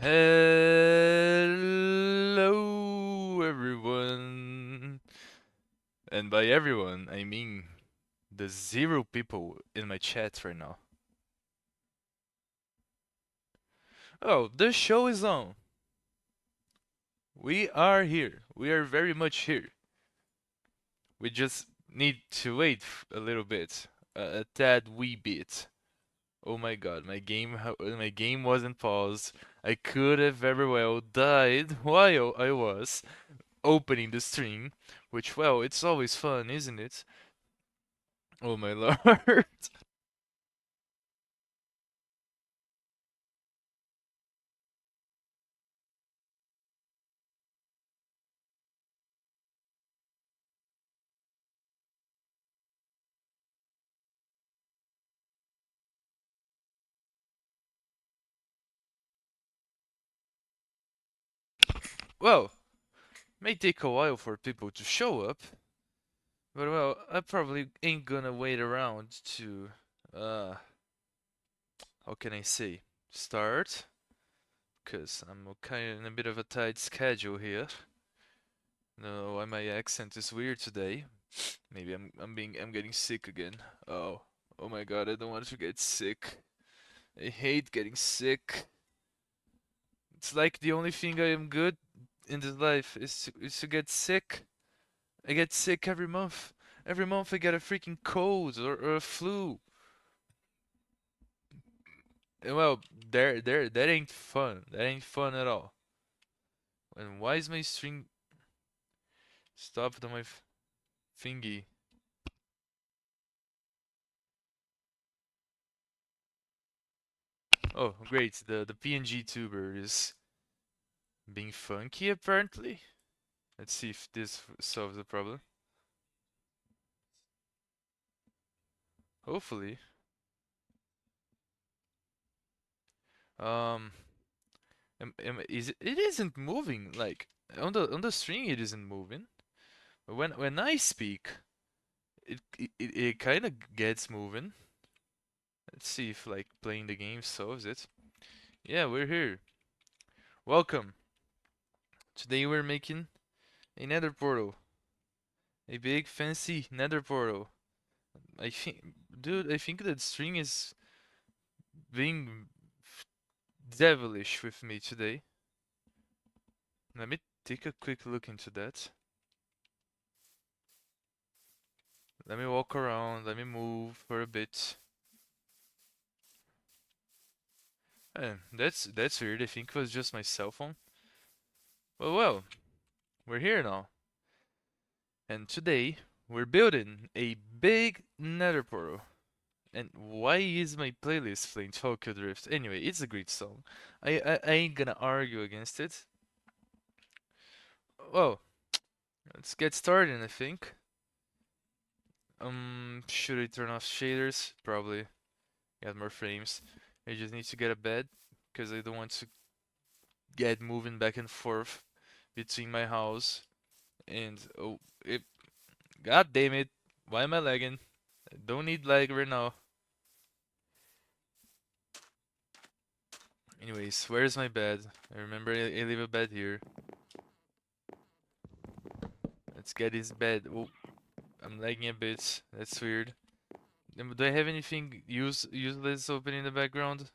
Hello, everyone. And by everyone, I mean the 0 people in my chat right now. Oh, the show is on. We are here. We are very much here. We just need to wait a little bit, a tad wee bit. Oh my god, my game wasn't paused. I could have very well died while I was opening the stream, which, well, it's always fun, isn't it? Oh my lord. Well, may take a while for people to show up, but well, I probably ain't gonna wait around to, uh, how can I say, start? Cause I'm kind of in a bit of a tight schedule here. No, why my accent is weird today. Maybe I'm getting sick again. Oh, oh my god, I don't want to get sick. I hate getting sick. It's like the only thing I am good in this life is to get sick. I get sick every month. Every month I get a freaking cold or a flu. And well, that ain't fun. That ain't fun at all. And why is my string stopped on my thingy? Oh, great. The PNG tuber is being funky apparently. Let's see if this solves the problem. Hopefully. Um, is it isn't moving like on the string it isn't moving. But when I speak, it kind of gets moving. Let's see if like playing the game solves it. Yeah, we're here. Welcome. Today we're making a nether portal. A big fancy nether portal. I think, dude, I think that string is being devilish with me today. Let me take a quick look into that. Let me walk around, let me move for a bit. That's weird. I think it was just my cell phone. Well, we're here now. And today we're building a big nether portal. And why is my playlist playing Tokyo Drift? Anyway, it's a great song. I ain't gonna argue against it. Well, let's get started, I think. Should I turn off shaders? Probably. Get more frames. I just need to get a bed because I don't want to get moving back and forth between my house and oh, it. God damn it! Why am I lagging? I don't need lag right now. Anyways, where's my bed? I remember I leave a bed here. Let's get his bed. Oh, I'm lagging a bit. That's weird. Do I have anything useless open in the background?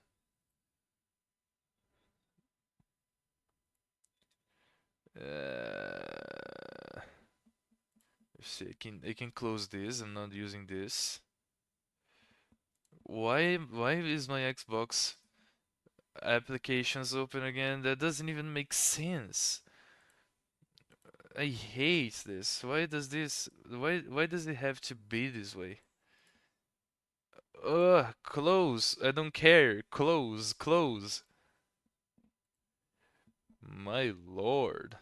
Let's see. I can close this. I'm not using this. Why is my Xbox applications open again? That doesn't even make sense. I hate this. Why does it have to be this way? Ugh, close. I don't care. Close, close. My lord.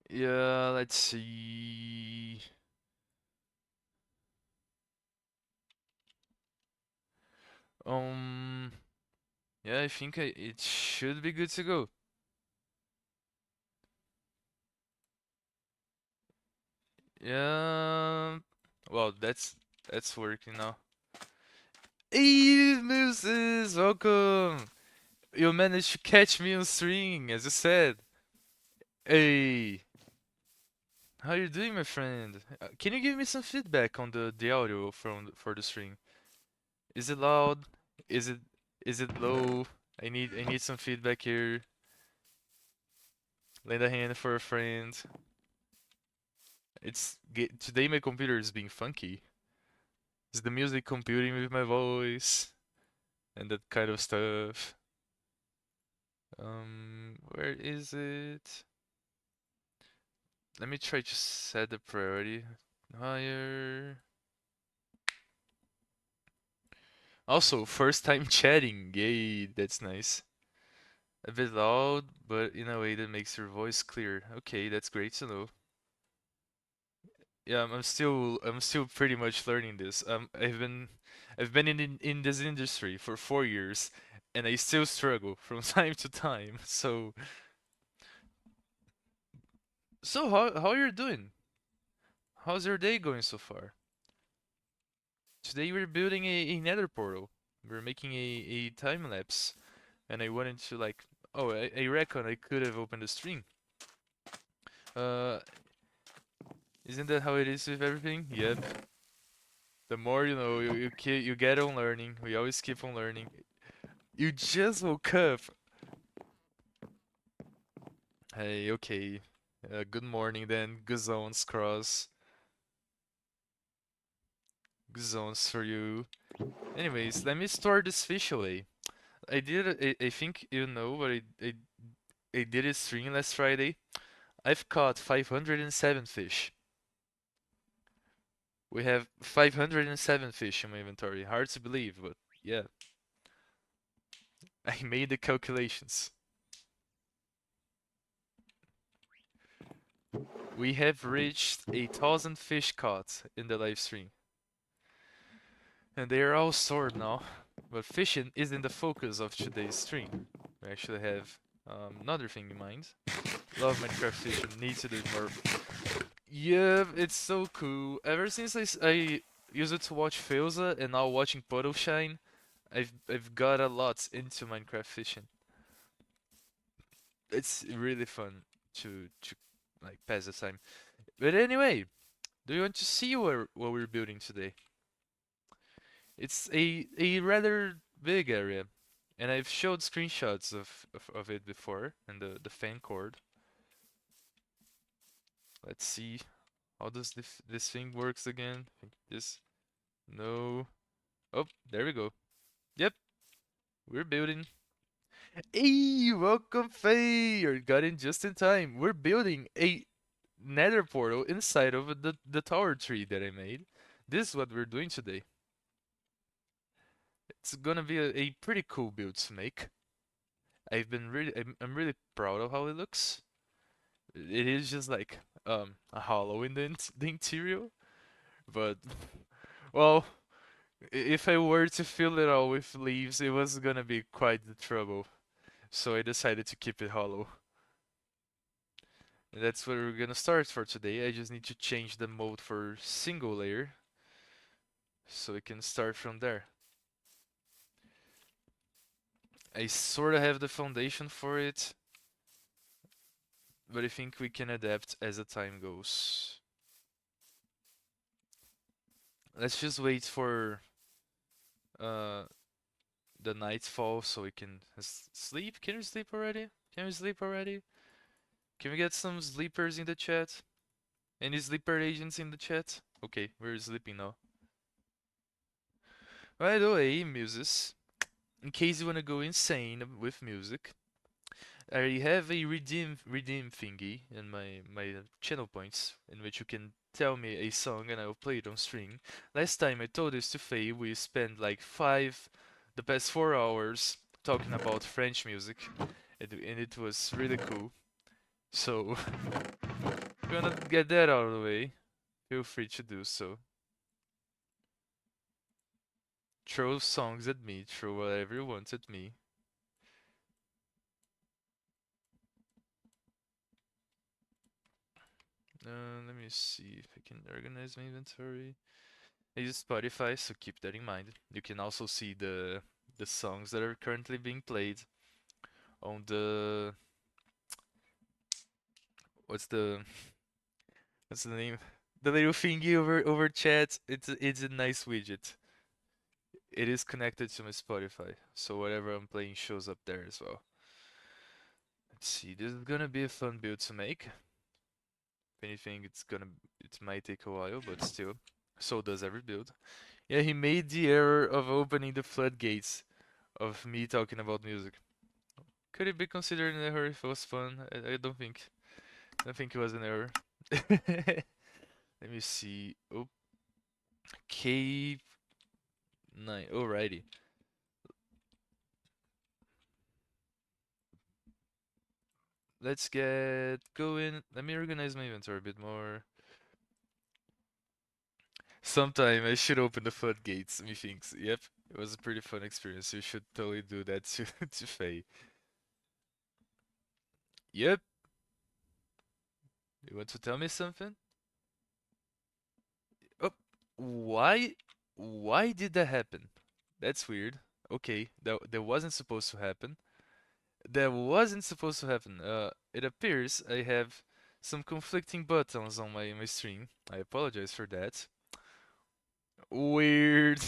Yeah, let's see. Um, Yeah, I think it should be good to go. Yeah. Well, that's working now. Hey, Mooses, welcome. You managed to catch me on string, as you said. Hey, how you doing, my friend? Can you give me some feedback on the audio for the string? Is it loud? Is it is it low? I need some feedback here. Lend a hand for a friend. Today my computer is being funky. Is the music computing with my voice and that kind of stuff? Where is it? Let me try to set the priority higher. Also, first time chatting. Yay, that's nice. A bit loud, but in a way that makes your voice clear. Okay, that's great to know. Yeah, I'm still pretty much learning this. I've been in this industry for 4 years, and I still struggle from time to time. So how are you doing? How's your day going so far? Today we're building a nether portal. We're making a time lapse, and I wanted to like, oh, I reckon I could have opened the stream. Uh, isn't that how it is with everything? Yep. The more you know, you get on learning. We always keep on learning. You just woke up. Hey, okay. Good morning then. Good zones cross. Good zones for you. Anyways, let me start this fish away. I think you know, but I did a stream last Friday. I've caught 507 fish. We have 507 fish in my inventory. Hard to believe, but yeah, I made the calculations. We have reached 1,000 fish caught in the live stream. And they are all stored now. But fishing isn't the focus of today's stream. We actually have another thing in mind. Love Minecraft fishing, need to do more. Yeah, it's so cool. Ever since I used it to watch Filza and now watching Puddle Shine, I've got a lot into Minecraft fishing. It's really fun to like pass the time. But anyway, do you want to see what we're building today? It's a rather big area, and I've showed screenshots of it before and the fan cord. Let's see how does this thing works again. I think this no. Oh, there we go. Yep, we're building. Hey, welcome, Faye! You got in just in time. We're building a nether portal inside of the tower tree that I made. This is what we're doing today. It's gonna be a pretty cool build to make. I'm really proud of how it looks. It is just like a hollow in the interior, but well, if I were to fill it all with leaves, it was gonna be quite the trouble. So I decided to keep it hollow. And that's where we're gonna start for today. I just need to change the mode for single layer so we can start from there. I sort of have the foundation for it, but I think we can adapt as the time goes. Let's just wait for uh the nightfall so we can sleep. Can we sleep already? Can we sleep already? Can we get some sleepers in the chat? Any sleeper agents in the chat? Okay, we're sleeping now. By the way, muses, in case you wanna go insane with music, I have a redeem thingy in my channel points in which you can tell me a song and I will play it on stream. Last time I told this to Faye, we spent like the past 4 hours talking about French music, and it was really cool. So if you wanna get that out of the way, feel free to do so. Throw songs at me, throw whatever you want at me. Let me see if I can organize my inventory. I use Spotify, so keep that in mind. You can also see the songs that are currently being played on the what's the what's the name? The little thingy over chat. It's a nice widget. It is connected to my Spotify, so whatever I'm playing shows up there as well. Let's see. This is gonna be a fun build to make. If anything, it might take a while, but still. So does every build. Yeah, he made the error of opening the floodgates of me talking about music. Could it be considered an error if it was fun? I don't think. I don't think it was an error. Let me see. Oh, K9. Alrighty. Let's get going. Let me organize my inventory a bit more. Sometime I should open the floodgates, methinks. Yep, it was a pretty fun experience. You should totally do that to to Faye. Yep. You want to tell me something? Oh, why? Why did that happen? That's weird. Okay, that wasn't supposed to happen. That wasn't supposed to happen. It appears I have some conflicting buttons on my stream. I apologize for that. Weird.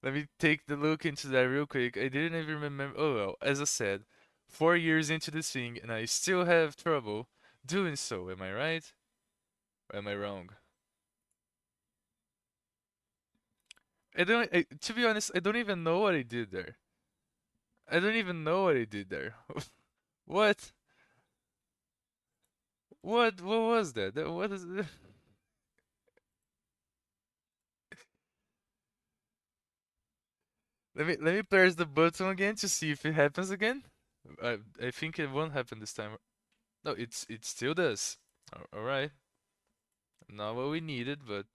Let me take the look into that real quick. I didn't even remember. Oh well, as I said, 4 years into this thing, and I still have trouble doing so. Am I right? Or am I wrong? I don't. To be honest, I don't even know what I did there. I don't even know what I did there. What? What? What was that? What is? Let me press the button again to see if it happens again. I think it won't happen this time. No, it still does. All right. Not what we needed, but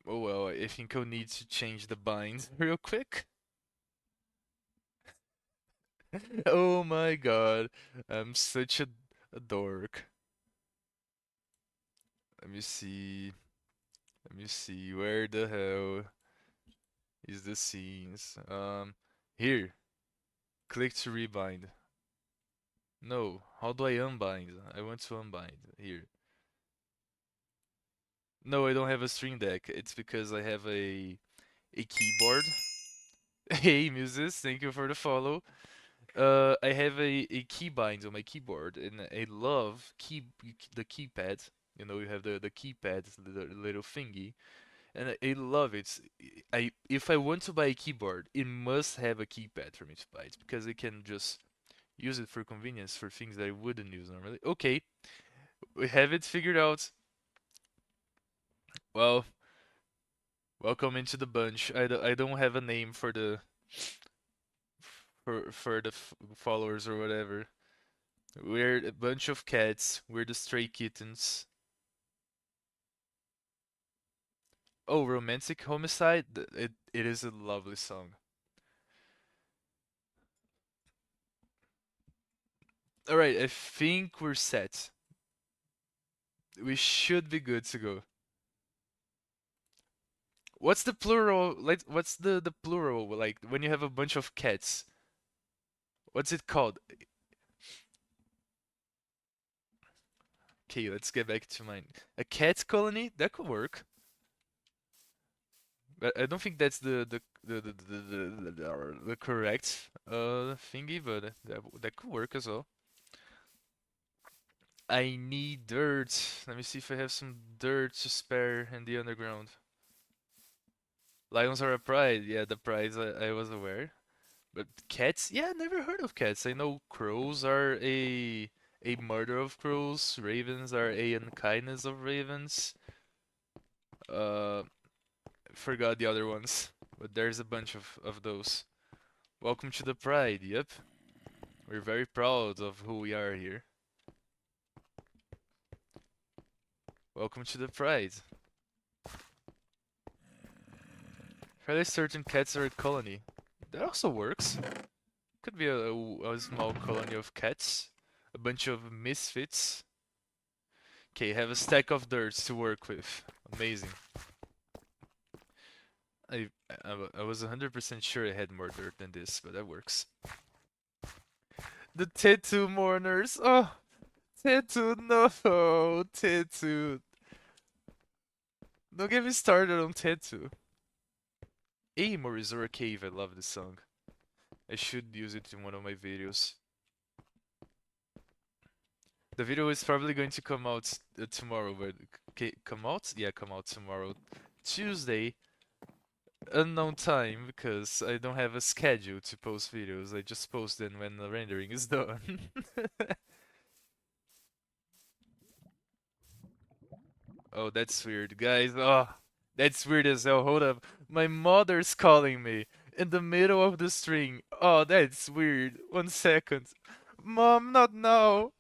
oh well. I think I'll need to change the bind real quick. Oh my god, I'm such a dork. Let me see. Let me see. Where the hell is the scenes? Here. Click to rebind. No. How do I unbind? I want to unbind. Here. No, I don't have a stream deck. It's because I have a keyboard. Hey, Muses, thank you for the follow. I have a keybind on my keyboard, and I love the keypad. You know, you have the keypad, the little thingy, and I love it. I if I want to buy a keyboard, it must have a keypad for me to buy it because I can just use it for convenience for things that I wouldn't use normally. Okay, we have it figured out. Well, welcome into the bunch. I don't have a name for the followers or whatever. We're a bunch of cats. We're the stray kittens. Oh, Romantic Homicide? It is a lovely song. Alright, I think we're set. We should be good to go. What's the plural? Like, what's the plural? Like, when you have a bunch of cats, what's it called? Okay, let's get back to mine. A cat colony? That could work. But I don't think that's the correct thingy, but that could work as well. I need dirt. Let me see if I have some dirt to spare in the underground. Lions are a pride. Yeah, the prides I was aware. But cats? Yeah, never heard of cats. I know crows are a murder of crows. Ravens are a unkindness of ravens. Uh, forgot the other ones, but there's a bunch of those. Welcome to the pride. Yep, we're very proud of who we are here. Welcome to the pride. Fairly certain cats are a colony. That also works. Could be a small colony of cats. A bunch of misfits. Okay, have a stack of dirt to work with. Amazing. I was 100% sure I had more dirt than this, but that works. The tattoo mourners. Oh, tattoo, no, tattoo. Don't get me started on tattoo. Hey, Morizora Cave, I love this song. I should use it in one of my videos. The video is probably going to come out tomorrow, but come out? Yeah, come out tomorrow. Tuesday, unknown time, because I don't have a schedule to post videos. I just post them when the rendering is done. Oh, that's weird, guys. Oh, that's weird as hell. Hold up. My mother's calling me in the middle of the string. Oh, that's weird. 1 second. Mom, not now.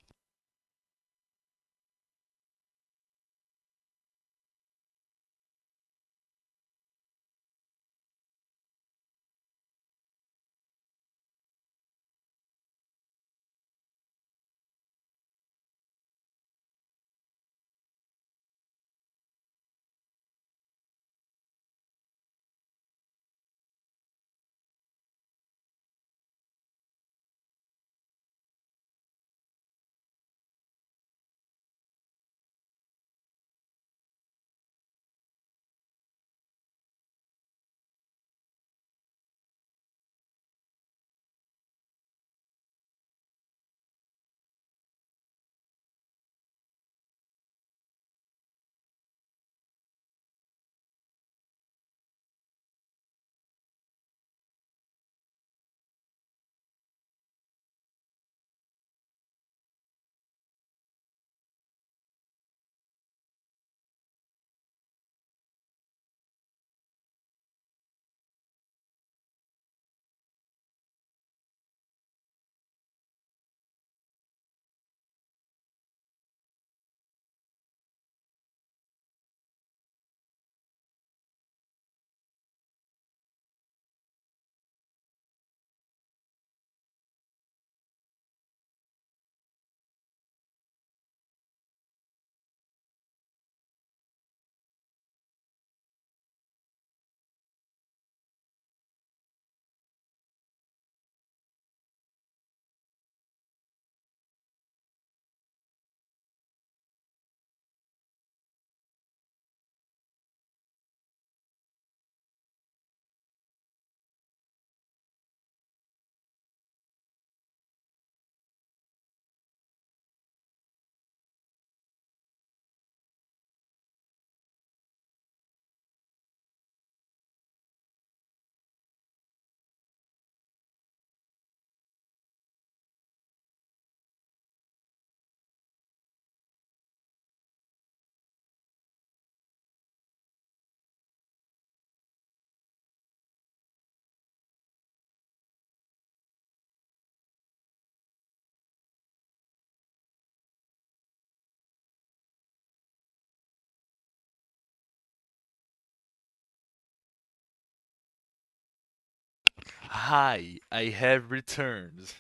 Hi, I have returned.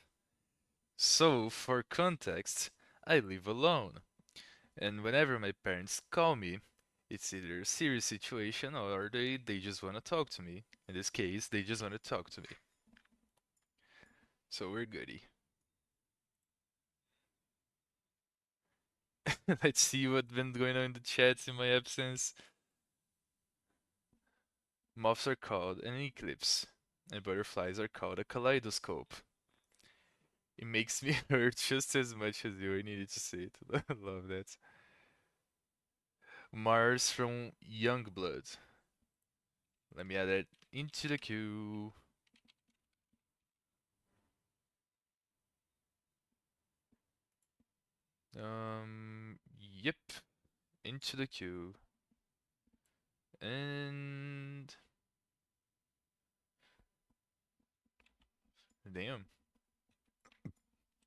So, for context, I live alone. And whenever my parents call me, it's either a serious situation or they just want to talk to me. In this case, they just want to talk to me. So we're goody. Let's see what's been going on in the chats in my absence. Moths are called an eclipse, and butterflies are called a kaleidoscope. It makes me hurt just as much as you. I needed to say it. I love that. Mars from Youngblood. Let me add that into the queue. Yep, into the queue. And damn,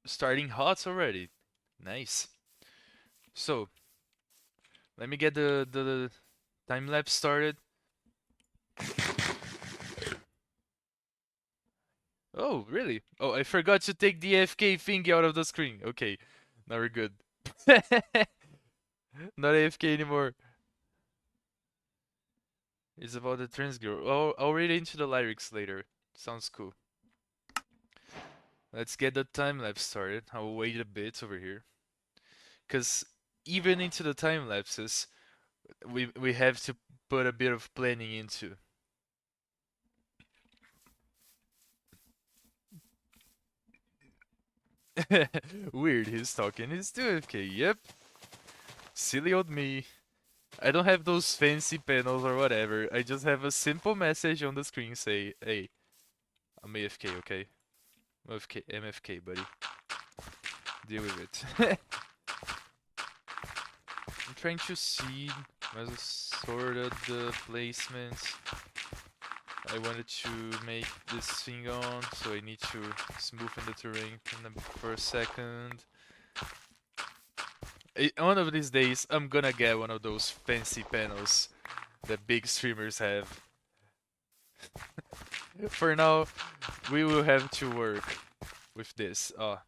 starting hot already. Nice. So let me get the time lapse started. Oh, really? Oh, I forgot to take the FK thing out of the screen. Okay, now we're good. Not AFK anymore. It's about the trans girl. Oh, I'll read into the lyrics later. Sounds cool. Let's get the time lapse started. I'll wait a bit over here. Because even into the time lapses, we have to put a bit of planning into. Weird, he's talking. He's still AFK. Yep. Silly old me. I don't have those fancy panels or whatever. I just have a simple message on the screen say, hey, I'm AFK, okay? I'm AFK, buddy. Deal with it. I'm trying to see as a sort of the placements. I wanted to make this thing on, so I need to smoothen the terrain for a second. One of these days, I'm gonna get one of those fancy panels that big streamers have. For now, we will have to work with this. Oh,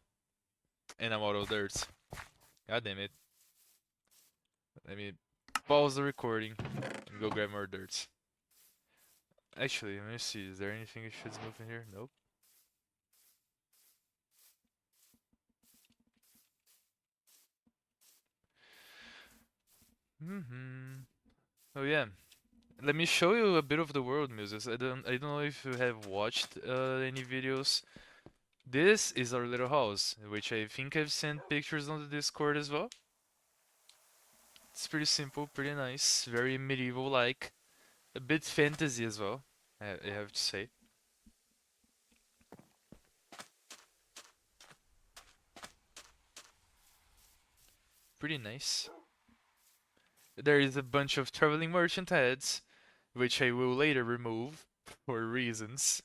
and I'm out of dirt. God damn it. Let me pause the recording and go grab more dirt. Actually, let me see. Is there anything I should move in here? Nope. Oh yeah. Let me show you a bit of the world, Muses. I don't know if you have watched any videos. This is our little house, which I think I've sent pictures on the Discord as well. It's pretty simple, pretty nice, very medieval-like, a bit fantasy as well, I have to say. Pretty nice. There is a bunch of traveling merchant heads, which I will later remove for reasons.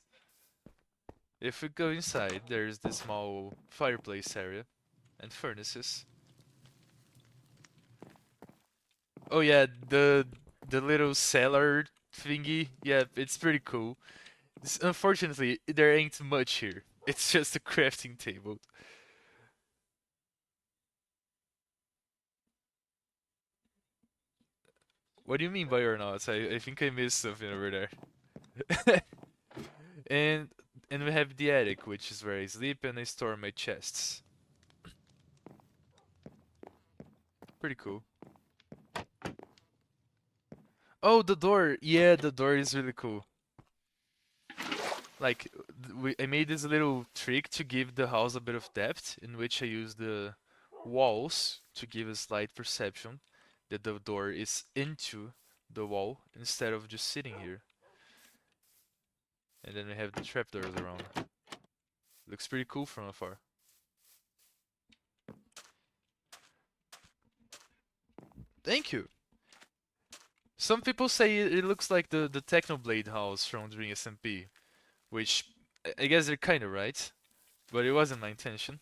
If we go inside, there's the small fireplace area and furnaces. Oh yeah, the little cellar thingy. Yeah, it's pretty cool. Unfortunately, there ain't much here. It's just a crafting table. What do you mean by aeronauts? I think I missed something over there. and and we have the attic, which is where I sleep and I store my chests. Pretty cool. Oh, the door. Yeah, the door is really cool. Like, I made this little trick to give the house a bit of depth, in which I use the walls to give a slight perception that the door is into the wall instead of just sitting here. And then we have the trapdoors around. Looks pretty cool from afar. Thank you. Some people say it looks like the Technoblade house from Dream SMP, which I guess they're kind of right, but it wasn't my intention.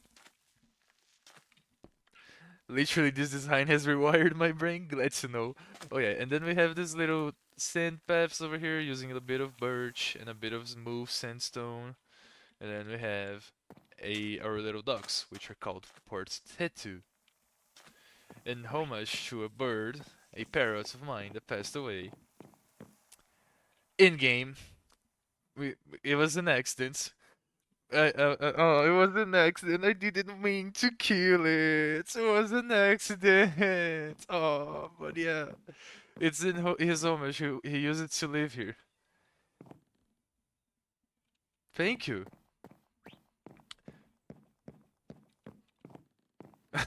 Literally, this design has rewired my brain. Glad to know. Oh yeah, and then we have this little sand paths over here using a bit of birch and a bit of smooth sandstone. And then we have our little ducks, which are called Port Tetu. In homage to a bird, a parrot of mine that passed away. In game, we it was an accident. Oh, it was an accident. I didn't mean to kill it. It was an accident. Oh, but yeah, it's in his homage. He used it to live here. Thank you.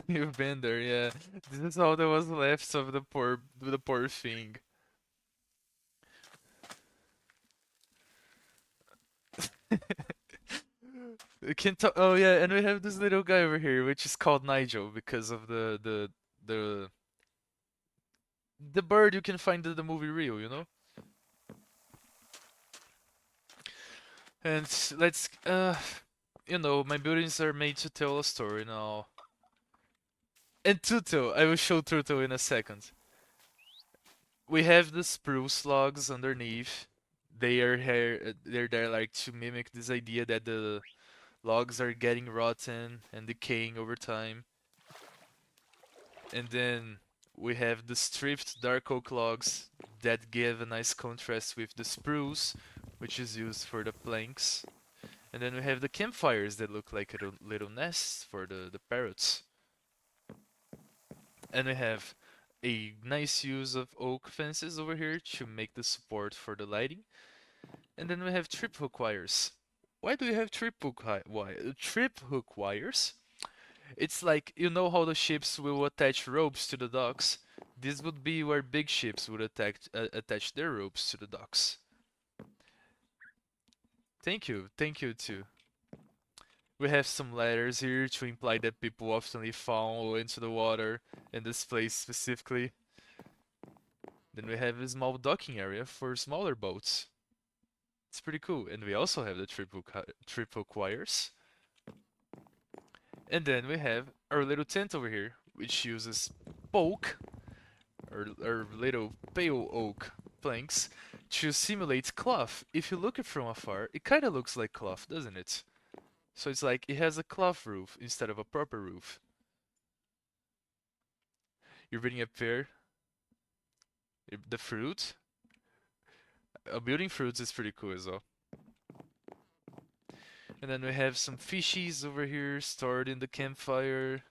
You've been there, yeah. This is all that was left of the poor thing. We can talk. Oh yeah, and we have this little guy over here, which is called Nigel because of the the bird you can find in the movie Rio, you know. And let's my buildings are made to tell a story now. And Tuto, I will show Tuto in a second. We have the spruce logs underneath. They're there like to mimic this idea that the logs are getting rotten and decaying over time. And then We have the stripped dark oak logs that give a nice contrast with the spruce, which is used for the planks. And then we have the campfires that look like little nests for the parrots. And we have a nice use of oak fences over here to make the support for the lighting. And then we have trip hook wires. Why do we have trip hook wires? It's like, you know how the ships will attach ropes to the docks? This would be where big ships would attach their ropes to the docks. Thank you too. We have some letters here to imply that people often fall into the water, in this place specifically. Then we have a small docking area for smaller boats. It's pretty cool. And we also have the triple wires. And then we have our little tent over here, which uses poke, or little pale oak planks, to simulate cloth. If you look it from afar, it kind of looks like cloth, doesn't it? So it's like it has a cloth roof instead of a proper roof. You're reading up there, the fruit. Building fruits is pretty cool as well. And then we have some fishies over here stored in the campfire.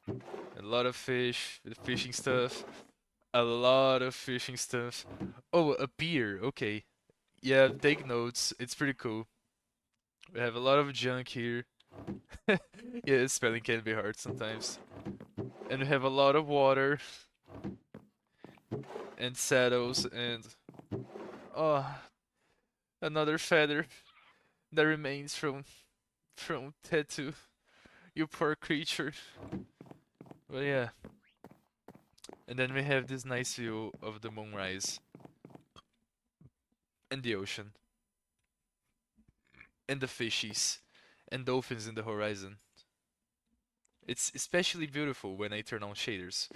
A lot of fish, the fishing stuff. A lot of fishing stuff. Oh, a pier. Okay. Yeah, take notes. It's pretty cool. We have a lot of junk here. Yeah, spelling can be hard sometimes. And we have a lot of water and saddles and oh, another feather that remains from Tattoo. You poor creature. But yeah. And then we have this nice view of the moonrise and the ocean and the fishies and dolphins in the horizon. It's especially beautiful when I turn on shaders,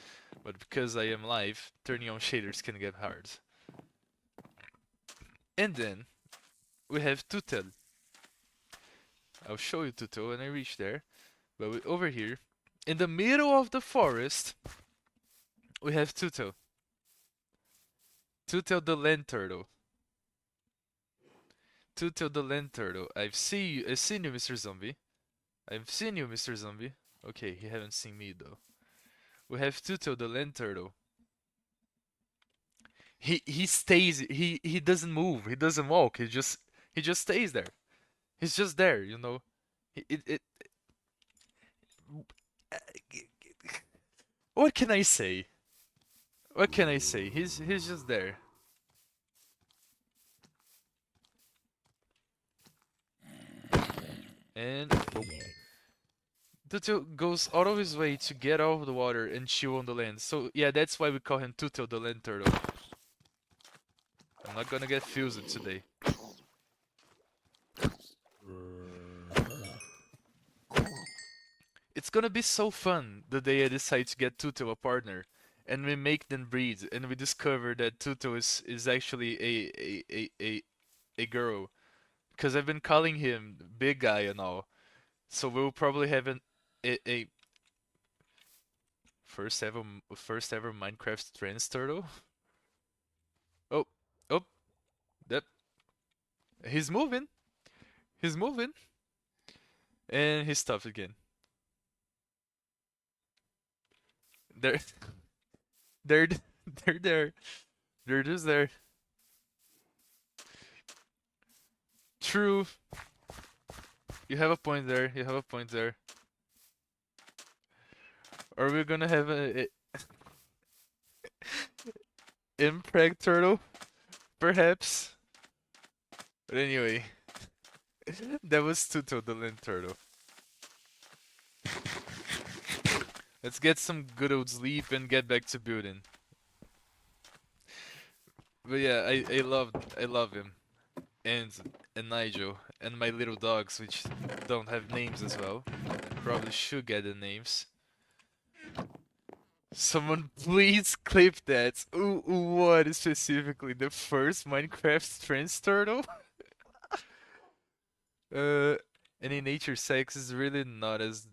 but because I am live, turning on shaders can get hard. And then we have Tutel. I'll show you Tutel when I reach there. But over here, in the middle of the forest, we have Tutel. Tutel the land turtle. Tutel the land turtle. I've seen you, Mr. Zombie. I've seen you, Mr. Zombie. Okay, he haven't seen me though. We have Tutel the land turtle. He stays. He doesn't move. He doesn't walk. He just stays there. He's just there. You know. It. What can I say? What can I say? He's just there. And boom. Tutu goes out of his way to get out of the water and chew on the land. So yeah, that's why we call him Tutu the land turtle. I'm not gonna get fused today. It's gonna be so fun the day I decide to get Tutu a partner, and we make them breed, and we discover that Tutu is actually a girl, because I've been calling him big guy and all. So we'll probably have a first ever Minecraft trans turtle. Oh, oh, that he's moving. He's moving, and he stopped again. They're they're they're there. They're just there. True. You have a point there. You have a point there. Are we gonna have a impreg turtle, perhaps? But anyway, that was Tuto the Lint Turtle. Let's get some good old sleep and get back to building. But yeah, I love him. And Nigel and my little dogs, which don't have names as well. Probably should get the names. Someone please clip that. Ooh, what specifically? The first Minecraft trans turtle? Uh, any nature sex is really not as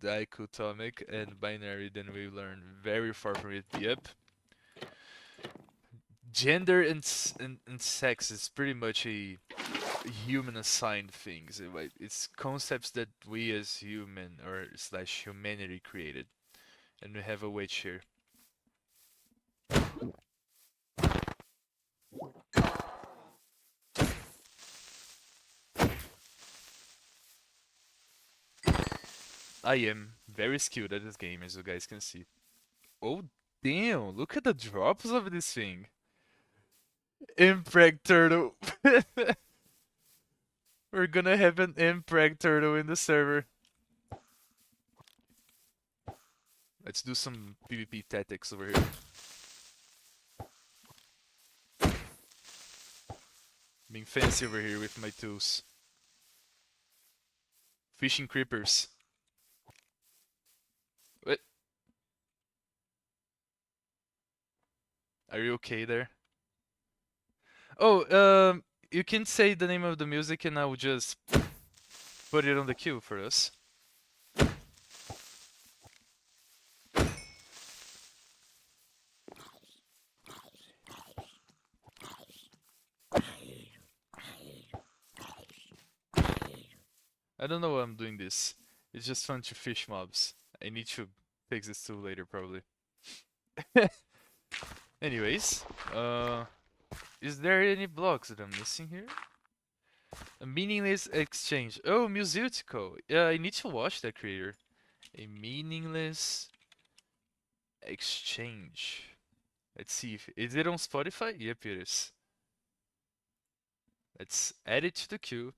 dichotomic and binary, then we learn very far from it. Yep. Gender and sex is pretty much a human assigned things. It's concepts that we as human or slash humanity created. And we have a witch here. I am very skilled at this game, as you guys can see. Oh, damn, look at the drops of this thing. Impreg turtle. We're gonna have an impreg turtle in the server. Let's do some PvP tactics over here. Being fancy over here with my tools. Fishing creepers. What? Are you okay there? Oh, you can say the name of the music and I will just put it on the queue for us. I don't know why I'm doing this. It's just fun to fish mobs. I need to fix this too later, probably. Anyways, is there any blocks that I'm missing here? A meaningless exchange. Oh, musical. Yeah, I need to watch that creator. A meaningless exchange. Let's see if is it on Spotify? Yep, it is. Let's add it to the queue.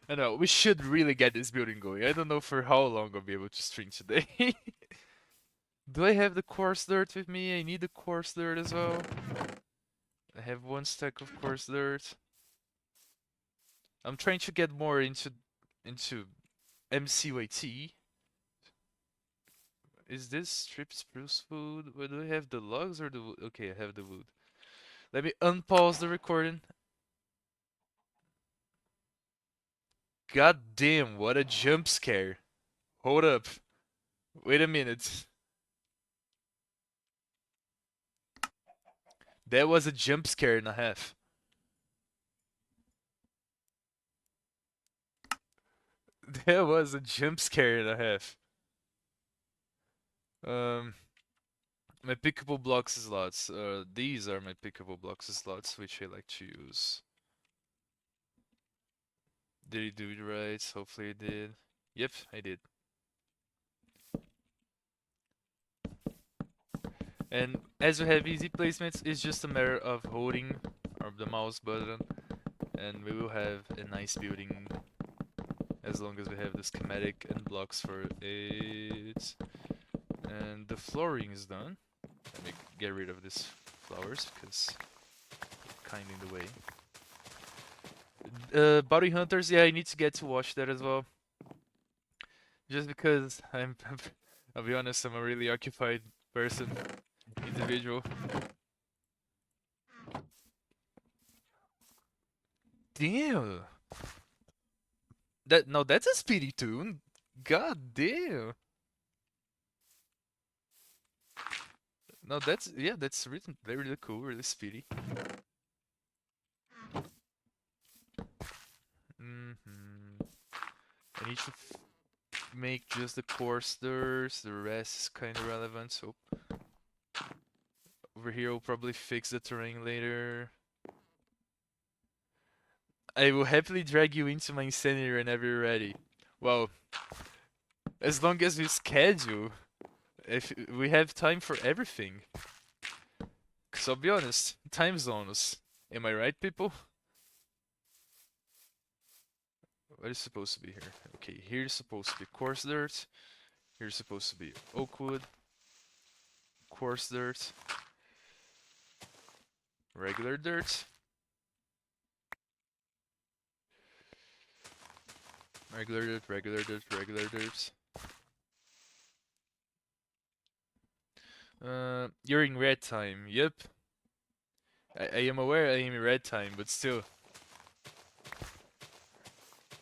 I know we should really get this building going. I don't know for how long I'll be able to stream today. Do I have the coarse dirt with me? I need the coarse dirt as well. I have one stack of coarse dirt. I'm trying to get more into MCYT. Is this strip spruce wood? Where do I have the logs or the wood? Okay, I have the wood. Let me unpause the recording. God damn, what a jump scare. Hold up. Wait a minute. That was a jump scare and a half. That was a jump scare and a half. Um, my pickable blocks slots. These are my pickable blocks slots, which I like to use. Did he do it right? Hopefully I did. Yep, I did. And as we have easy placements, it's just a matter of holding the mouse button, and we will have a nice building as long as we have the schematic and blocks for it. And the flooring is done. Let me get rid of these flowers because kind in the way. Bounty hunters, yeah, I need to get to watch that as well. Just because I'll be honest, I'm a really occupied person, individual. Damn. No, that's a speedy tune. God damn. No, that's really cool, really speedy. I need to make just the coasters. The rest is kind of relevant. So over here, we'll probably fix the terrain later. I will happily drag you into my insanity whenever you're ready. Well, as long as we schedule, if we have time for everything. Cause I'll be honest, time zones. Am I right, people? What is supposed to be here? Okay, here's supposed to be coarse dirt. Here's supposed to be oak wood. Coarse dirt. Regular dirt. Regular dirt, regular dirt, regular dirt. You're in red time. Yep. I am aware I am in red time, but still.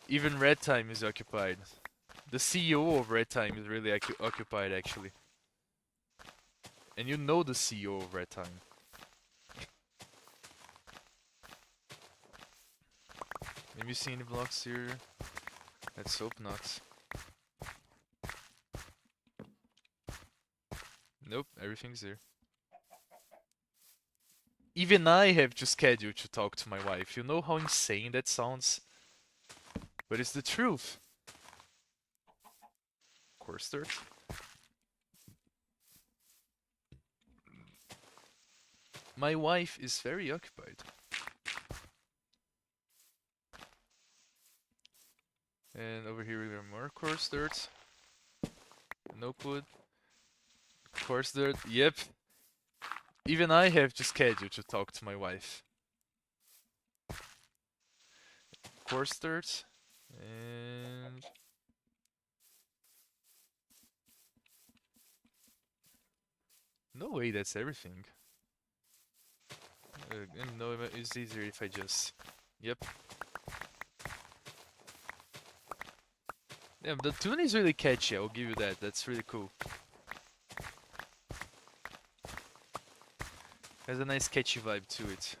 Even red time is occupied. The CEO of Red Time is really occupied actually. And you know the CEO of Red Time. Have you seen any blocks here? Let's hope not. Nope, everything's there. Even I have to schedule to talk to my wife. You know how insane that sounds? But it's the truth. Course dirt. My wife is very occupied. And over here we got more coarse dirt. No wood. Coarse dirt. Yep. Even I have to schedule to talk to my wife. Coarse dirt. And no way, that's everything. No, it's easier if I just. Yep. Yeah, the tune is really catchy. I'll give you that. That's really cool. Has a nice catchy vibe to it.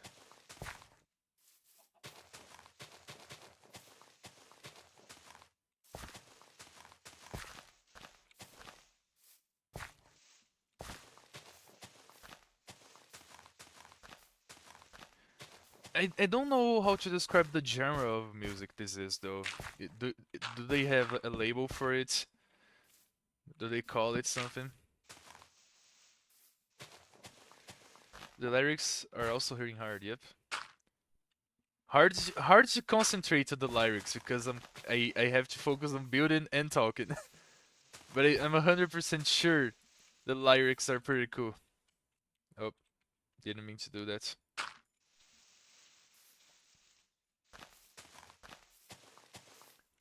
I don't know how to describe the genre of music this is though. Do they have a label for it? Do they call it something? The lyrics are also hitting hard. Yep. Hard to concentrate on the lyrics because I have to focus on building and talking. But I'm 100% sure the lyrics are pretty cool. Oh, didn't mean to do that.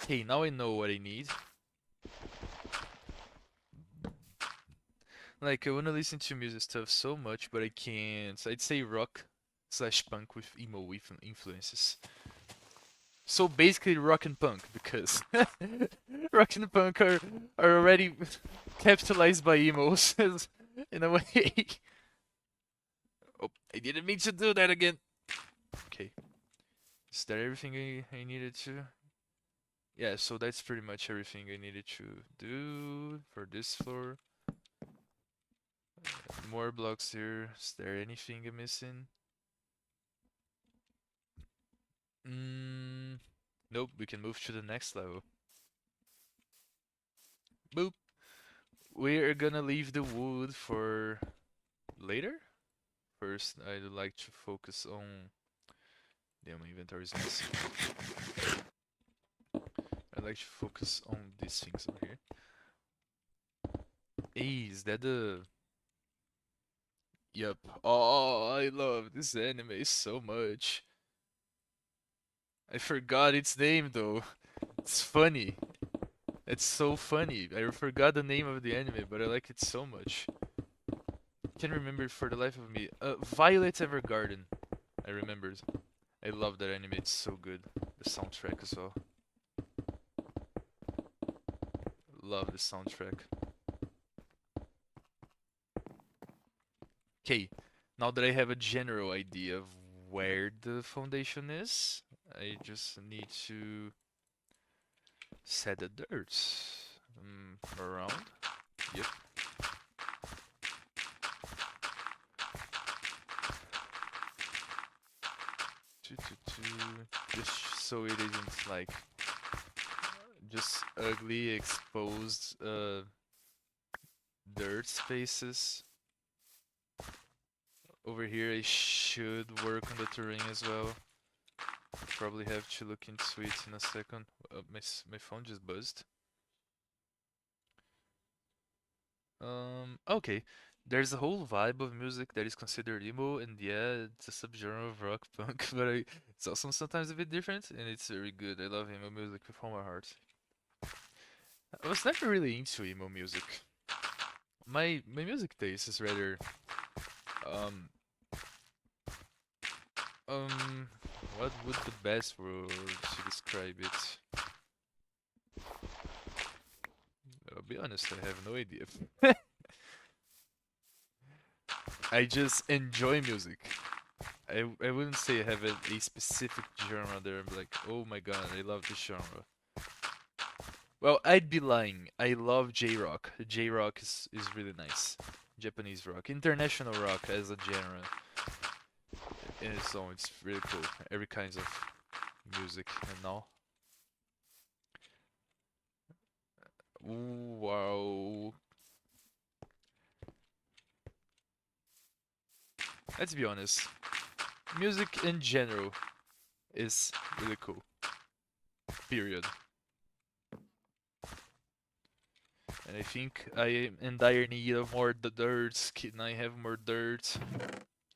Okay, now I know what I need. Like, I wanna listen to music stuff so much, but I can't. I'd say rock slash punk with emo influences. So basically rock and punk, because rock and punk are already capitalized by emos in a way. Oh, I didn't mean to do that again. Okay. Is that everything I needed to? Yeah, so that's pretty much everything I needed to do for this floor. More blocks here. Is there anything I'm missing? Nope, we can move to the next level. Boop. We're gonna leave the wood for later. First, I'd like to focus on. Damn, my inventory is messy. I'd like to focus on these things over here. Hey, is that the. Yup. Oh, I love this anime so much. I forgot its name though. It's funny. It's so funny. I forgot the name of the anime, but I like it so much. Can't remember it for the life of me. Violet Evergarden. I remembered. I love that anime. It's so good. The soundtrack as well. Love the soundtrack. Okay, now that I have a general idea of where the foundation is, I just need to set the dirt around. Yep. Just so it isn't like just ugly exposed dirt spaces. Over here I should work on the terrain as well. Probably have to look into it in a second. My phone just buzzed. Okay. There's a whole vibe of music that is considered emo, and yeah, it's a subgenre of rock punk, but it's also sometimes a bit different, and it's very good. I love emo music with all my heart. I was never really into emo music. My music taste is rather um um what would the best word to describe it? I'll be honest, I have no idea. I just enjoy music. I wouldn't say I have a specific genre there. I'm like, oh my god, I love this genre. Well, I'd be lying. I love J-rock. J-rock is really nice. Japanese rock, international rock as a genre. And so it's really cool. Every kinds of music and all. Ooh, wow. Let's be honest. Music in general is really cool. Period. And I think I am in dire need of more dirt. Can I have more dirt?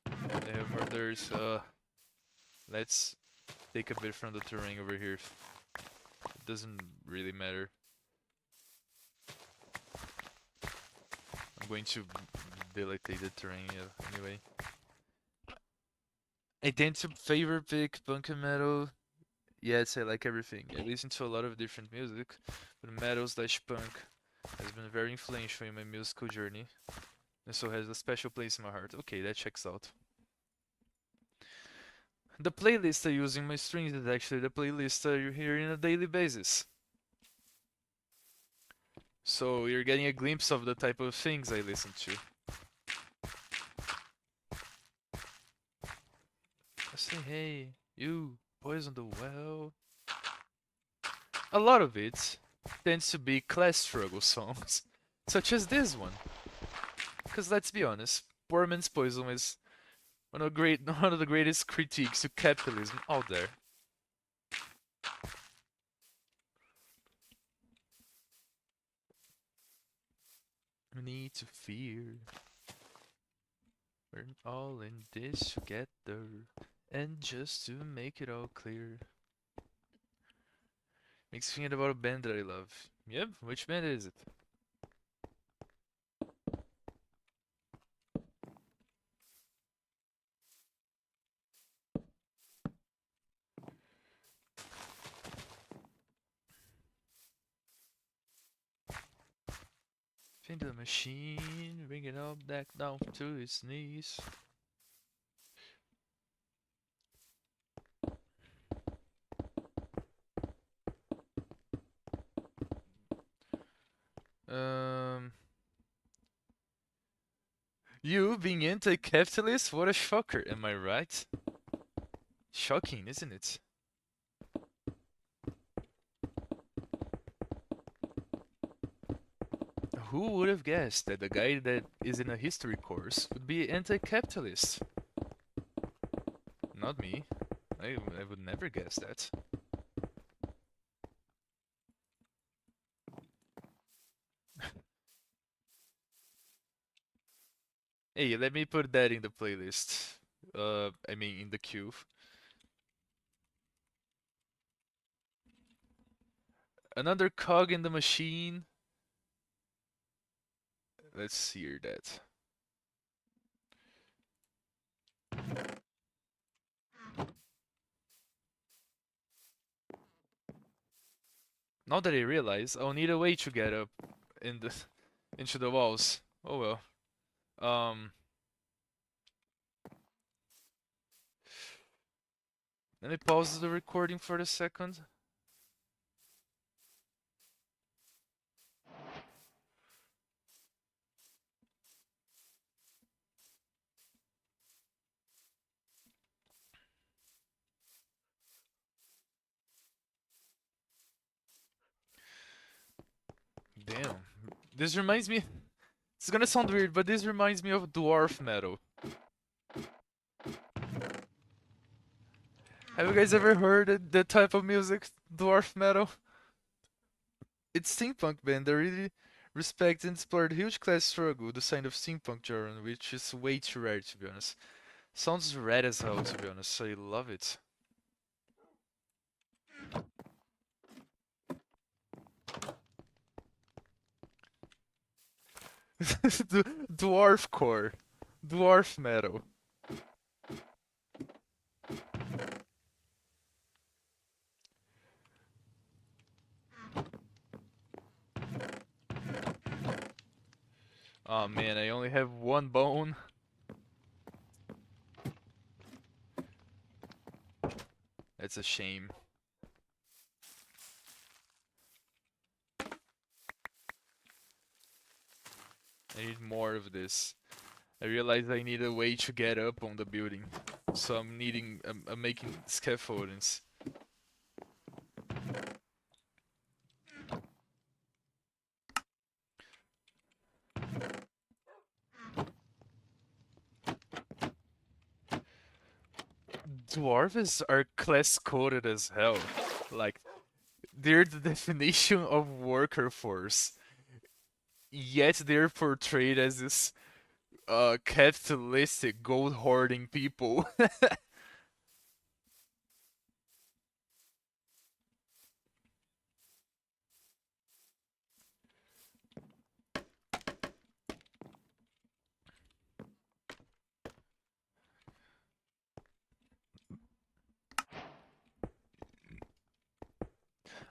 I have more dirt. Let's take a bit from the terrain over here. It doesn't really matter. I'm going to delete the terrain anyway. I tend to favor pick punk and metal. Yes, I like everything. I listen to a lot of different music, but metal slash punk has been very influential in my musical journey, and so has a special place in my heart. Okay, that checks out. The playlist I use in my streams is actually the playlist you hear on a daily basis. So you're getting a glimpse of the type of things I listen to. I say, hey, you, boys on the well. A lot of it tends to be class struggle songs, such as this one. Because let's be honest, Poor Man's Poison is one of the greatest critiques to capitalism out there. No need to fear. We're all in this together. And just to make it all clear. Makes me think about a band that I love. Yep, which band is it? Find the machine, bring it all back down to its knees. Um, you being anti-capitalist? What a shocker, am I right? Shocking, isn't it? Who would have guessed that the guy that is in a history course would be anti-capitalist? Not me. I would never guess that. Hey, let me put that in the playlist. I mean in the queue. Another cog in the machine. Let's hear that. Now that I realize, I'll need a way to get up in the into the walls. Oh well. Um, Let me pause the recording for a second. Damn. This reminds me. It's gonna sound weird, but this reminds me of dwarf metal. Have you guys ever heard the type of music, dwarf metal? It's steampunk band that really respect and explore the huge class struggle, the sign of steampunk genre, which is way too rare to be honest. Sounds rad as hell to be honest, so I love it. Dwarf core. Dwarf metal. Oh man, I only have one bone. That's a shame. I need more of this. I realized I need a way to get up on the building. So I'm making scaffoldings. Dwarves are class coded as hell. Like, they're the definition of worker force. Yet they're portrayed as this capitalistic gold hoarding people.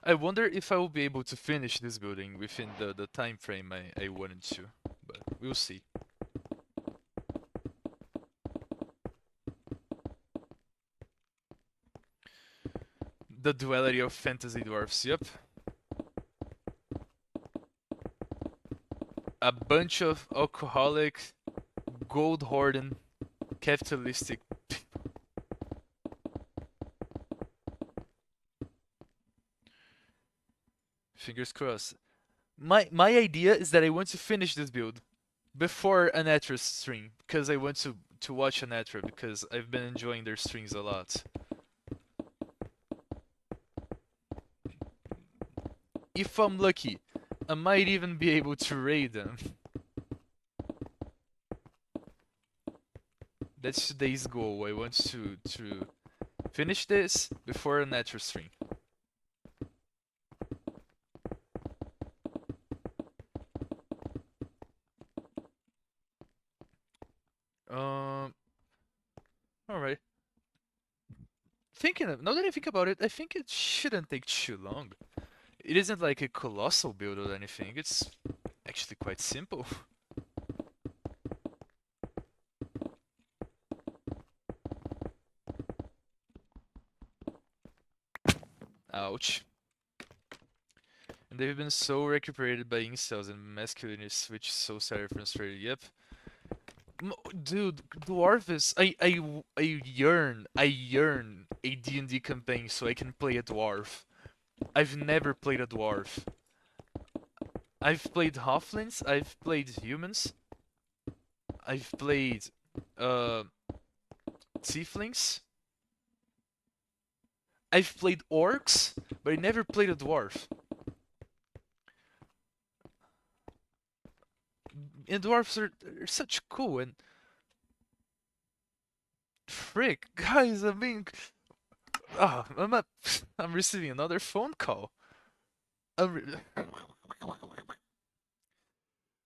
I wonder if I will be able to finish this building within the time frame I wanted to, but we'll see. The duality of fantasy dwarfs, yep. A bunch of alcoholic, gold hoarding, capitalistic. Fingers crossed. My idea is that I want to finish this build before an Atlas stream because I want to watch an Atlas because I've been enjoying their streams a lot. If I'm lucky, I might even be able to raid them. That's today's goal. I want to finish this before an Atlas stream. Um. All right. Now that I think about it, I think it shouldn't take too long. It isn't like a colossal build or anything. It's actually quite simple. Ouch. And they've been so recuperated by incels and masculinist, which is so sad frustrated. Yep. Dude, Dwarf is I yearn a D&D campaign so I can play a dwarf. I've never played a dwarf. I've played halflings, I've played humans, I've played uh tieflings, I've played orcs, but I never played a dwarf. And dwarves are such cool and frick, guys, I mean, I'm not, I'm receiving another phone call.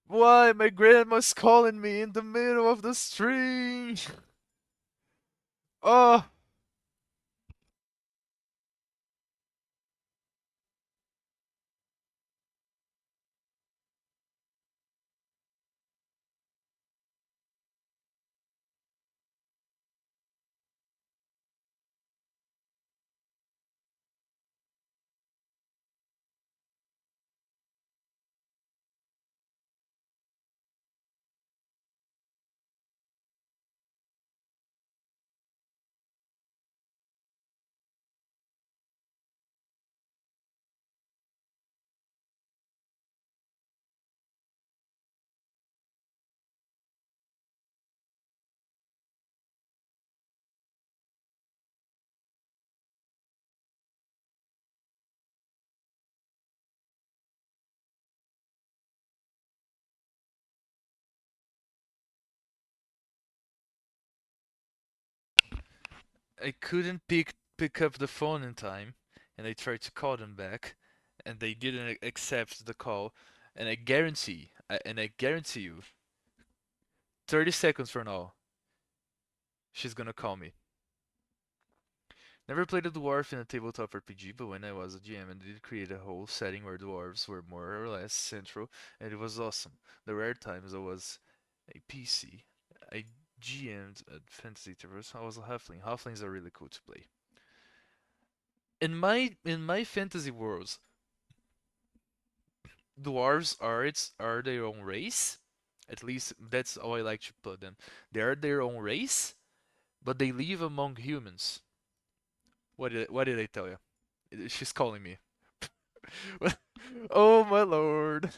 Why my grandma's calling me in the middle of the street? Oh, I couldn't pick up the phone in time, and I tried to call them back, and they didn't accept the call. And I guarantee you, 30 seconds from now, she's gonna call me. Never played a dwarf in a tabletop RPG, but when I was a GM, I did create a whole setting where dwarves were more or less central, and it was awesome. The rare times I was a PC, I GM'd at Fantasy Traverse. I was a halfling. Halflings are really cool to play. In my fantasy worlds, dwarves are their own race. At least that's how I like to put them. They are their own race, but they live among humans. What did I tell you? She's calling me. Oh my lord.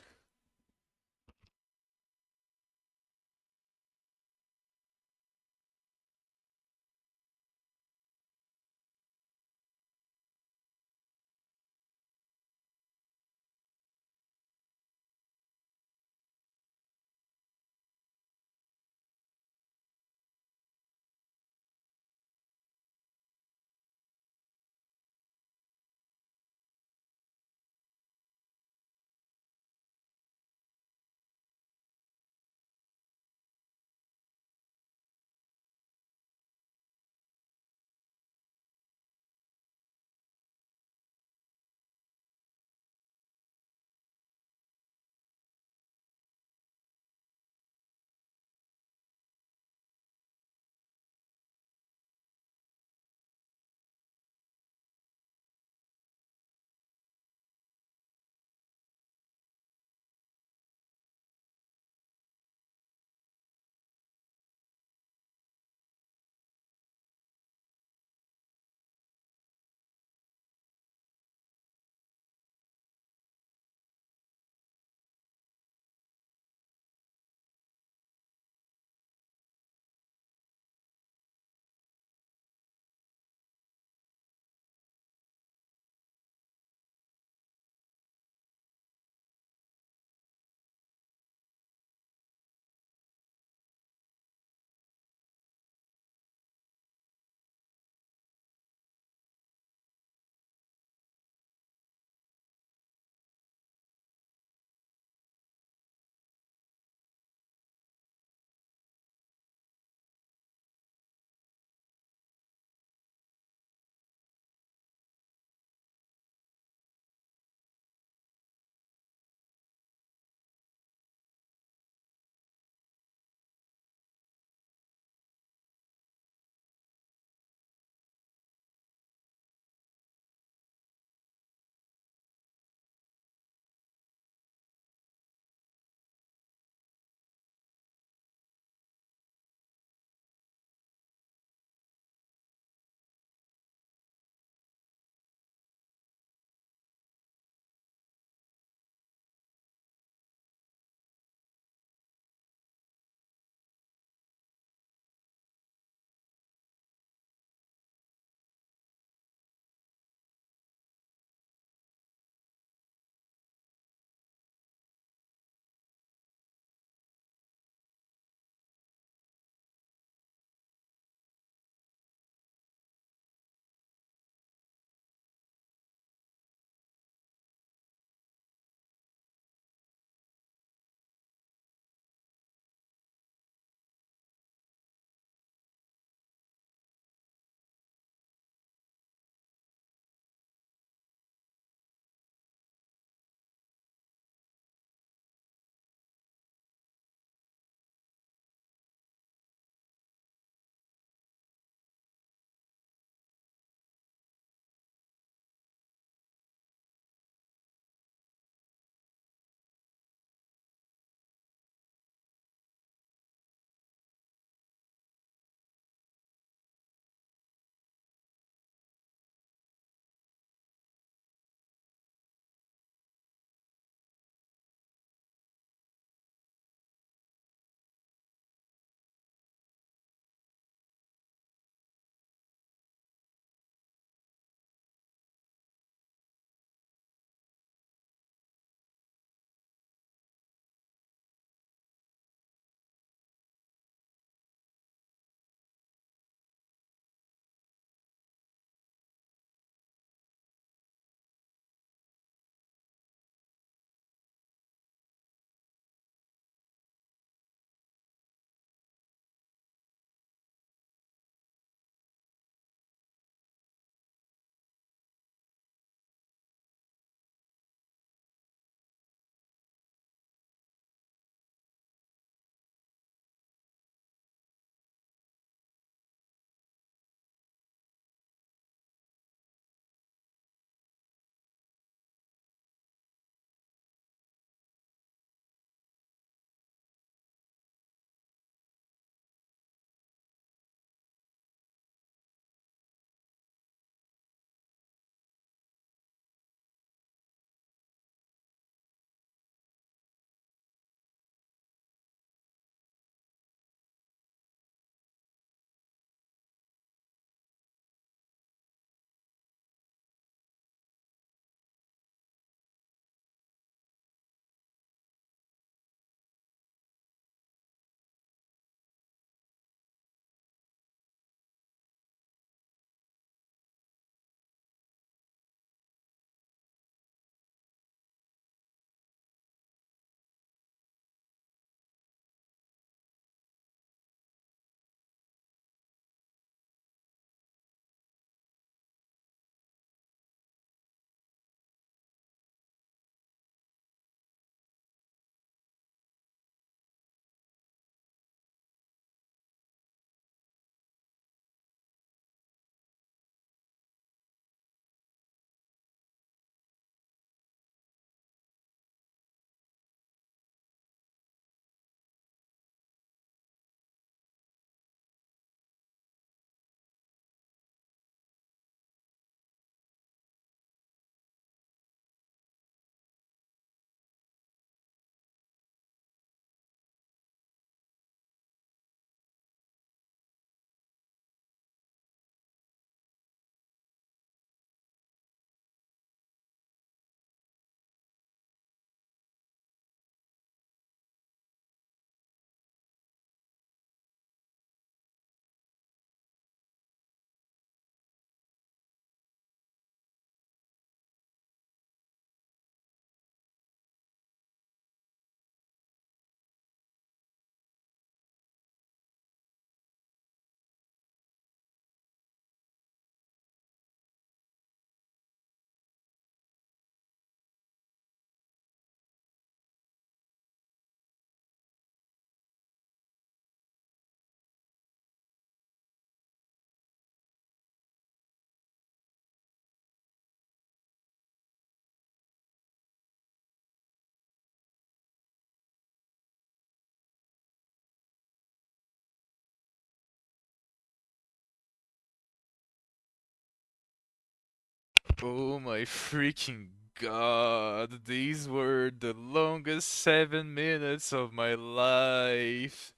Oh my freaking god, these were the longest 7 minutes of my life.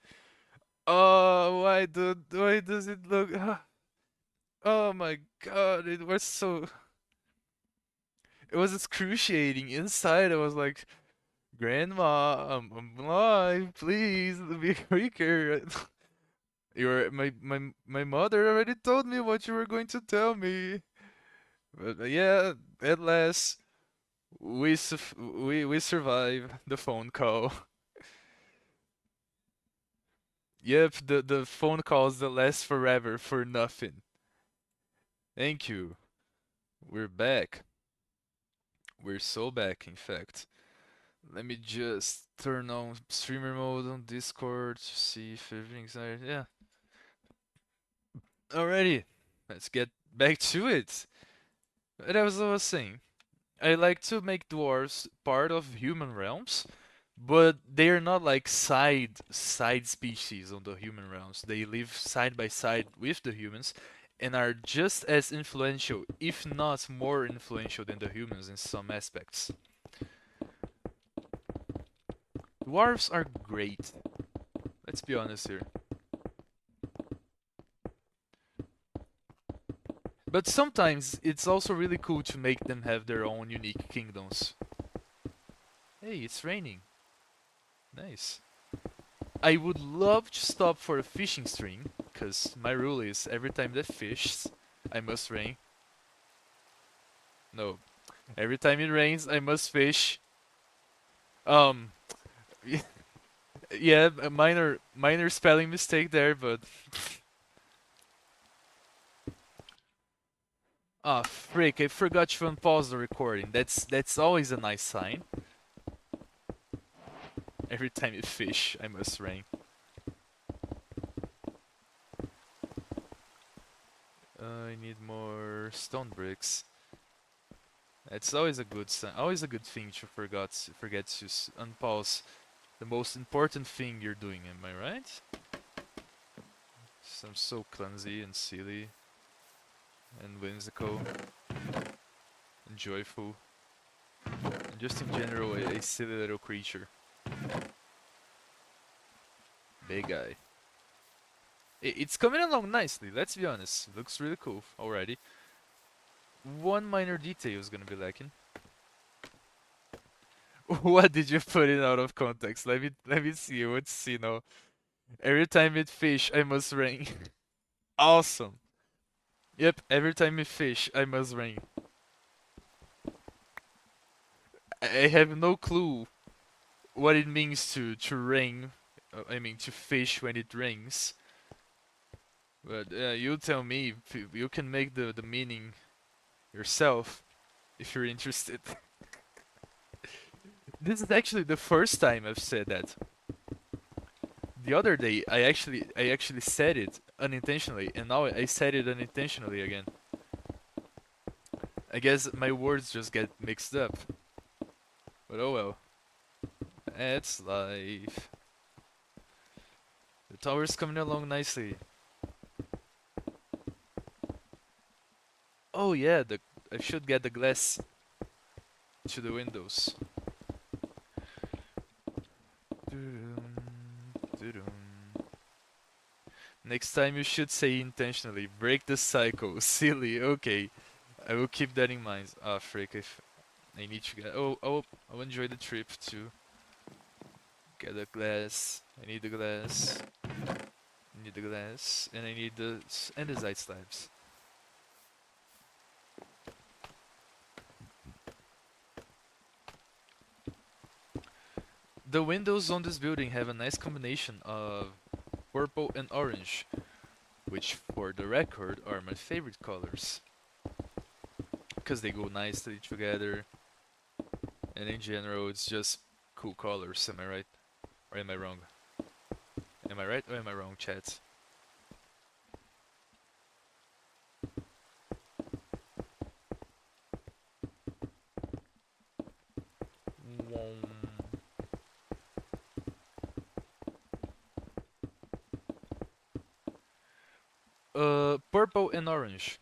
Oh, why does it look oh my god, it was excruciating. Inside I was like, Grandma, I'm alive, please be quicker. My mother already told me what you were going to tell me. But yeah, at last we survived the phone call. Yep, the phone calls that last forever for nothing. Thank you. We're back. We're so back, in fact. Let me just turn on streamer mode on Discord to see if everything's there. Yeah. Alrighty. Let's get back to it. As I was saying, I like to make dwarves part of human realms, but they are not like side species on the human realms. They live side by side with the humans and are just as influential, if not more influential than the humans in some aspects. Dwarves are great. Let's be honest here. But sometimes it's also really cool to make them have their own unique kingdoms. Hey, it's raining. Nice. I would love to stop for a fishing stream, because my rule is every time that fishes, I must rain. No, every time it rains, I must fish. Um, yeah, a minor spelling mistake there, but ah, frick! I forgot to unpause the recording. That's always a nice sign. Every time you fish, I must rain. I need more stone bricks. It's always a good sign, always a good thing to forget to unpause the most important thing you're doing. Am I right? I'm so clumsy and silly and whimsical and joyful and just in general a silly little creature. Big guy. It's coming along nicely. Let's be honest. Looks really cool already. One minor detail is gonna be lacking. What did you put in out of context? Let me see. Let's see now. Every time it fish, I must ring. Awesome. Yep, every time it fish, I must ring. I have no clue what it means to ring. I mean to fish when it rings. But you tell me. You can make the meaning yourself if you're interested. This is actually the first time I've said that. The other day, I actually said it unintentionally, and now I said it unintentionally again. I guess my words just get mixed up. But oh well. It's life. The tower's coming along nicely. Oh yeah, I should get the glass to the windows. Next time you should say intentionally, break the cycle. Silly, okay. I will keep that in mind. Ah, frick, if I need to get... I'll enjoy the trip to get a glass. I need the glass. I need the glass. And I need the andesite slabs. The windows on this building have a nice combination of purple and orange, which for the record are my favorite colors. Because they go nicely together, and in general it's just cool colors, am I right? Or am I wrong? Am I right or am I wrong, chat? Purple and orange.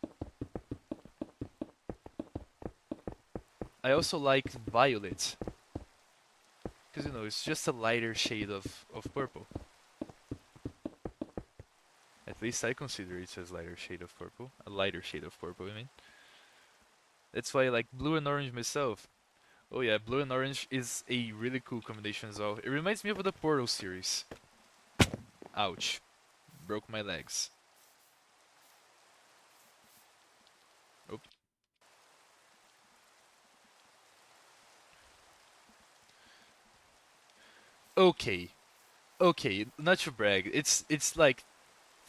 I also like violet, because it's just a lighter shade of purple. At least I consider it as lighter shade of purple. A lighter shade of purple, I mean. That's why I like blue and orange myself. Oh yeah, blue and orange is a really cool combination as well. It reminds me of the Portal series. Ouch. Broke my legs. Oh. Okay. Okay, not to brag. It's like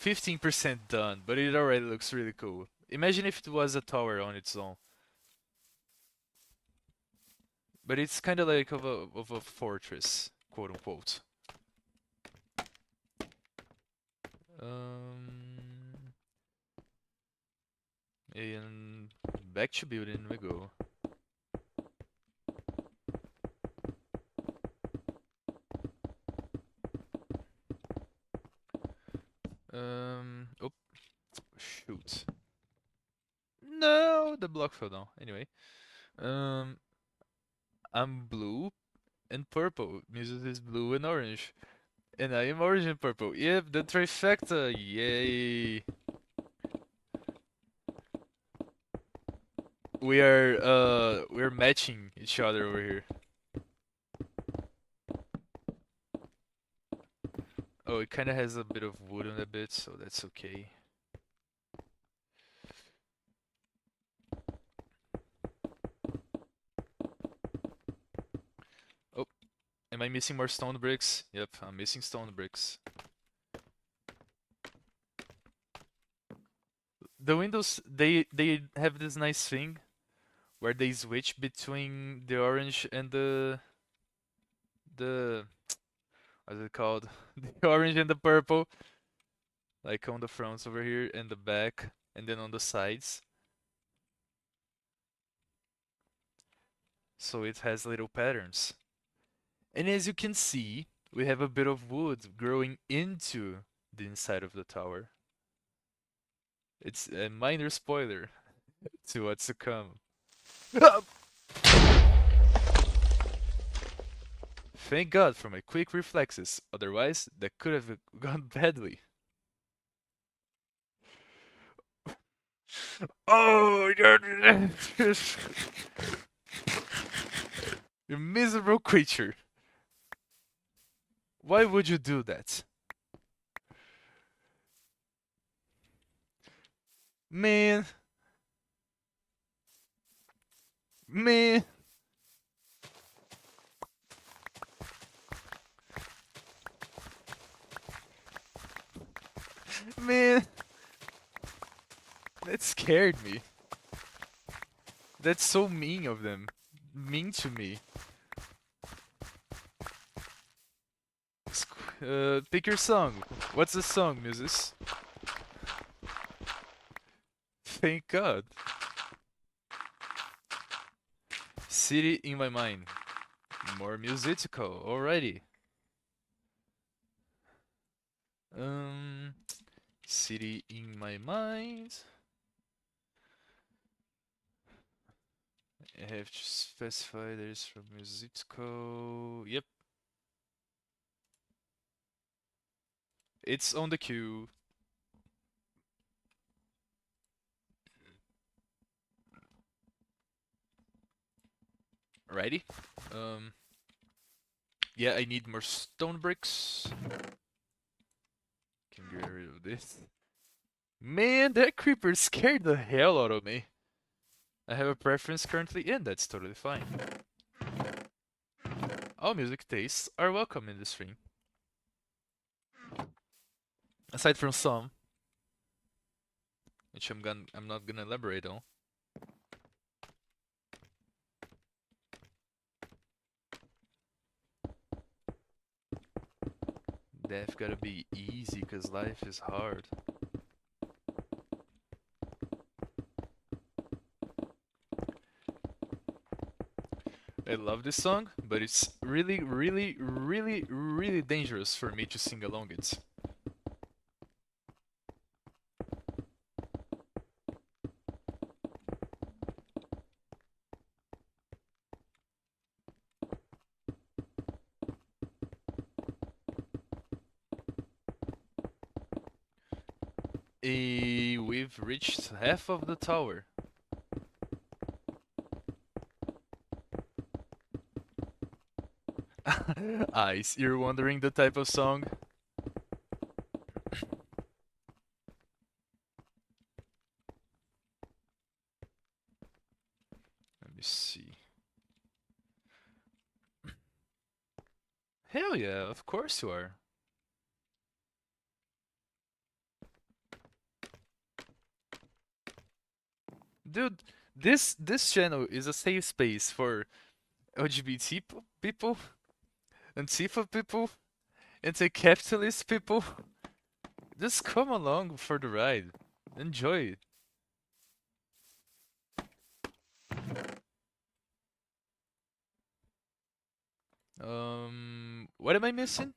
15% done, but it already looks really cool. Imagine if it was a tower on its own. But it's kind of like of a fortress, quote unquote. Um, and back to building we go. Oh, shoot. No, the block fell down. Anyway, um, I'm blue and purple. Music is blue and orange, and I am orange and purple. Yep, the trifecta. Yay! We're matching each other over here. Oh, it kind of has a bit of wood on the bit, so that's okay. Oh, am I missing more stone bricks? Yep, I'm missing stone bricks. The windows, they have this nice thing where they switch between the orange and the what's it called? The orange and the purple, like on the fronts over here and the back, and then on the sides. So it has little patterns. And as you can see, we have a bit of wood growing into the inside of the tower. It's a minor spoiler to what's to come. Thank God for my quick reflexes, otherwise that could have gone badly. Oh, you miserable creature. Why would you do that? Man, man, man. That scared me. That's so mean of them. Mean to me. Pick your song. What's the song, Muses? Thank God. City in my mind. More musical. Alrighty. Um, city in my mind. I have to specify this from musical. Yep, it's on the queue. Alrighty. Um, yeah, I need more stone bricks. Can get rid of this. Man, that creeper scared the hell out of me. I have a preference currently, and that's totally fine. All music tastes are welcome in this stream. Aside from some, which I'm not gonna elaborate on. Death gotta be easy, cause life is hard. I love this song, but it's really, really, really, really dangerous for me to sing along it. We've reached half of the tower. Ice, you're wondering the type of song? Let me see. Hell yeah, of course you are. Dude, this channel is a safe space for LGBT people, Antifa people, anti-capitalist people. Just come along for the ride. Enjoy it. What am I missing?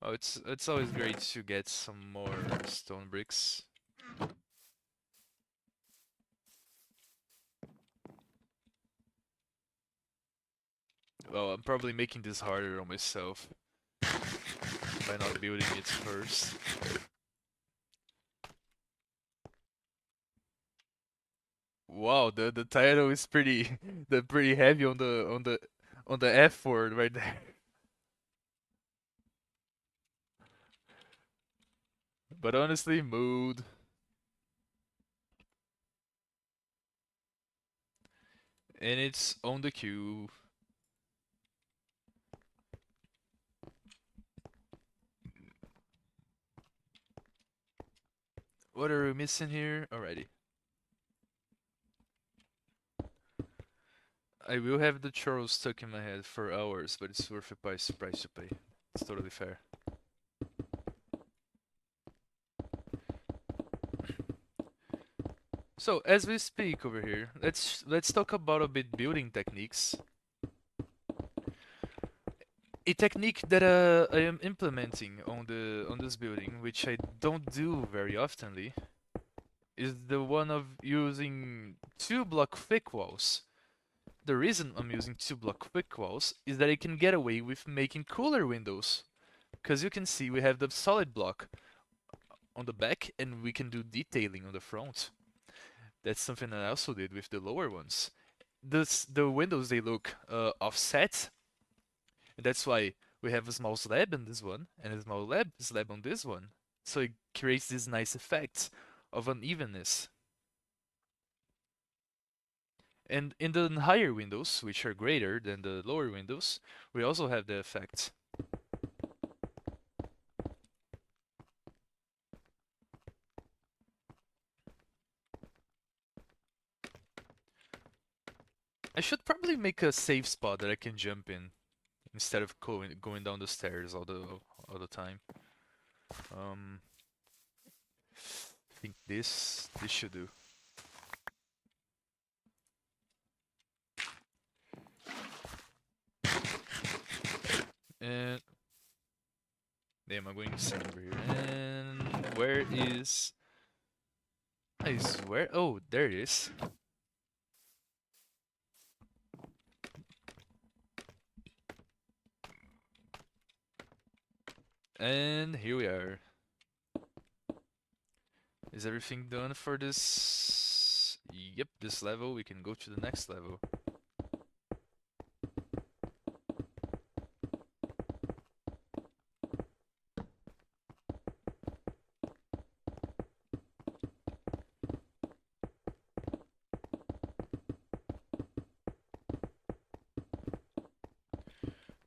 Oh, it's always great to get some more stone bricks. Well, I'm probably making this harder on myself by not building it first. Wow, the title is pretty the pretty heavy on the F word right there. But honestly, mood. And it's on the queue. What are we missing here? Alrighty. I will have the churros stuck in my head for hours, but it's worth the price to pay. It's totally fair. So as we speak over here, let's talk about a bit building techniques. A technique that I am implementing on this building, which I don't do very oftenly, is the one of using 2 block thick walls. The reason I'm using 2 block thick walls is that I can get away with making cooler windows. Because you can see we have the solid block on the back and we can do detailing on the front. That's something I also did with the lower ones. The windows, they look offset, and that's why we have a small slab on this one and a small slab on this one. So it creates this nice effect of unevenness. And in the higher windows, which are greater than the lower windows, we also have the effect. I should probably make a safe spot that I can jump in instead of going down the stairs all the time. Um, I think this should do. And damn, I'm going insane over here. And where is? I swear. Oh, there it is. And here we are. Is everything done for this? Yep, this level. We can go to the next level.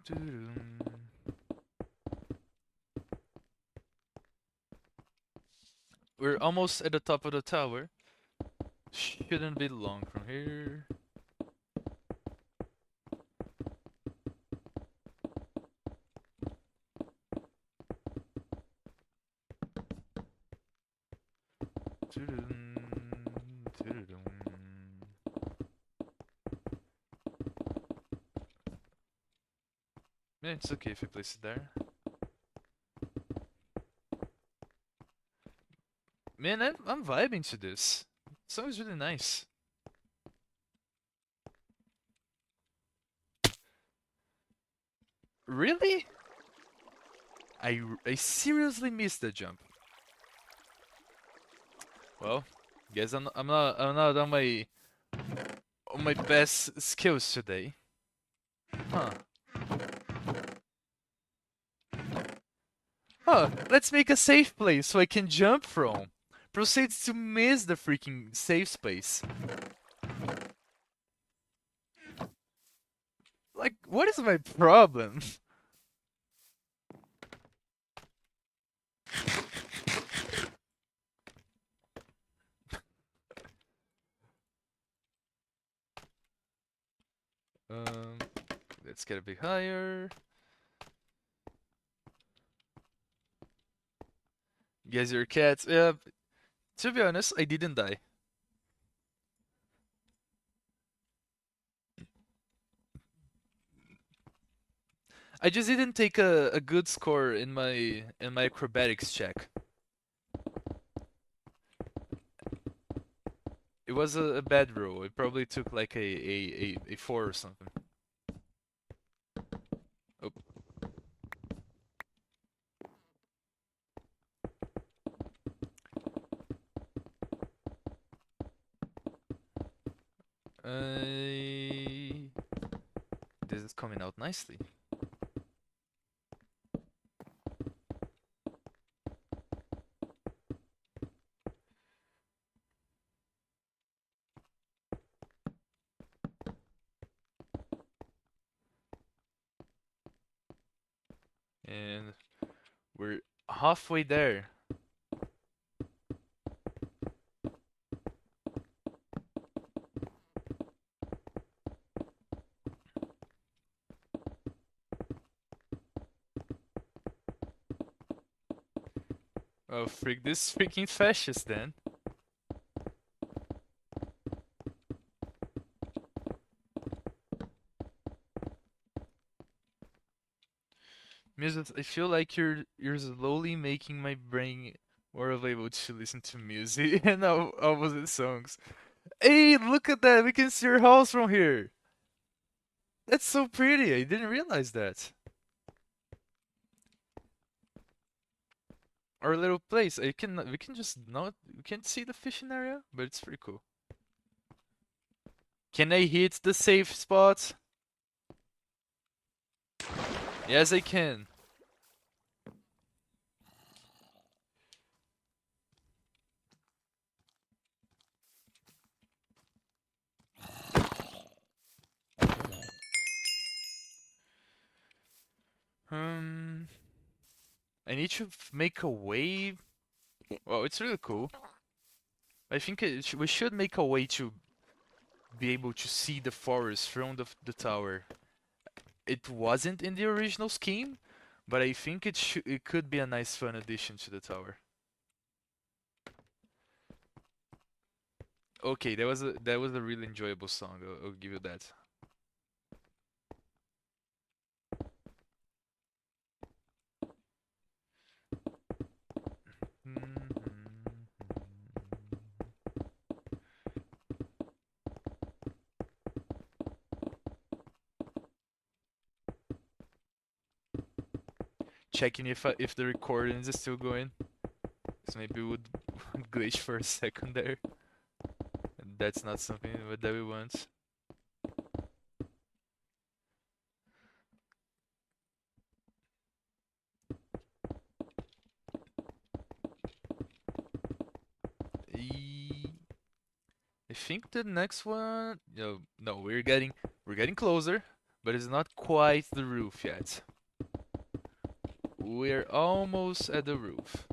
Doo-doo. We're almost at the top of the tower. Shouldn't be long from here. Doo-doo. Doo-doo. Yeah, it's okay if we place it there. Man, I'm vibing to this. It sounds really nice. Really? I seriously missed the jump. Well, guess I'm not on my best skills today. Huh. Huh, let's make a safe place so I can jump from. Proceeds to miss the freaking safe space. Like, what is my problem? Um, let's get a bit higher. Guess you're cats. Yeah, to be honest, I didn't die. I just didn't take a good score in my acrobatics check. It was a bad roll. It probably took like a 4 or something. Oh. This is coming out nicely. And we're halfway there. Oh, freak this freaking fascist then. Music, I feel like you're slowly making my brain more able to listen to music and opposite songs. Hey, look at that! We can see your house from here. That's so pretty. I didn't realize that. Our little place. I can we can just not we can't see the fishing area, but it's pretty cool. Can I hit the safe spot? Yes, I can. Um, I need to make a way. Well, it's really cool. I think we should make a way to be able to see the forest from the tower. It wasn't in the original scheme, but I think it could be a nice fun addition to the tower. Okay, that was a really enjoyable song. I'll give you that. Checking if the recording is still going. So maybe it would glitch for a second there. And that's not something that we want. I think the next one. No, we're getting closer, but it's not quite the roof yet. We're almost at the roof.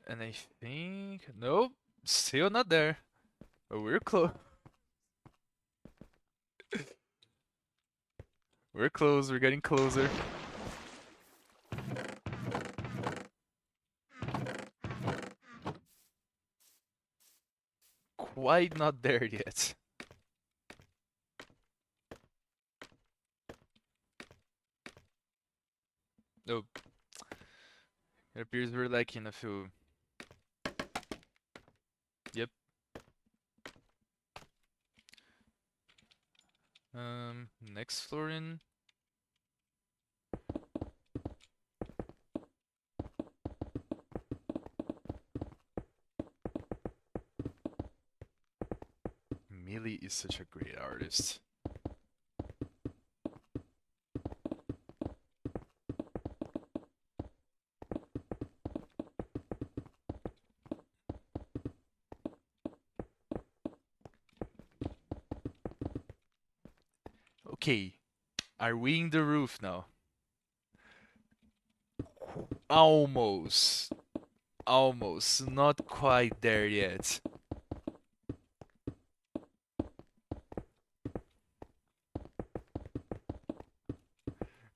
And I think nope, still not there. But we're close. We're close. We're getting closer. Quite not there yet. Oh, it appears we're lacking a few. Yep. Next floor in. Millie is such a great artist. Okay, are we in the roof now? Almost. Almost. Not quite there yet.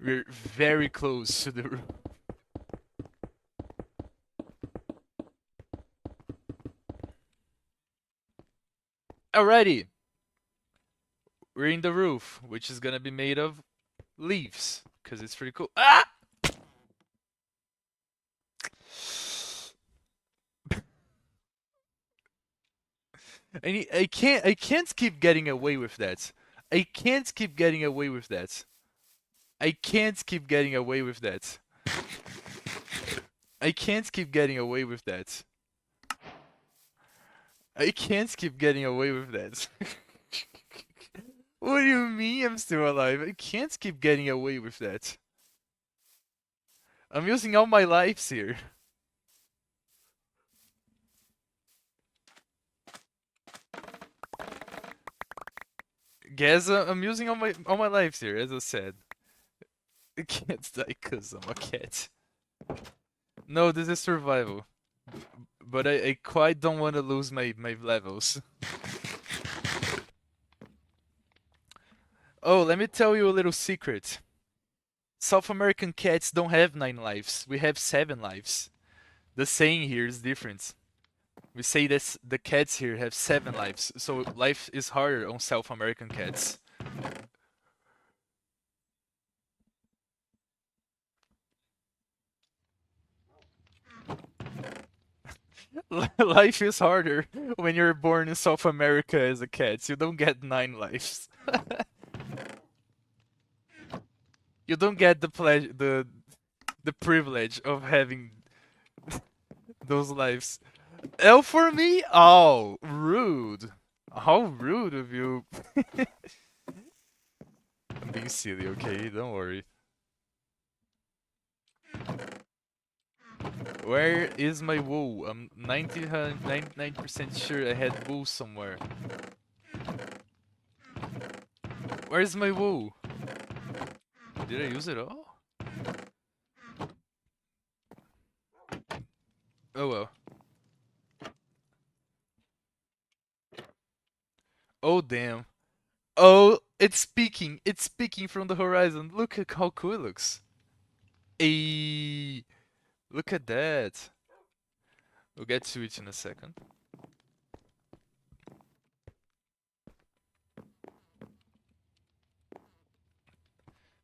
We're very close to the roof. Alrighty. We're in the roof, which is gonna be made of leaves. Because it's pretty cool. Ah! I can't keep getting away with that. I can't keep getting away with that. I can't keep getting away with that. I can't keep getting away with that. I can't keep getting away with that. What do you mean I'm still alive? I can't keep getting away with that. I'm using all my lives here. Guess I'm using all my lives here, as I said. I can't die because I'm a cat. No, this is survival. But I quite don't want to lose my levels. Oh, let me tell you a little secret. South American cats don't have 9 lives. We have 7 lives. The saying here is different. We say that the cats here have 7 lives, so life is harder on South American cats. Life is harder when you're born in South America as a cat. You don't get 9 lives. You don't get the privilege of having those lives. L for me? Oh, rude. How rude of you. I'm being silly, okay? Don't worry. Where is my wool? I'm 99% sure I had wool somewhere. Where's my wool? Did I use it all? Oh well. Oh damn. Oh, it's speaking. It's speaking from the horizon. Look at how cool it looks. Hey, look at that. We'll get to it in a second.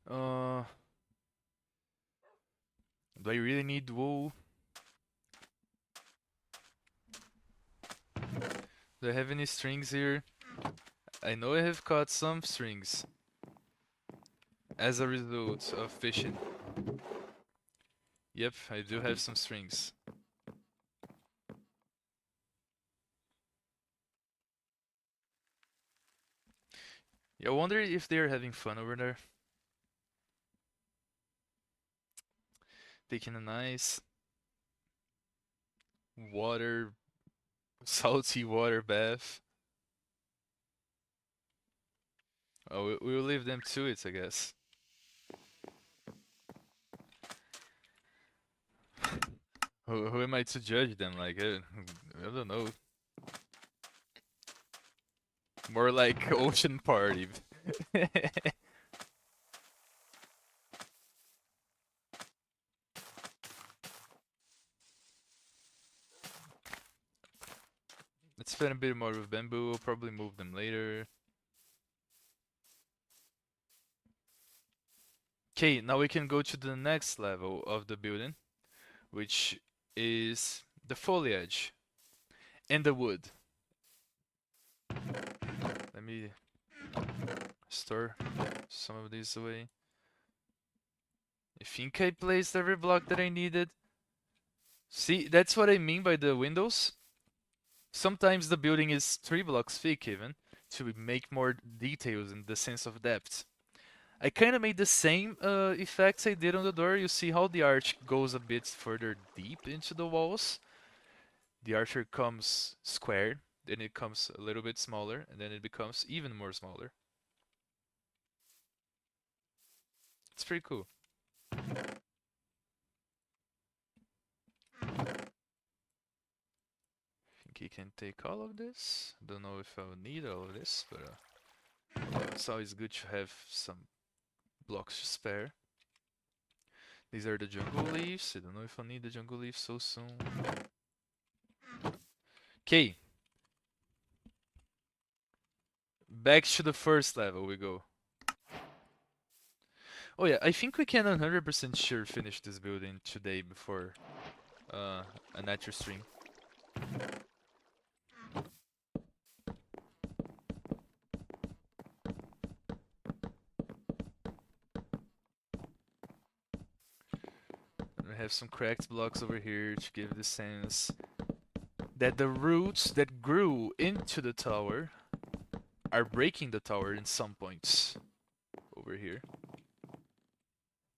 Uh, do I really need wool? Do I have any strings here? I know I have caught some strings as a result of fishing. Yep, I do have some strings. Yeah, I wonder if they're having fun over there. Taking a nice water, salty water bath. Oh, we'll leave them to it, I guess. Who am I to judge them? Like, I don't know. More like ocean party. Let's spend a bit more with bamboo. We'll probably move them later. Okay, now we can go to the next level of the building, which is the foliage and the wood. Let me store some of these away. I think I placed every block that I needed. See, that's what I mean by the windows. Sometimes the building is 3 blocks thick even, to make more details in the sense of depth. I kind of made the same effects I did on the door. You see how the arch goes a bit further deep into the walls? The archer comes square, then it comes a little bit smaller, and then it becomes even more smaller. It's pretty cool. I think he can take all of this. Don't know if I'll need all of this, but it's always good to have some blocks to spare. These are the jungle leaves. I don't know if I'll need the jungle leaves so soon. Okay. Back to the first level we go. Oh yeah, I think we can 100% sure finish this building today before a nature stream. We have some cracked blocks over here to give the sense that the roots that grew into the tower are breaking the tower in some points over here.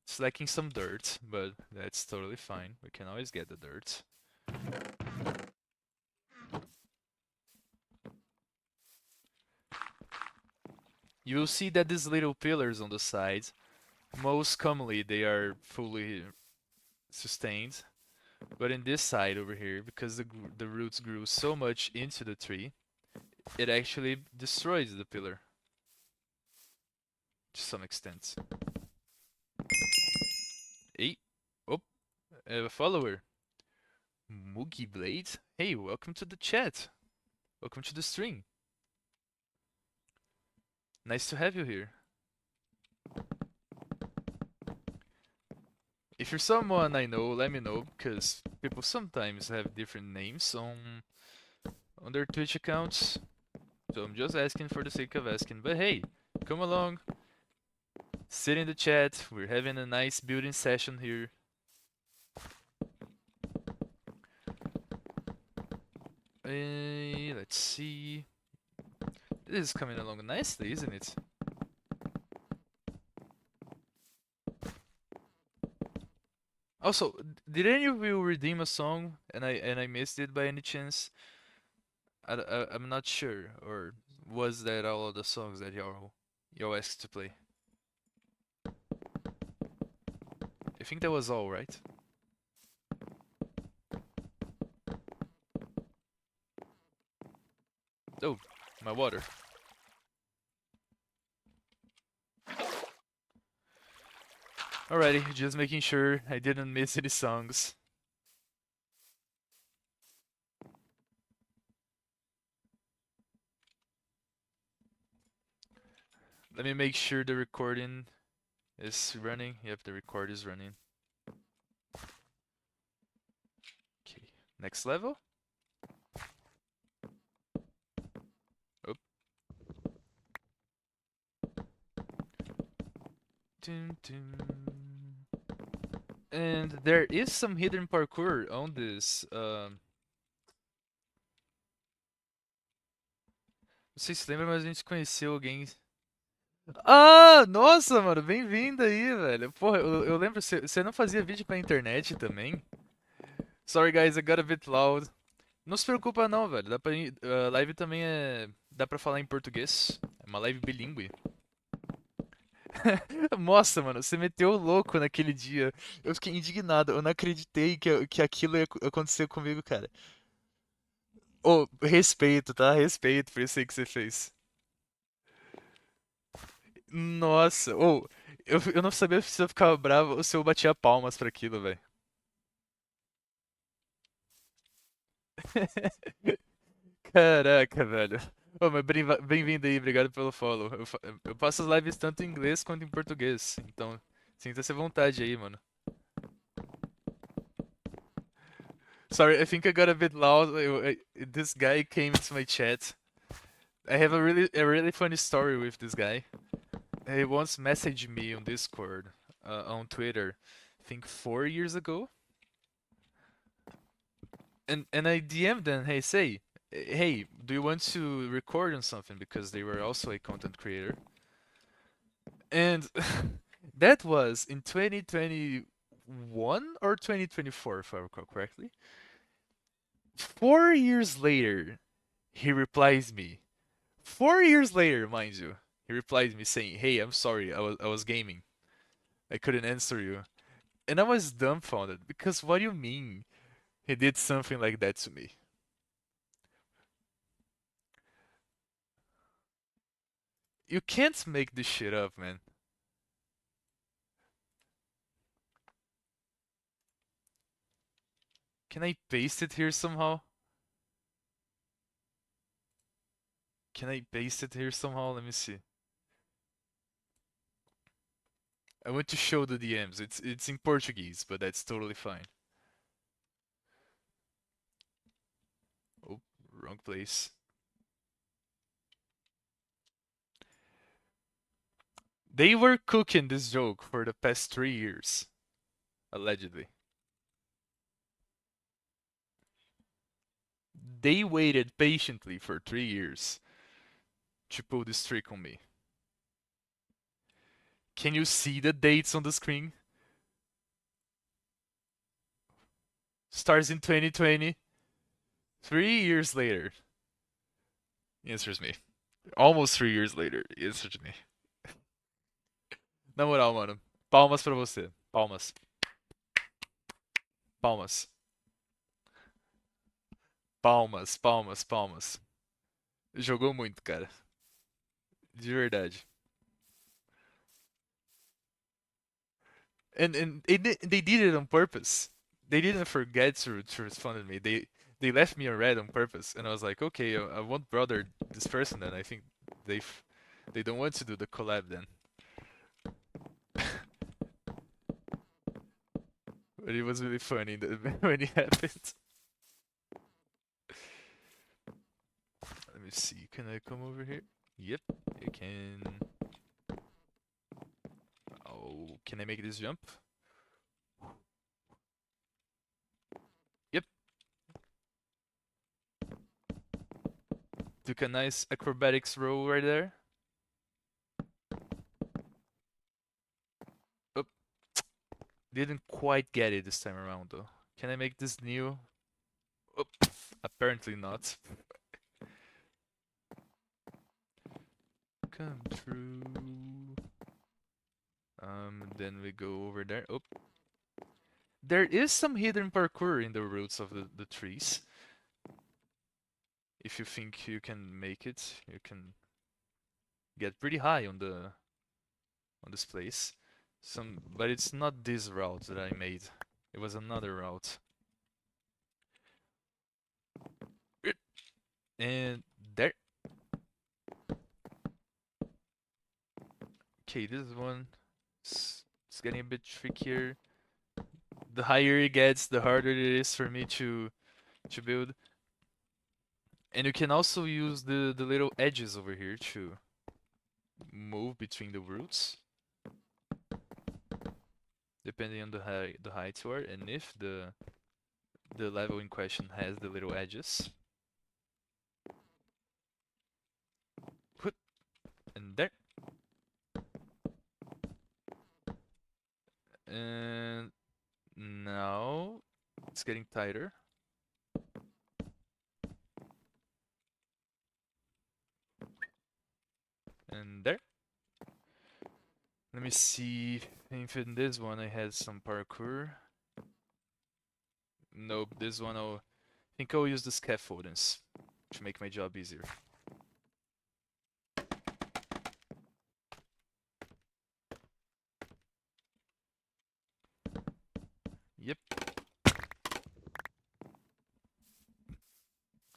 It's lacking some dirt, but that's totally fine. We can always get the dirt. You will see that these little pillars on the side, most commonly they are fully sustained. But in this side over here, because the roots grew so much into the tree, it actually destroys the pillar to some extent. Hey, oh, a follower. Moogie Blade? Hey, welcome to the chat. Welcome to the stream. Nice to have you here. If you're someone I know, let me know, because people sometimes have different names on their Twitch accounts. So I'm just asking for the sake of asking. But hey, come along, sit in the chat. We're having a nice building session here. Let's see. This is coming along nicely, isn't it? Also, did any of you redeem a song and I missed it by any chance? I'm not sure. Or was that all of the songs that y'all asked to play? I think that was all, right? Oh, my water. Alrighty, just making sure I didn't miss any songs. Let me make sure the recording is running. Yep, the record is running. Okay, next level. Oh. Dun, dun. And there is some hidden parkour on this. Não sei se lembra, mas a gente conheceu alguém. Ah, nossa, mano, bem-vindo aí, velho. Porra, eu lembro, você não fazia vídeo pra internet também? Sorry, guys, I got a bit loud. Não se preocupa não, velho. A live também é. Dá pra falar em português. É uma live bilíngue. Nossa, mano, você meteu o louco naquele dia. Eu fiquei indignado. Eu não acreditei que aquilo ia acontecer comigo, cara. Ô, respeito, tá? Respeito por isso aí que você fez. Nossa, ô, eu não sabia se eu ficava bravo ou se eu batia palmas pra aquilo, velho. Caraca, velho. Ô, mas bem-vindo aí, obrigado pelo follow. Eu faço as lives tanto em inglês quanto em português, então Sinta-se à vontade aí, mano. Sorry, I think I got a bit loud. This guy came into my chat. I have a really funny story with this guy. He once messaged me on Discord, on Twitter, I think 4 years ago, and I DM'd them. Hey, do you want to record on something? Because they were also a content creator, and that was in 2021 or 2024, if I recall correctly. 4 years later, he replies me. 4 years later, mind you, he replies me saying, "Hey, I'm sorry, I was gaming. I couldn't answer you." And I was dumbfounded because what do you mean he did something like that to me? You can't make this shit up, man. Can I paste it here somehow? Can I paste it here somehow? Let me see. I want to show the DMs. It's in Portuguese, but that's totally fine. Oh, wrong place. They were cooking this joke for the past 3 years, allegedly. They waited patiently for 3 years to pull this trick on me. Can you see the dates on the screen? Starts in 2020. 3 years later, he answers me. Almost 3 years later, he answers me. Na moral, mano. Palmas pra você. Palmas. Palmas. Palmas, palmas, palmas. Jogou muito, cara. De verdade. And they did it on purpose. They didn't forget to respond to me. They left me on red on purpose, and I was like, okay, I won't bother this person. Then I think they they don't want to do the collab then. But it was really funny when it happened. Let me see. Can I come over here? Yep, I can. Oh, can I make this jump? Yep. Took a nice acrobatics roll right there. Oh, didn't quite get it this time around though. Can I make this new? Oh, apparently not. Come true. Then we go over there. Oh, there is some hidden parkour in the roots of the trees. If you think you can make it, you can get pretty high on this place. But it's not this route that I made. It was another route. And there. Okay, this one it's getting a bit trickier. The higher it gets, the harder it is for me to build. And you can also use the little edges over here to move between the roots, depending on the height you are, and if the level in question has the little edges. Put and there. And now it's getting tighter. And there. Let me see if in this one I had some parkour. Nope, this one I think I'll use the scaffoldings to make my job easier. Yep.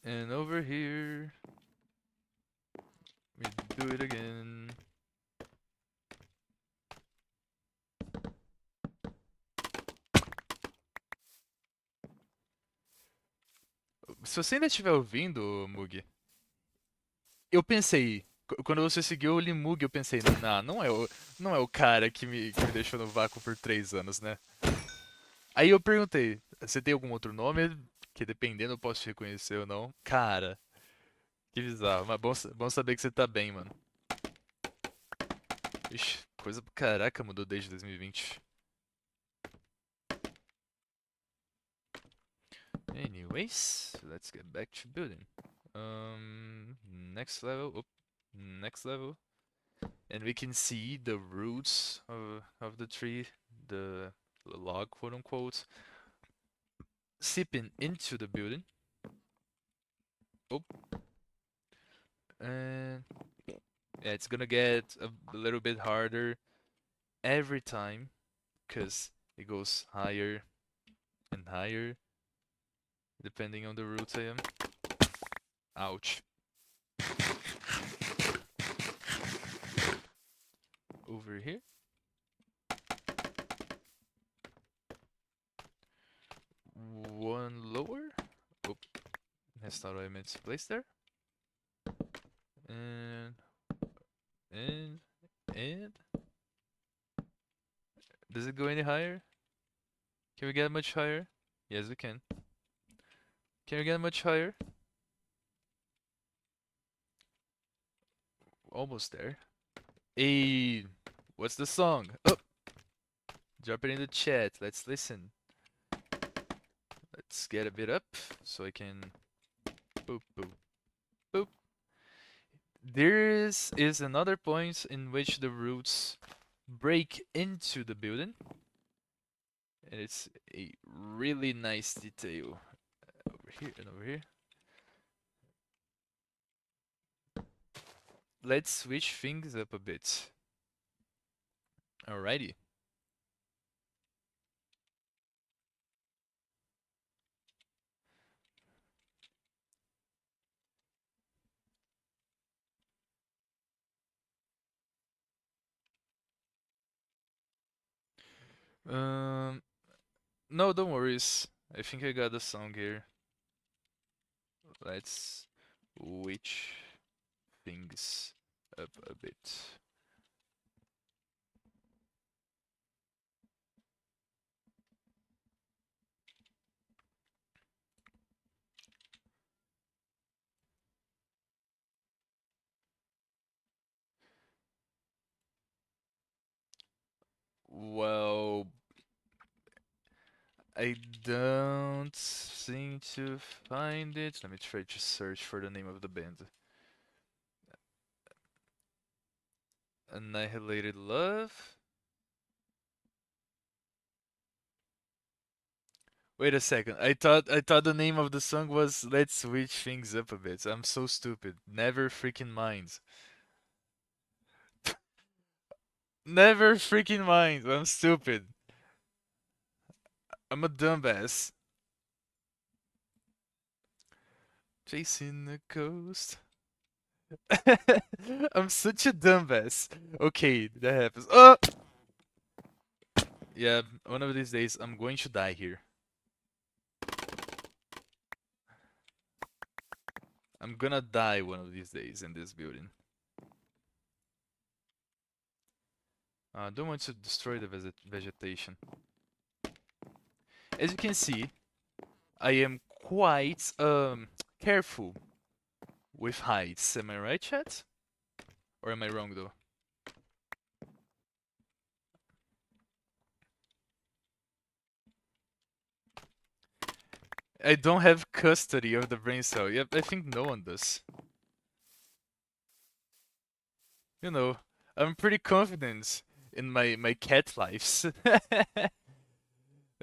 And over here, we do it again. Se você ainda estiver ouvindo, Mug, eu pensei, quando você seguiu o Limug, eu pensei, nah, não é o cara que me deixou no vácuo por 3 anos, né? Aí eu perguntei, você tem algum outro nome? Que dependendo eu posso te reconhecer ou não. Cara, que bizarro. Mas bom saber que você tá bem, mano. Ixi, coisa pra caraca mudou desde 2020. Anyways, let's get back to building. Next level. Next level. And we can see the roots of the tree, the log, quote unquote, seeping into the building. Oh, and yeah, it's gonna get a little bit harder every time because it goes higher and higher depending on the roots I am. Ouch. Over here. One lower. Oh, that's not what I meant to place there. And and and does it go any higher? Can we get much higher? Yes, we can. Can we get much higher? Almost there. Hey, what's the song? Oh, drop it in the chat. Let's listen. Let's get a bit up so I can boop boop boop. There is another point in which the roots break into the building, and it's a really nice detail. Over here and over here. Let's switch things up a bit. Alrighty. Um, no, don't worry. I think I got the song here. Let's switch things up a bit. Well, I don't seem to find it. Let me try to search for the name of the band. Annihilated Love? Wait a second. I thought the name of the song was Let's Switch Things Up a Bit. I'm so stupid. Never freaking mind. Never freaking mind. I'm stupid. I'm a dumbass. Chasing the ghost. I'm such a dumbass. Okay, that happens. Oh! Yeah, one of these days I'm going to die here. I'm gonna die one of these days in this building. I don't want to destroy the vegetation. As you can see, I am quite careful with heights. Am I right, chat? Or am I wrong though? I don't have custody of the brain cell. Yep, I think no one does. You know, I'm pretty confident in my cat lives.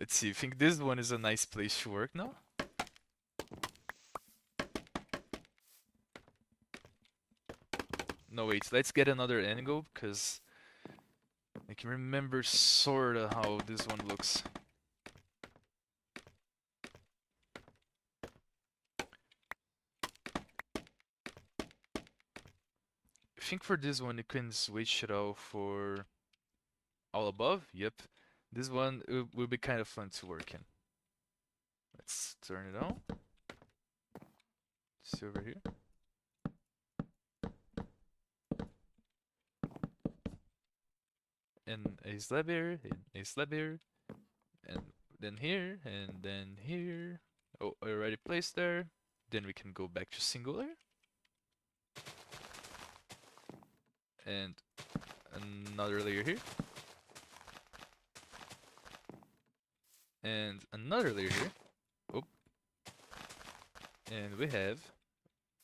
Let's see, I think this one is a nice place to work now. No, wait, let's get another angle, because I can remember sorta how this one looks. I think for this one you can switch it out for all above. Yep. This one will be kind of fun to work in. Let's turn it on. See over here. And a slab here, and a slab here, and then here, and then here. Oh, I already placed there. Then we can go back to singular. And another layer here. And another layer here. Oh. And we have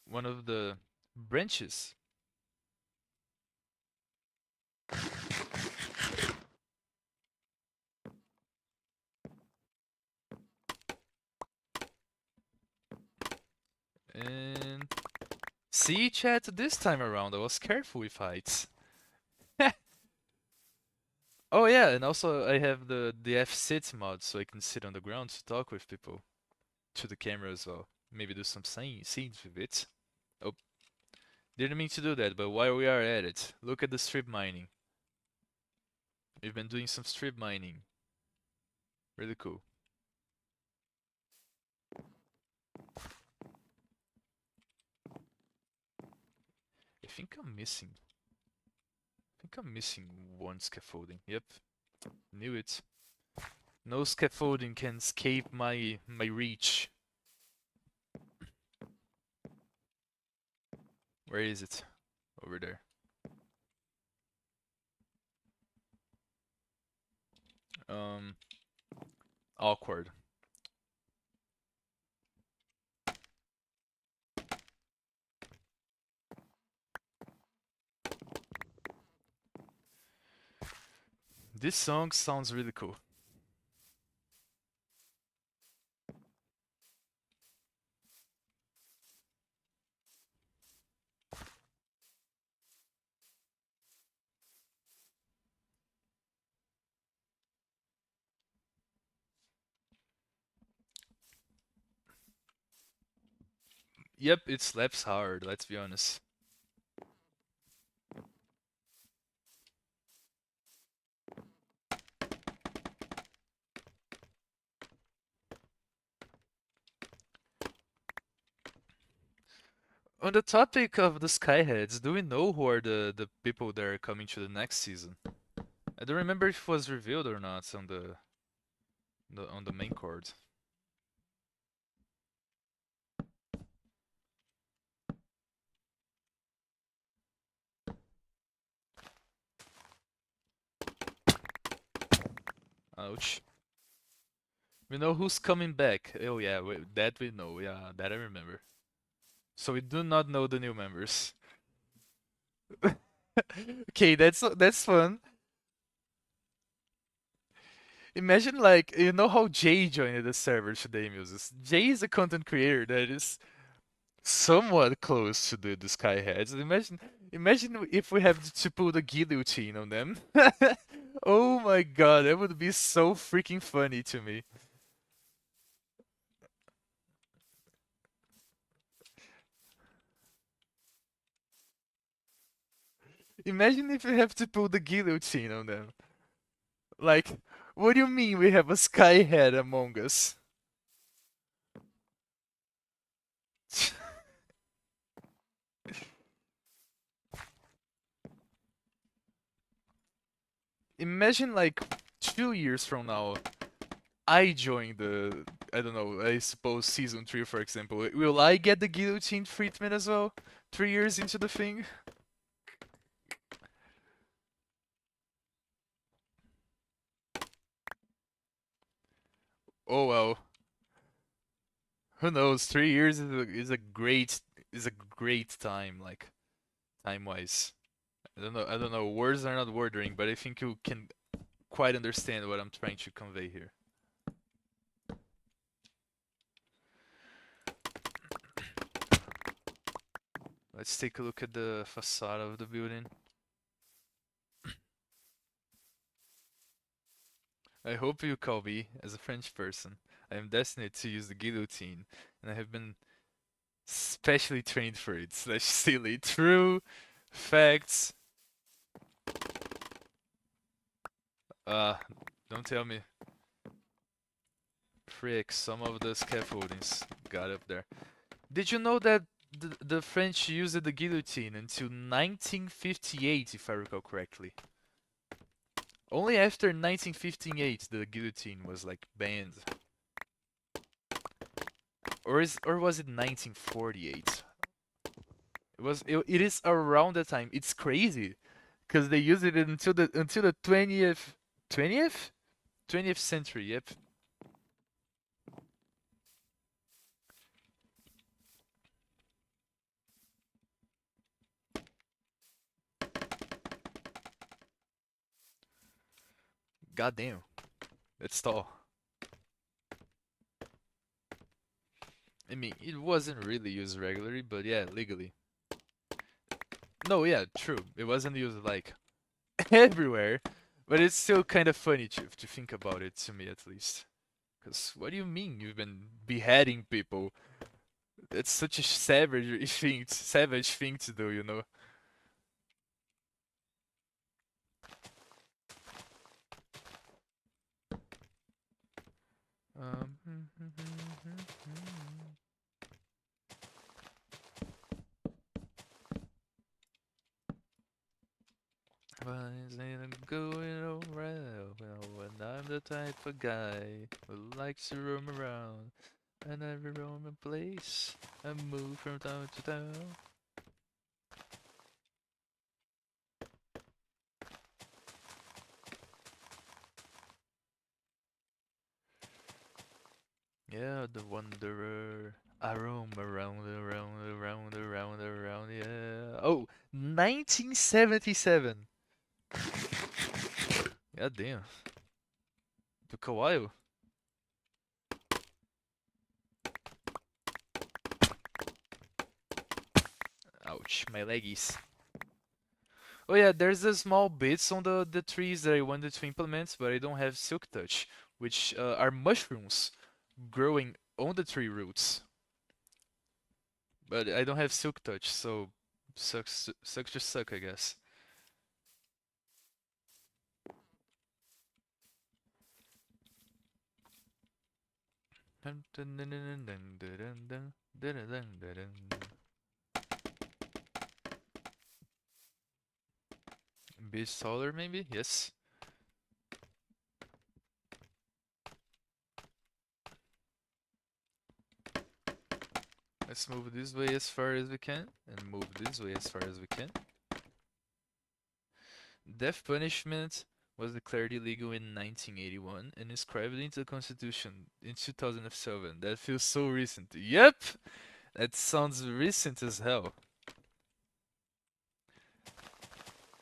one of the branches. And see, chat, this time around I was careful with heights. Oh yeah, and also I have the F-sit mod so I can sit on the ground to talk with people. To the camera as well. Maybe do some scenes with it. Oh, didn't mean to do that, but while we are at it, look at the strip mining. We've been doing some strip mining. Really cool. I think I'm missing. One scaffolding. Yep, knew it. No scaffolding can escape my reach. Where is it? Over there. Um, awkward. This song sounds really cool. Yep, it slaps hard, let's be honest. On the topic of the Skyheads, do we know who are the people that are coming to the next season? I don't remember if it was revealed or not on the main card. Ouch. We know who's coming back. Oh yeah, that we know. Yeah, that I remember. So we do not know the new members. Okay, that's fun. Imagine like you know how Jay joined the server today, Muses. Jay is a content creator that is somewhat close to the Skyheads. Imagine if we have to pull the guillotine on them. Oh my god, that would be so freaking funny to me. Imagine if we have to pull the guillotine on them. Like, what do you mean we have a Skyhead among us? Imagine like 2 years from now, I join the, I don't know, I suppose season 3 for example. Will I get the guillotine treatment as well? 3 years into the thing? Oh well. Who knows? 3 years is a great time, like time wise. I don't know, words are not wording, but I think you can quite understand what I'm trying to convey here. Let's take a look at the facade of the building. I hope you call me as a French person. I am destined to use the guillotine, and I have been specially trained for it. Slash silly. True facts. Uh, don't tell me. Frick, some of the scaffoldings got up there. Did you know that the French used the guillotine until 1958, if I recall correctly. Only after 1958 the guillotine was like banned. Or was it 1948? It is around that time. It's crazy because they used it until the 20th century. Yep. Goddamn. That's tall. I mean, it wasn't really used regularly, but yeah, legally. No, yeah, true. It wasn't used like everywhere, but it's still kind of funny to think about it, to me at least. Because what do you mean you've been beheading people? It's such a savage thing to do, you know? Um, Why is it going around? Well, when I'm the type of guy who likes to roam around, and every roaming place, I move from town to town. Yeah, the wanderer. I roam around, yeah. Oh, 1977. God damn. Took a while. Ouch, my leggies. Oh yeah, there's the small bits on the trees that I wanted to implement, but I don't have silk touch, which are mushrooms growing on the tree roots. But I don't have silk touch, so sucks just suck, I guess. Be taller, maybe? Yes. Let's move this way as far as we can, and move this way as far as we can. Death punishment was declared illegal in 1981 and inscribed into the Constitution in 2007. That feels so recent. Yep! That sounds recent as hell.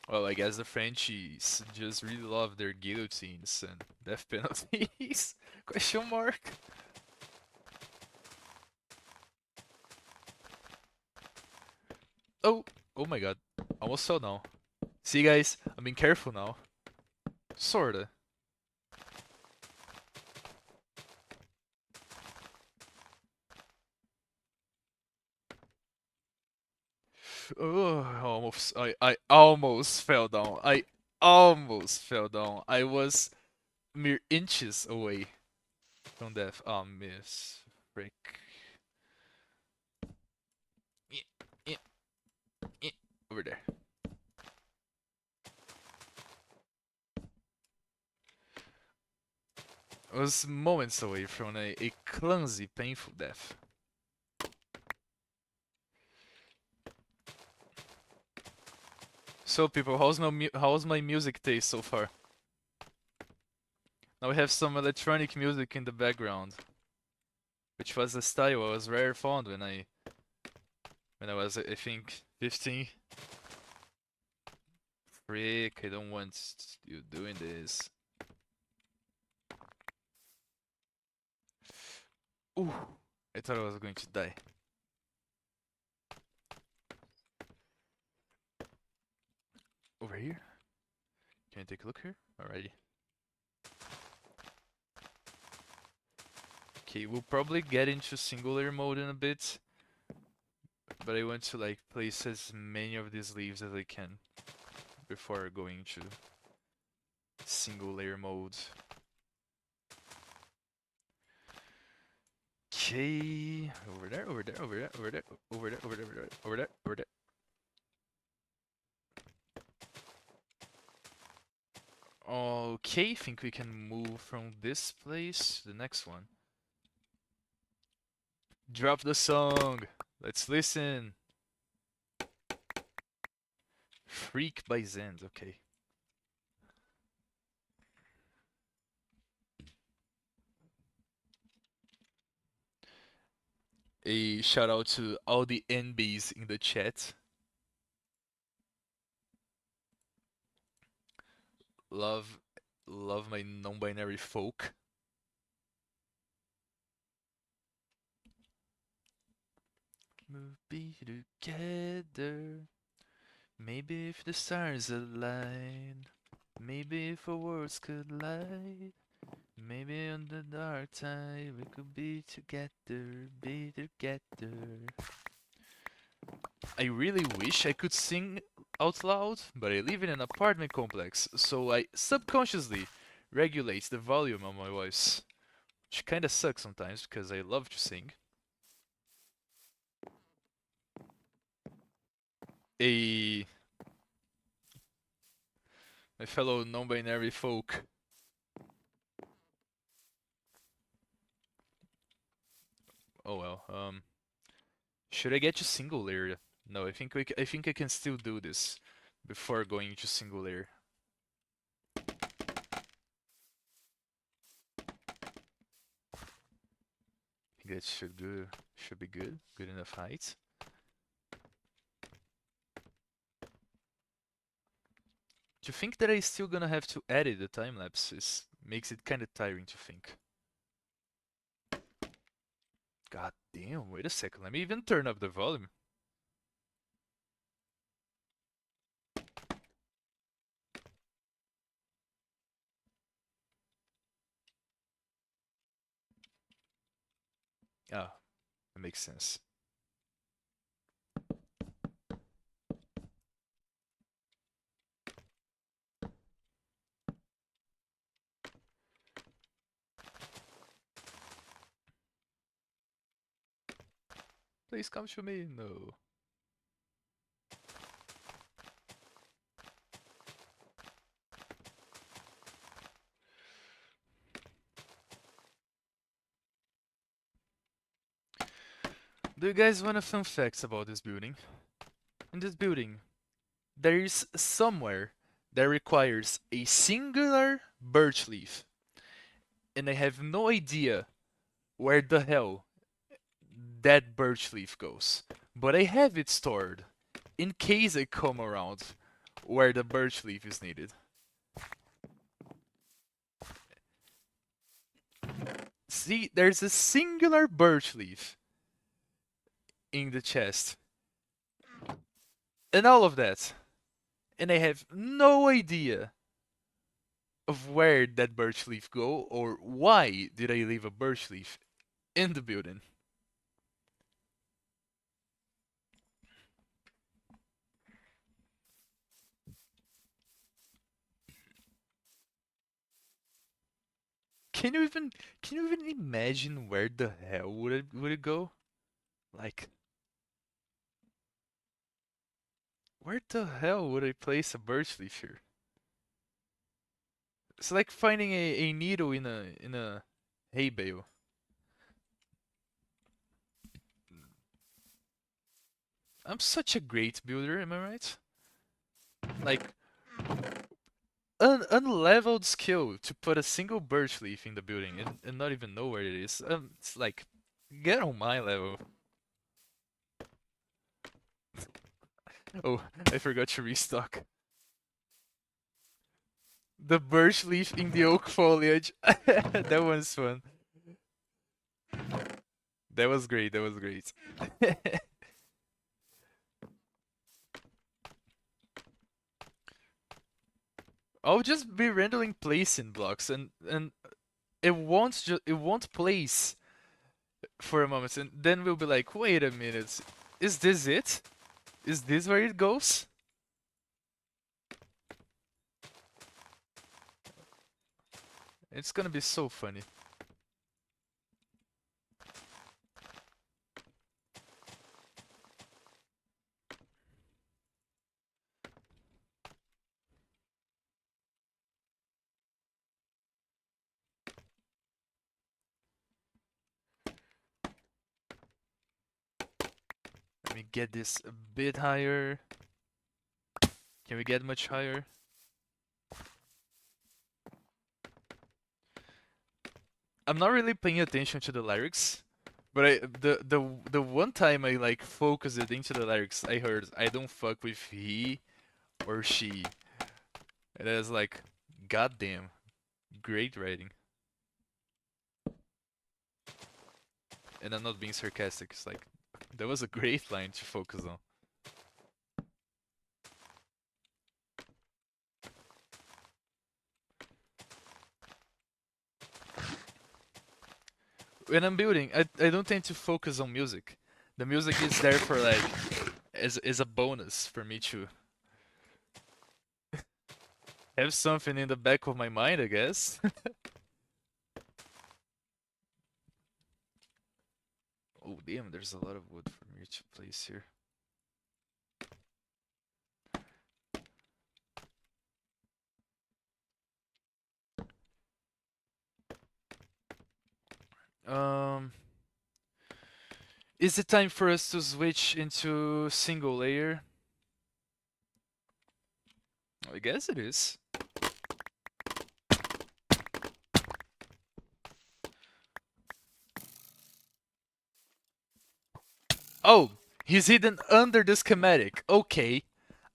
Well, I guess the Frenchies just really love their guillotines and death penalties. Question mark? Oh! Oh my god. Almost fell now. See guys, I'm being careful now. Sorta. Oh, I almost fell down. I almost fell down. I was mere inches away from death. Oh, miss. Frick. Yeah, yeah, yeah. Over there. I was moments away from a clumsy, painful death. So, people, how's my music taste so far? Now we have some electronic music in the background, which was a style I was very fond when I was, I think, 15. Frick, I don't want you doing this. Ooh, I thought I was going to die. Over here? Can I take a look here? Alrighty. Okay, we'll probably get into singular mode in a bit, but I want to like place as many of these leaves as I can before going to single layer mode. Okay, over there, over there, over there, over there, over there, over there, over there, over there, over there. Okay, think we can move from this place to the next one. Drop the song. Let's listen. Freak by Zend. Okay. A shout out to all the NBs in the chat. Love, love my non-binary folk. We'll be together. Maybe if the stars align. Maybe if our worlds collide. Maybe on the dark side we could be together, be together. I really wish I could sing out loud, but I live in an apartment complex, so I subconsciously regulate the volume of my voice. Which kinda sucks sometimes because I love to sing. A My fellow non-binary folk. Oh well. Should I get to single layer? No, I think I can still do this before going to single layer. I think that should be good. Good enough height. To think that I still gonna have to edit the time lapses makes it kinda tiring to think. God damn, wait a second, let me even turn up the volume. Ah, that makes sense. Please come to me. No. Do you guys want a fun facts about this building? In this building, there is somewhere that requires a singular birch leaf, and I have no idea where the hell that birch leaf goes. But I have it stored in case I come around where the birch leaf is needed. See, there's a singular birch leaf in the chest. And all of that. And I have no idea of where that birch leaf go or why did I leave a birch leaf in the building. Can you even can you even imagine where the hell would it go? Like where the hell would I place a birch leaf here? It's like finding a needle in a hay bale. I'm such a great builder, am I right? Like an unleveled skill to put a single birch leaf in the building and not even know where it is. It's like get on my level. Oh, I forgot to restock. The birch leaf in the oak foliage. That one's fun. That was great. That was great. I'll just be randomly placing blocks and it won't place for a moment and then we'll be like, wait a minute, is this it? Is this where it goes? It's gonna be so funny. get this a bit higher? Can we get much higher? I'm not really paying attention to the lyrics, but the one time I like focused it into the lyrics, I heard I don't fuck with he or she. And I was like, goddamn, great writing. And I'm not being sarcastic. It's like that was a great line to focus on. When I'm building, I don't tend to focus on music. The music is there for like as a bonus for me to have something in the back of my mind, I guess. Oh damn, there's a lot of wood for me to place here. Um, is it time for us to switch into single layer? I guess it is. Oh, he's hidden under the schematic. Okay,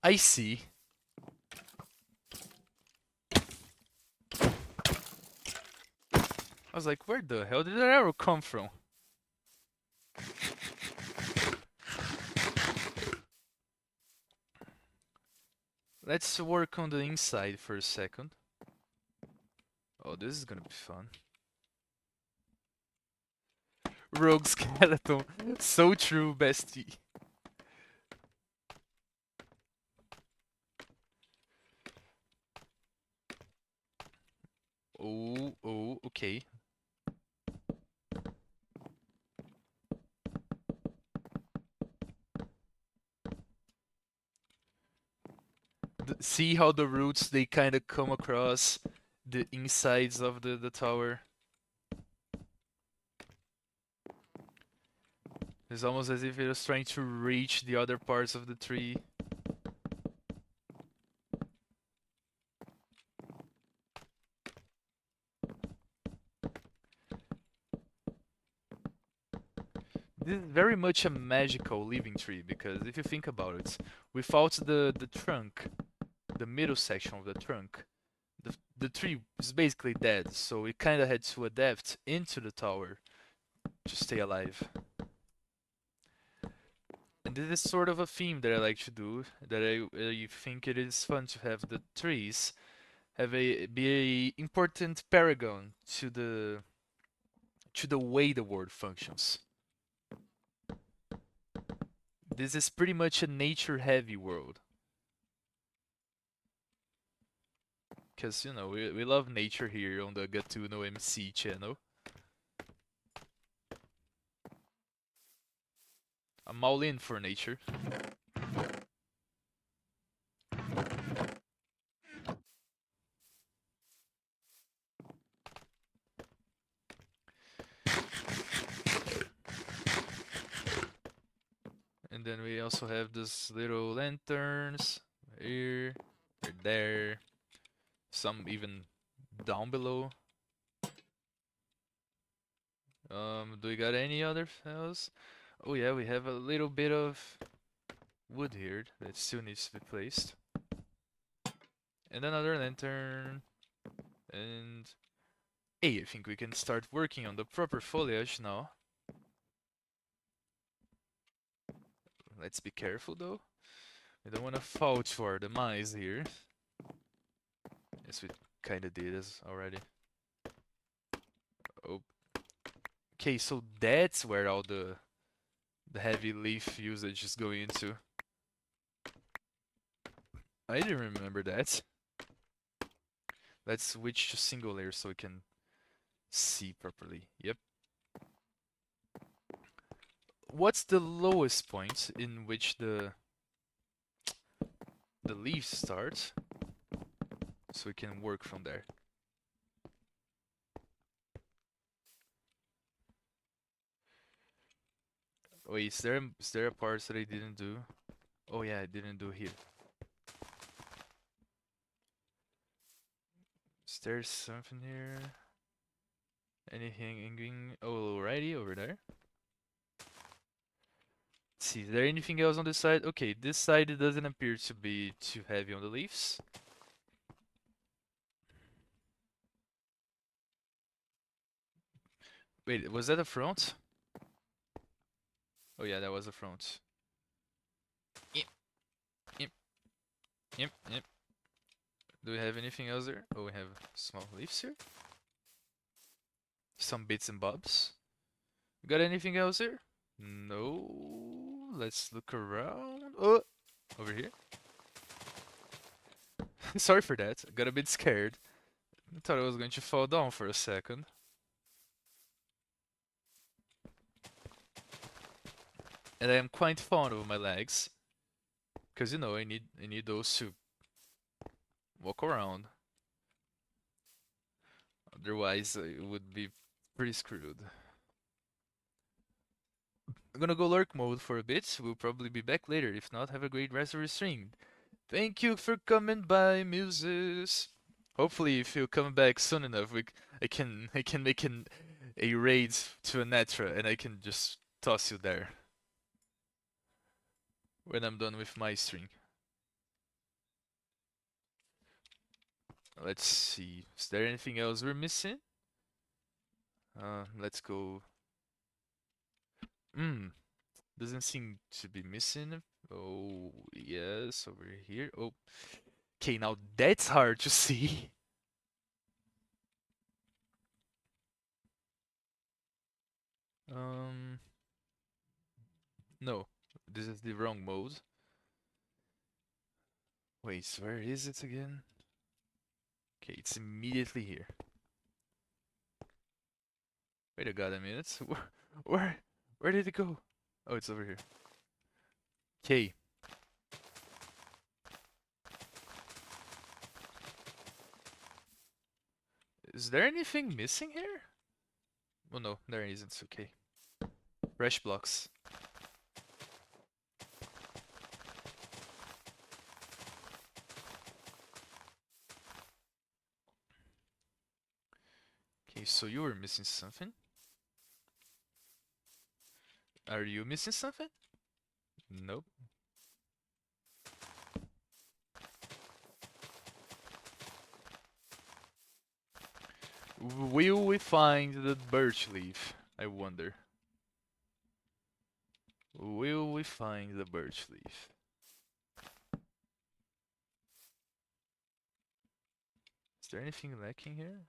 I see. I was like, where the hell did that arrow come from? Let's work on the inside for a second. Oh, this is gonna be fun. Rogue skeleton. So true, bestie. Oh, okay. See how the roots they kind of come across the insides of the tower. It's almost as if it was trying to reach the other parts of the tree. This is very much a magical living tree because if you think about it, without the trunk, the middle section of the trunk, the tree is basically dead. So it kind of had to adapt into the tower to stay alive. And this is sort of a theme that I like to do. That I think it is fun to have the trees have a be a important paragon to the way the world functions. This is pretty much a nature heavy world. Because, you know, we love nature here on the Gatuno MC channel. I'm all in for nature. And then we also have these little lanterns here, right there, some even down below. Do we got any other else? Oh yeah, we have a little bit of wood here that still needs to be placed. And another lantern. And hey, I think we can start working on the proper foliage now. Let's be careful though. We don't want to fall to our demise here. Yes, we kinda did this already. Oh. Okay, so that's where all the heavy leaf usage is going into. I didn't remember that. Let's switch to single layer so we can see properly. Yep. What's the lowest point in which the leaves start? So we can work from there. Wait, is there a part that I didn't do? Oh yeah, I didn't do here. Is there something here? Anything? Alrighty, over there. Let's see, is there anything else on this side? Okay, this side it doesn't appear to be too heavy on the leaves. Wait, was that a front? Oh yeah, that was a front. Yep, yep, yep, yep. Do we have anything else there? Oh, we have small leaves here. Some bits and bobs. Got anything else here? No. Let's look around. Oh, over here. Sorry for that. I got a bit scared. I thought I was going to fall down for a second. And I am quite fond of my legs. Because you know, I need those to walk around. Otherwise I would be pretty screwed. I'm gonna go lurk mode for a bit. We'll probably be back later. If not, have a great rest of your stream. Thank you for coming by, muses. Hopefully, if you come back soon enough, I can make a raid to a Netra and I can just toss you there when I'm done with my stream. Let's see. Is there anything else we're missing? Let's go. Doesn't seem to be missing. Oh, yes, over here. Oh, okay, now that's hard to see. Um, no, this is the wrong mode. Wait, where is it again? Okay, it's immediately here. Wait a goddamn minute. Where, where did it go? Oh, it's over here. Okay. Is there anything missing here? Oh no, there isn't. Okay. Fresh blocks. Okay, so you were missing something? Are you missing something? Nope. Will we find the birch leaf? I wonder. Will we find the birch leaf? Is there anything lacking here?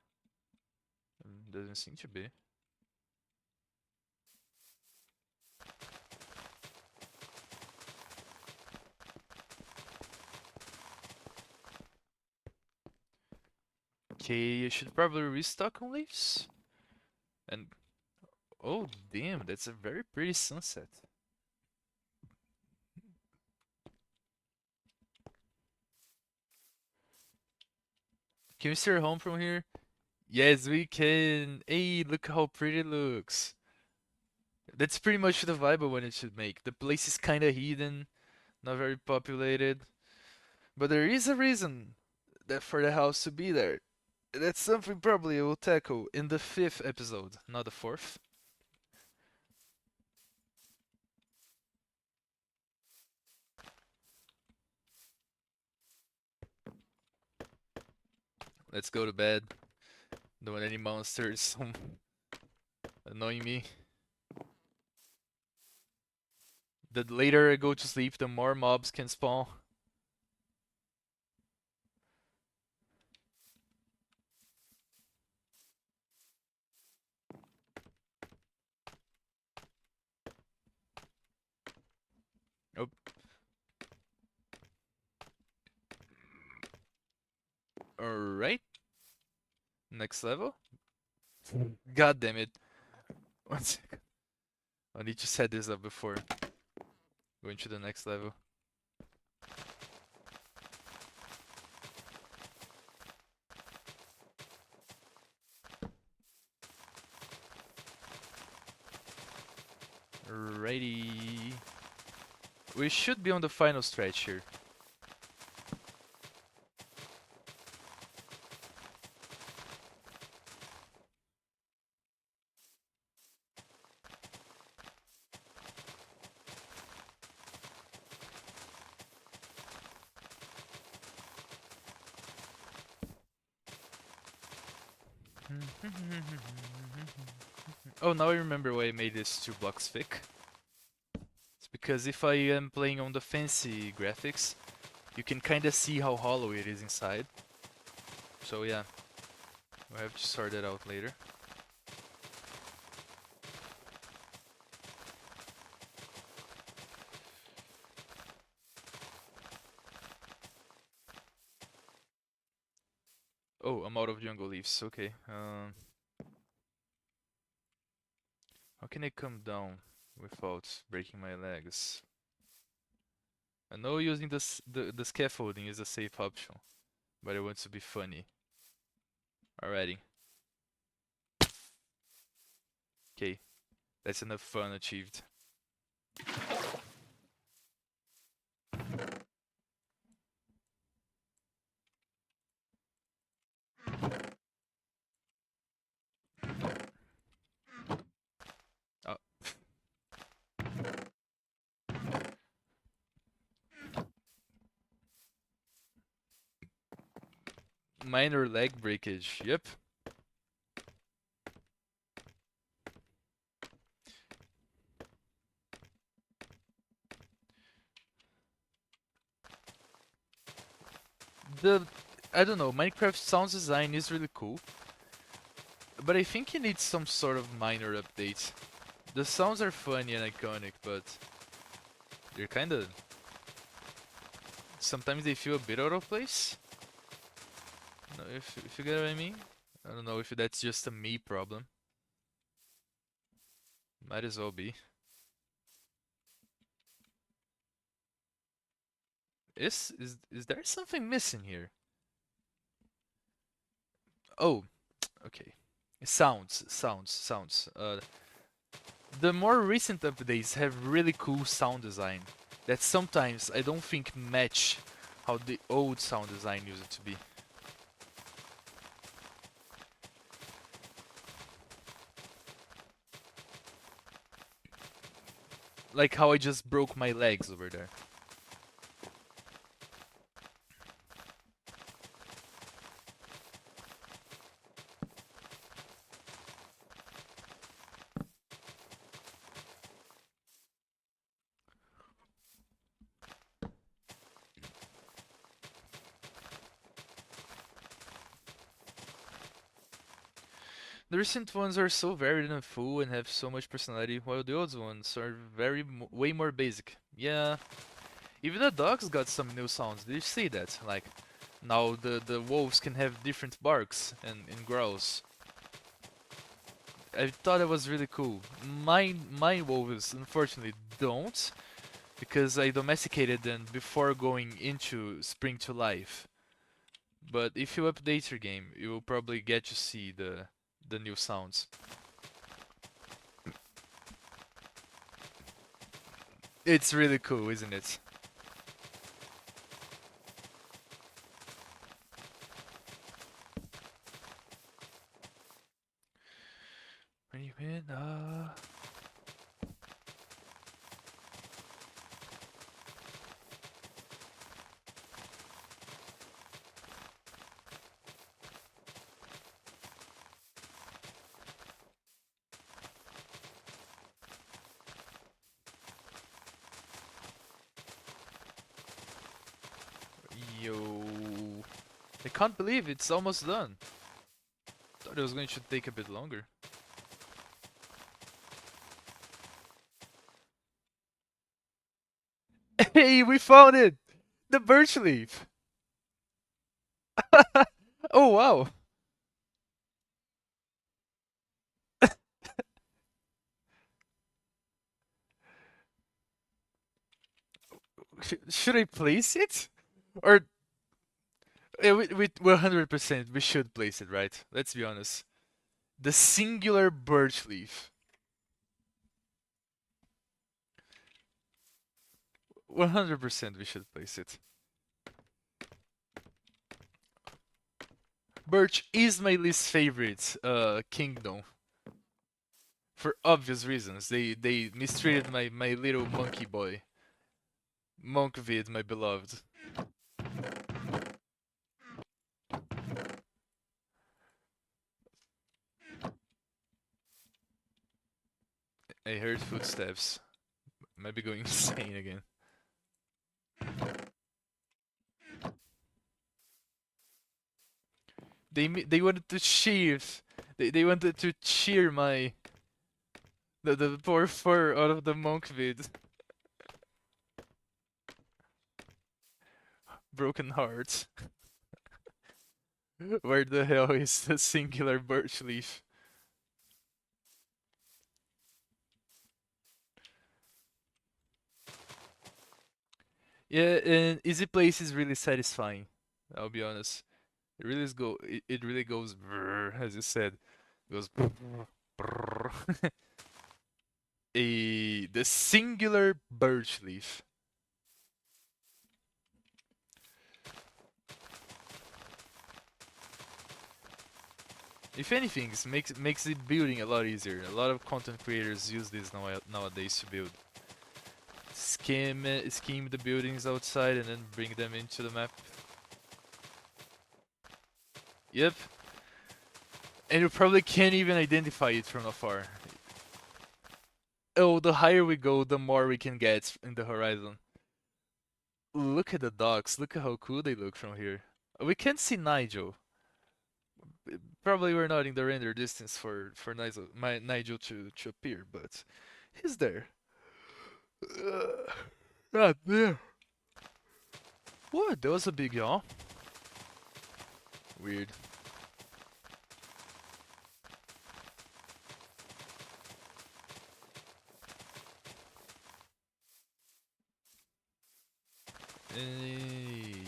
Doesn't seem to be. Okay, I should probably restock on leaves. And oh damn, that's a very pretty sunset. Can we steer home from here? Yes, we can. Hey, look how pretty it looks. That's pretty much the vibe of what it should make. The place is kinda hidden, not very populated, but there is a reason that for the house to be there. That's something probably we'll tackle in the 5th episode, not the 4th. Let's go to bed. Don't want any monsters annoying me. The later I go to sleep, the more mobs can spawn. Oh. Alright. Next level. God damn it. One second. I need to set this up before going to the next level. Alrighty. We should be on the final stretch here. Oh, now I remember why I made this 2 blocks thick. It's because if I am playing on the fancy graphics, you can kinda see how hollow it is inside. So yeah, I have to sort it out later. Oh, I'm out of jungle leaves. Okay. How can I come down without breaking my legs? I know using the scaffolding is a safe option, but I want to be funny. Alrighty. Okay, that's enough fun achieved. Oh, minor leg breakage. Yep. The I don't know, Minecraft sound design is really cool, but I think it needs some sort of minor update. The sounds are funny and iconic, but they're kinda sometimes they feel a bit out of place. No, if you get what I mean. I don't know if that's just a me problem. Might as well be. Is there something missing here? Oh, okay. Sounds. The more recent updates have really cool sound design that sometimes I don't think match how the old sound design used to be. Like how I just broke my legs over there. The recent ones are so varied and full and have so much personality, while the old ones are way more basic. Yeah, even the dogs got some new sounds. Did you see that? Like, now the wolves can have different barks and growls. I thought it was really cool. My wolves unfortunately don't, because I domesticated them before going into Spring to Life. But if you update your game, you will probably get to see the new sounds. It's really cool, isn't it? When you win, yo. I can't believe it's almost done. Thought it was going to take a bit longer. Hey, we found it! The birch leaf! Oh wow! Should I place it? Or we 100% we should place it, right? Let's be honest. The singular birch leaf. 100% we should place it. Birch is my least favorite kingdom. For obvious reasons. They mistreated my little monkey boy. Monkvid, my beloved. I heard footsteps. Might be going insane again. They wanted to cheer. They wanted to cheer the poor fur out of the monkvid. Broken hearts. Where the hell is the singular birch leaf? Yeah, and Easy Place is really satisfying. I'll be honest. It really goes brrr, as you said. It goes brrr, brrr. The singular birch leaf. If anything, it makes it building a lot easier. A lot of content creators use this nowadays to build. Scheme the buildings outside and then bring them into the map. Yep. And you probably can't even identify it from afar. Oh, the higher we go, the more we can get in the horizon. Look at the docks. Look at how cool they look from here. We can't see Nigel. Probably we're not in the render distance for Nigel to appear, but he's there. Not there. What? That was a big yaw. Weird. Hey.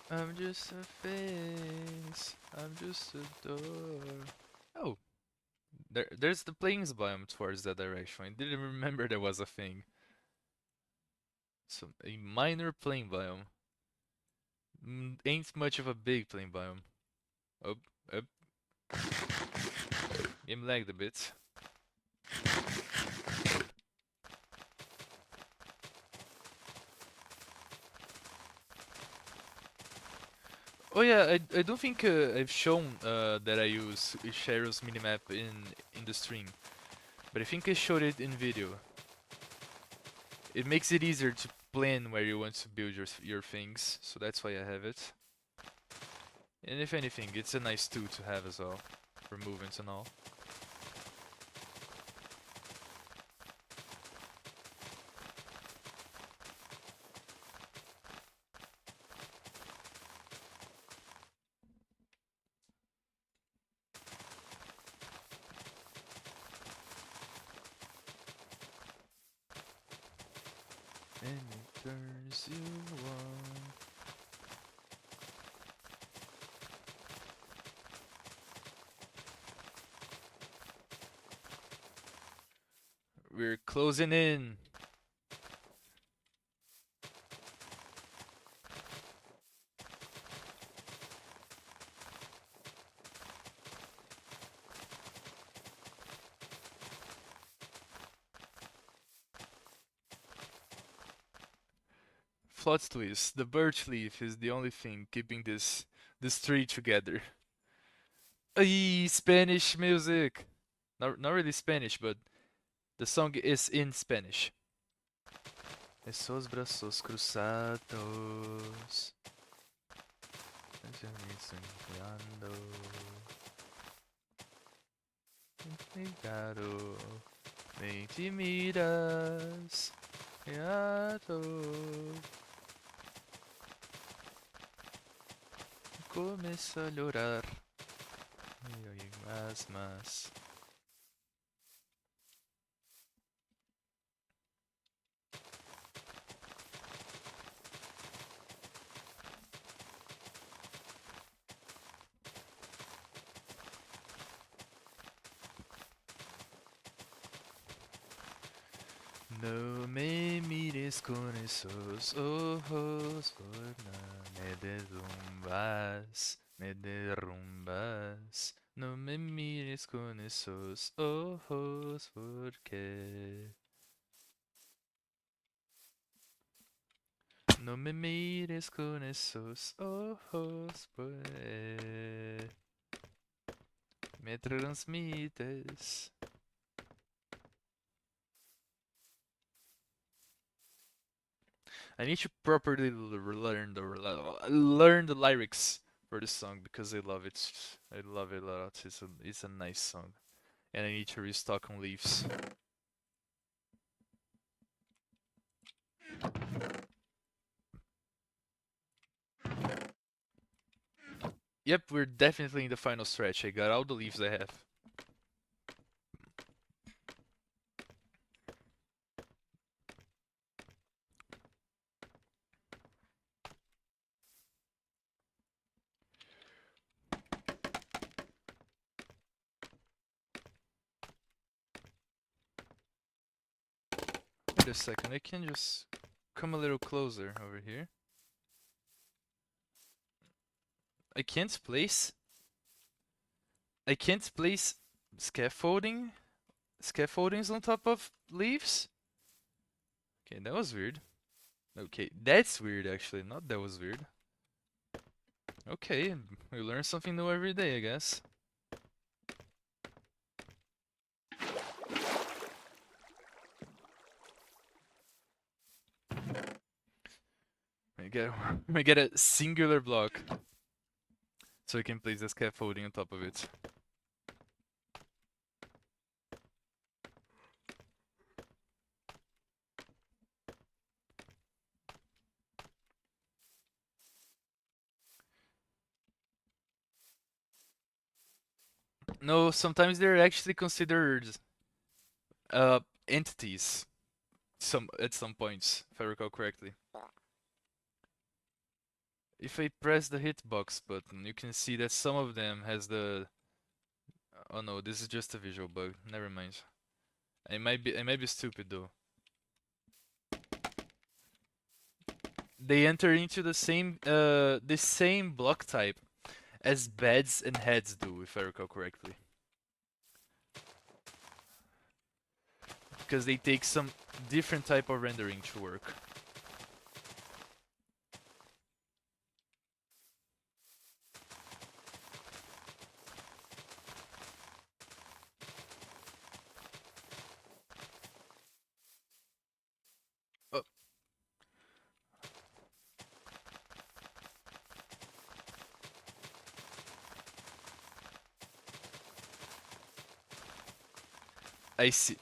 I'm just a face. I'm just a door. Oh, there's the plains biome towards that direction. I didn't remember there was a thing. So a minor plain biome. Ain't much of a big plain biome. Up, up. Game lagged a bit. Oh yeah, I don't think I've shown that I use Cheryl's minimap in the stream, but I think I showed it in video. It makes it easier to plan where you want to build your things, so that's why I have it. And if anything, it's a nice tool to have as well, for movements and all. Any turns you want. We're closing in. Plot twist, the birch leaf is the only thing keeping this tree together. Ay, Spanish music! Not really Spanish, but the song is in Spanish. Esos brazos cruzados. Claro, me intimidas. Gato. Começo a llorar. Y más. No me mires con esos ojos, porque me derrumbas, me derrumbas. No me mires con esos ojos, porque no me mires con esos ojos, pues me transmites. I need to properly learn the lyrics for this song because I love it. I love it a lot. It's a nice song, and I need to restock on leaves. Yep, we're definitely in the final stretch. I got all the leaves I have. Wait a second, I can just come a little closer over here. I can't place. I can't place scaffoldings on top of leaves. Okay, that was weird. Okay, that's weird actually. Not that was weird. Okay, we learn something new every day, I guess. We get we get a singular block, so we can place the scaffolding on top of it. No, sometimes they're actually considered uh entities. Some at some points, if I recall correctly. If I press the hitbox button, you can see that some of them has the. Oh no, this is just a visual bug. Never mind. I might be stupid though. They enter into the same block type as beds and heads do, if I recall correctly. Because they take some different type of rendering to work. Oh, I see.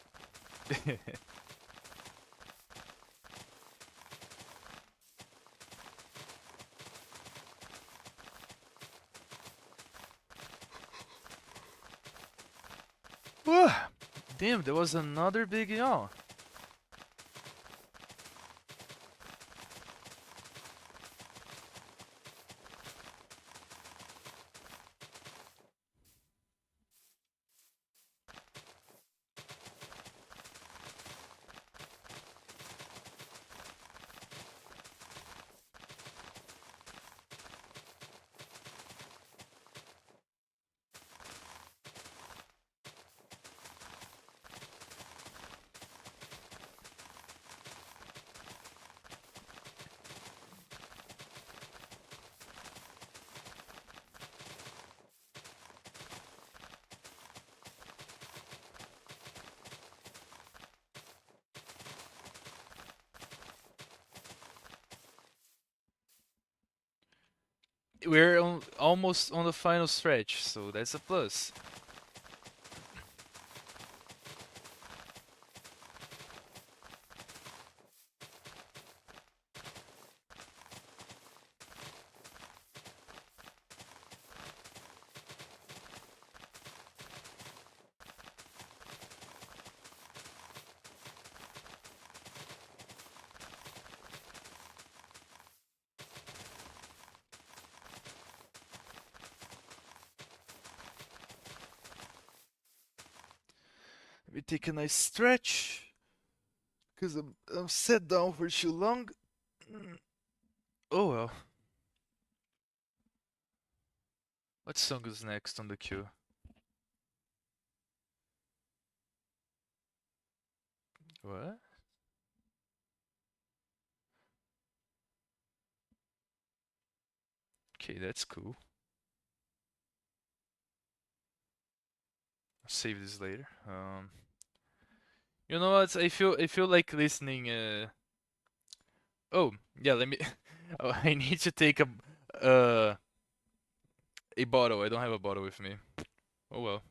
Damn, there was another big yawn. We're almost on the final stretch, so that's a plus. We take a nice stretch. Cause I'm sat down for too long. Mm. Oh well. What song is next on the queue? What? Okay, that's cool. I'll save this later. You know what? I feel like listening. Oh yeah, let me. Oh, I need to take uh a bottle. I don't have a bottle with me. Oh well.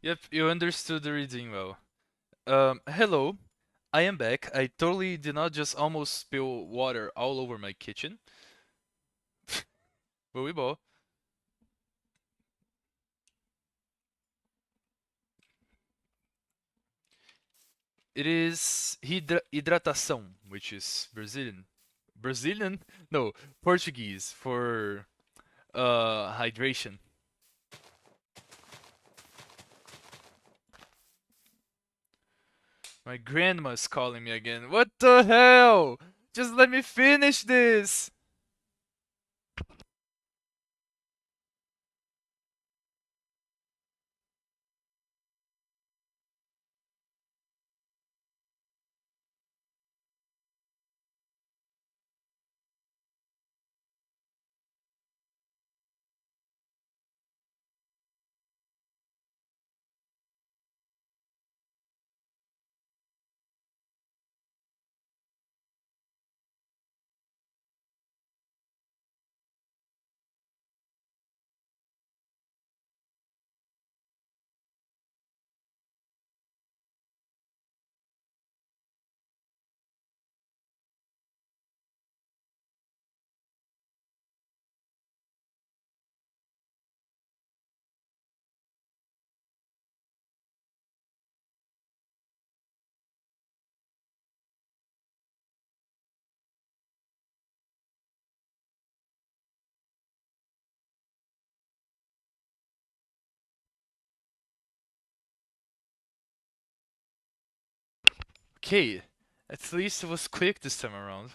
Yep, you understood the reading well. Hello. I am back. I totally did not just almost spill water all over my kitchen. But we ball. It is hidratação, which is Brazilian. Brazilian? No, Portuguese for hydration. My grandma's calling me again. What the hell? Just let me finish this. Okay, at least it was quick this time around.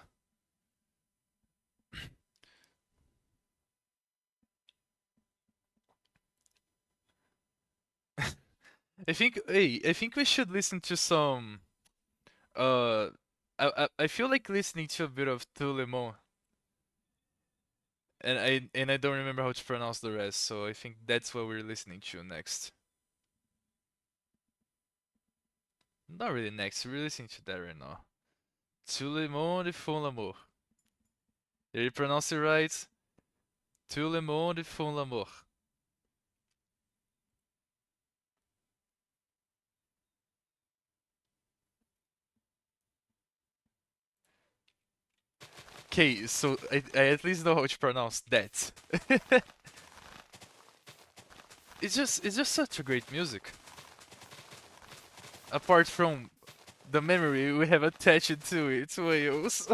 I think we should listen to some. Uh, I feel like listening to a bit of Tout le monde, and I don't remember how to pronounce the rest, so I think that's what we're listening to next. Not really next. We're listening to that right now. Tout le monde font l'amour. Did you pronounce it right? Tout le monde font l'amour. Okay, so I at least know how to pronounce that. It's just such a great music. Apart from the memory we have attached to it, Wales.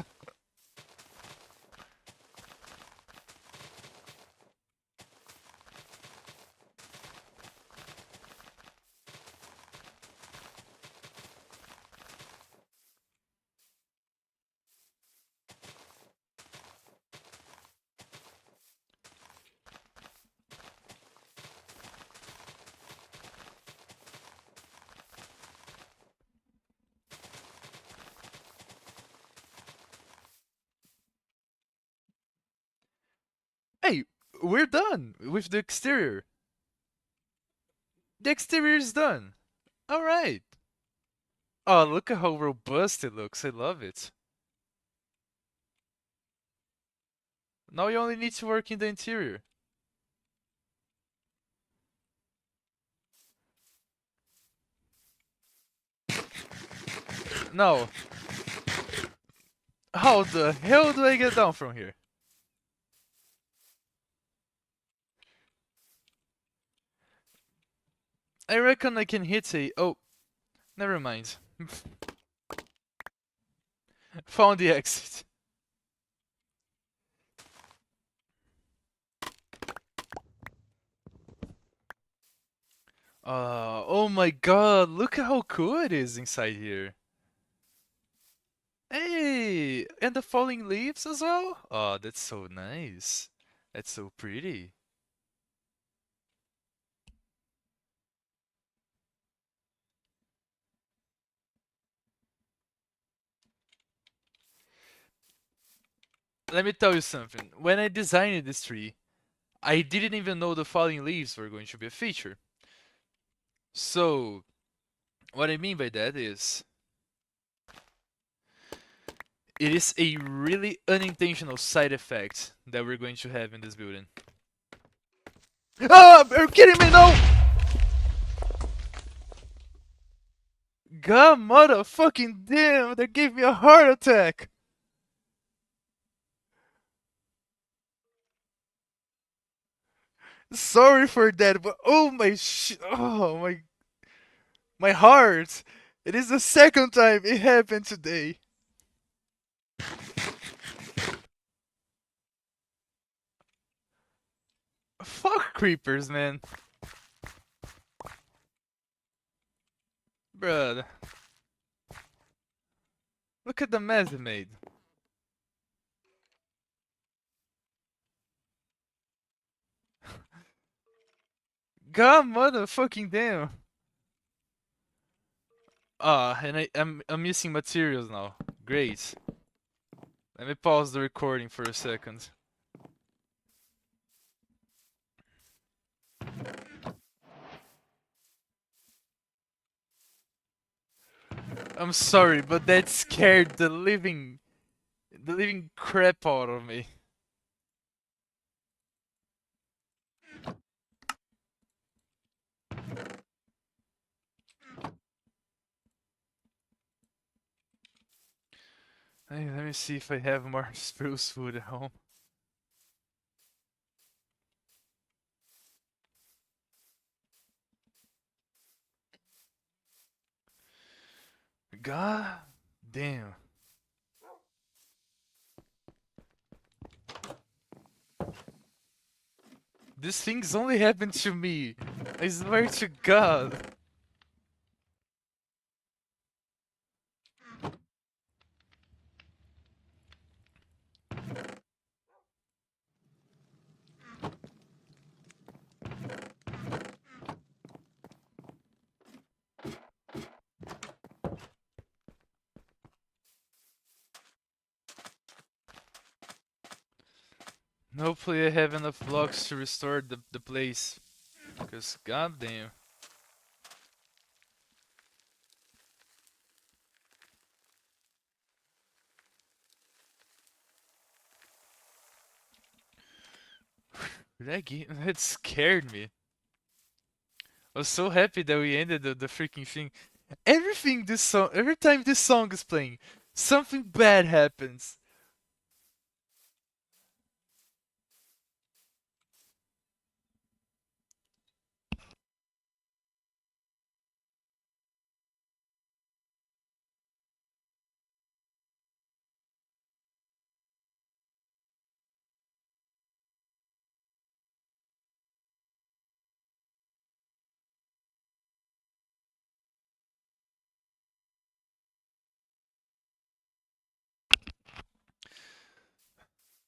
Hey, we're done with the exterior. The exterior is done. All right. Oh, look at how robust it looks. I love it. Now you only need to work in the interior. Now, how the hell do I get down from here? I reckon I can hit a... Oh, never mind. Found the exit. Oh my god, look at how cool it is inside here. Hey, and the falling leaves as well? Oh, that's so nice. That's so pretty. Let me tell you something. When I designed this tree, I didn't even know the falling leaves were going to be a feature. So, what I mean by that is, it is a really unintentional side effect that we're going to have in this building. Ah! Are you kidding me? No! God motherfucking damn! That gave me a heart attack! Sorry for that, but oh my oh my heart! It is the second time it happened today. Fuck creepers, man. Bruh, look at the mess it made. God motherfucking damn. Ah, and I'm missing materials now. Great. Let me pause the recording for a second. I'm sorry, but that scared the living crap out of me. Hey, let me see if I have more spruce wood at home. God damn. These things only happen to me. I swear to God. Hopefully I have enough blocks to restore the place. Because goddamn. That scared me. I was so happy that we ended the freaking thing. Every time this song is playing, something bad happens.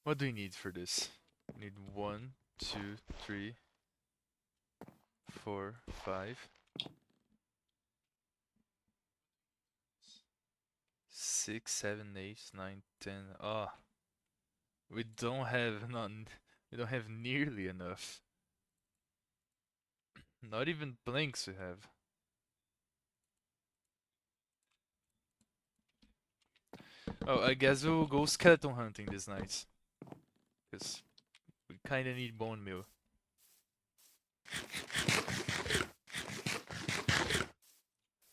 What do we need for this? We need 1, 2, 3, 4, 5, 6, 7, 8, 9, 10. Ah, we don't have none. We don't have nearly enough. Not even blanks we have. Oh, I guess we'll go skeleton hunting this night. Because we kinda need bone meal.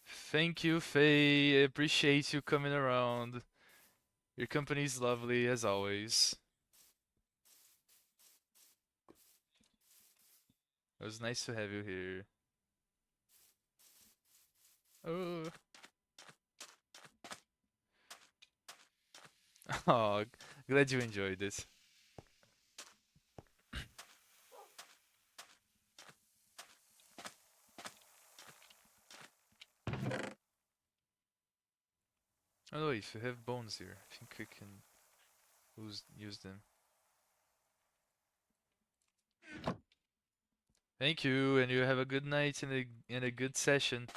Thank you, Faye. I appreciate you coming around. Your company's lovely as always. It was nice to have you here. Oh, oh, glad you enjoyed it. Oh, if you have bones here, I think we can use them. Thank you, and you have a good night and a good session.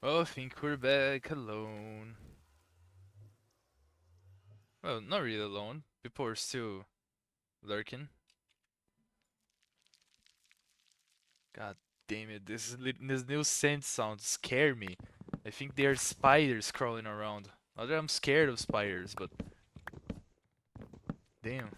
Oh, I think we're back alone. Well, not really alone. People are still lurking. God damn it, this new scent sounds scare me. I think there are spiders crawling around. Not that I'm scared of spiders, but damn.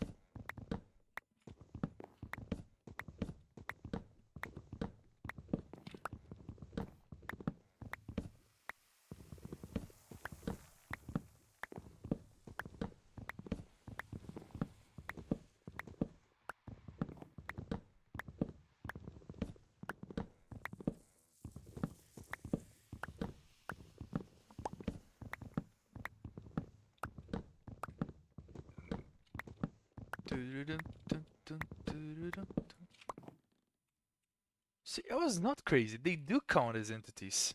See, I was not crazy. They do count as entities.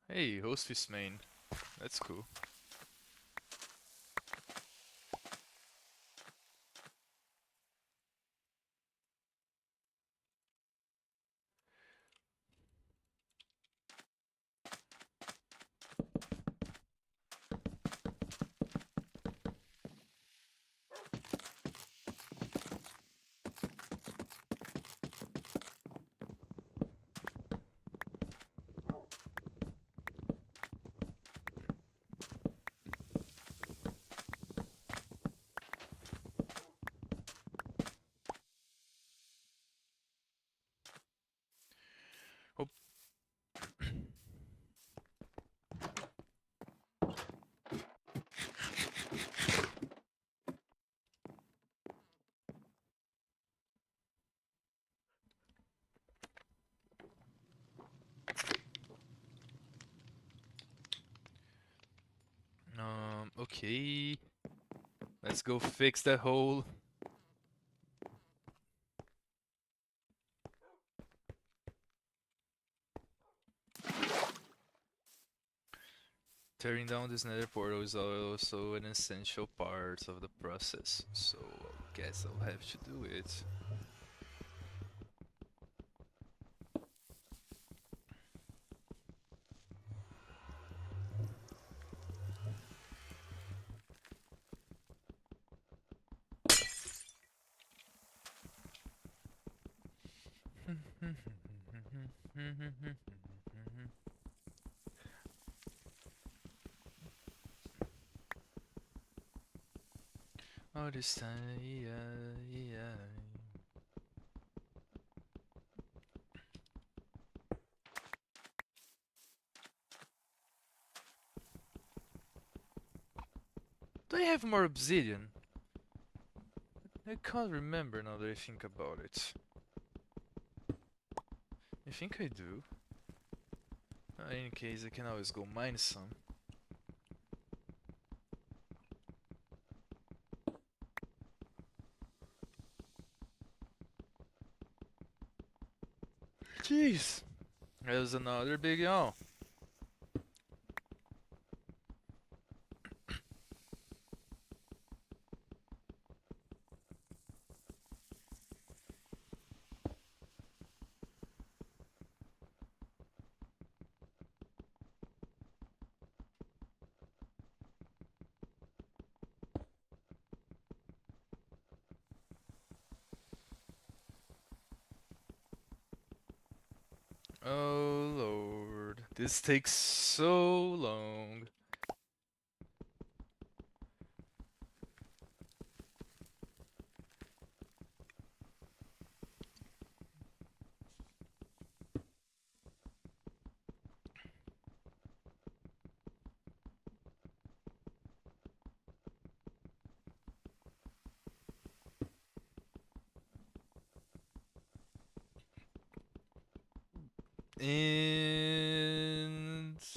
Hey, hostess main. That's cool. Oh, okay. Let's go fix that hole. Tearing down this nether portal is also an essential part of the process, so I guess I'll have to do it. All this time, yeah, yeah. Do I have more obsidian? I can't remember now that I think about it. I think I do. In any case, I can always go mine some. Jeez, there's another big yawn. Oh lord, this takes so long. And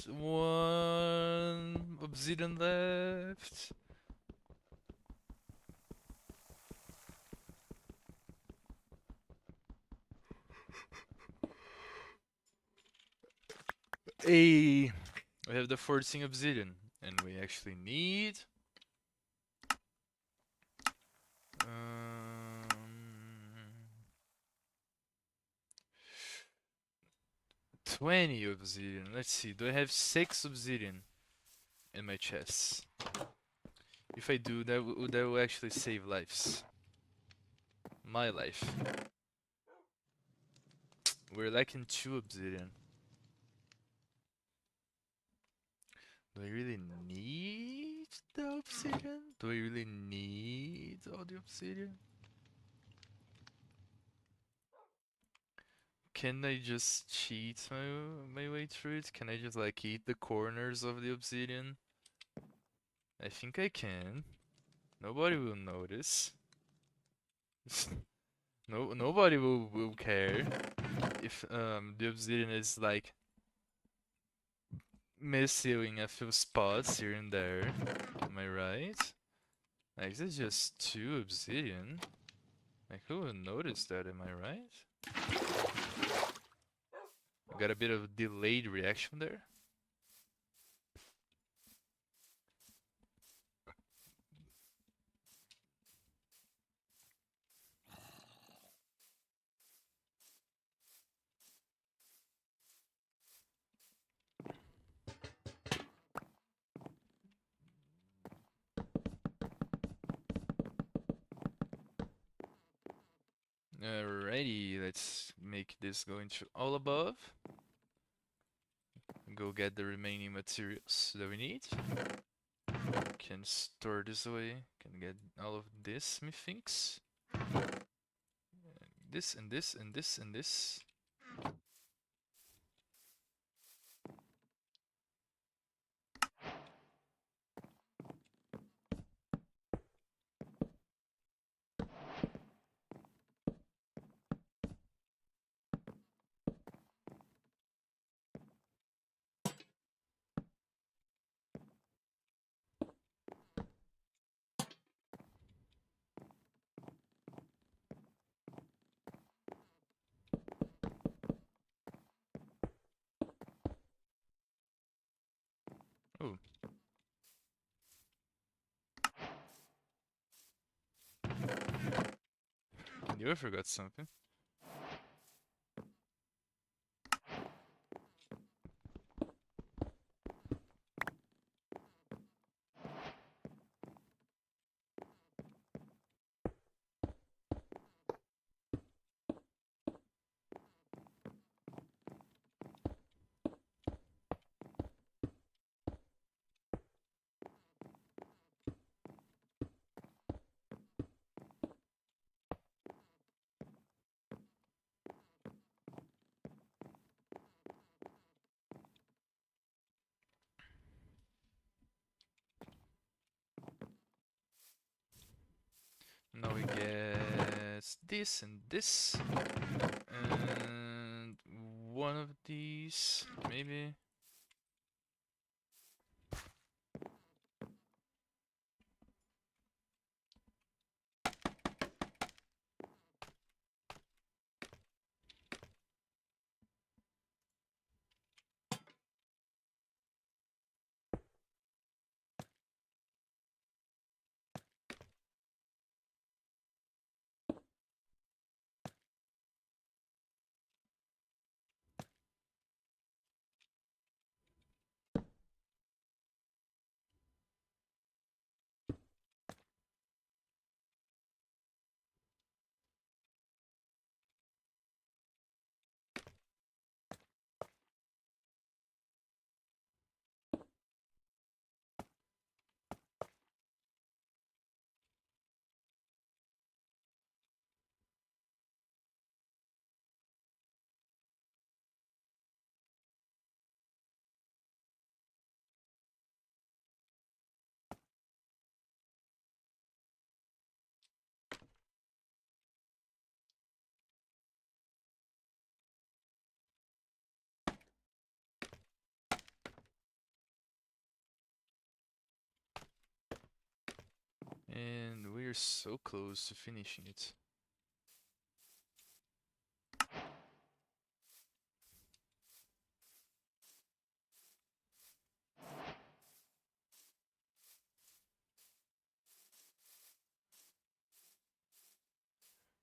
one obsidian left. We have the 14 obsidian, and we actually need um, 20 obsidian. Let's see. Do I have 6 obsidian in my chest? If I do, that will actually save lives. My life. We're lacking 2 obsidian. Do I really need the obsidian? Do I really need all the obsidian? Can I just cheat my way through it? Can I just like eat the corners of the obsidian? I think I can. Nobody will notice. Nobody will care if the obsidian is like missing a few spots here and there. Am I right? Like this is just 2 obsidian. Like who will notice that? Am I right? Got a bit of delayed reaction there. Alrighty, let's make this go into all above. Go get the remaining materials that we need. Can store this away. Can get all of this, methinks. This and this and this and this. Oh, I knew I forgot something. this and this. And one of these, maybe. And we're so close to finishing it.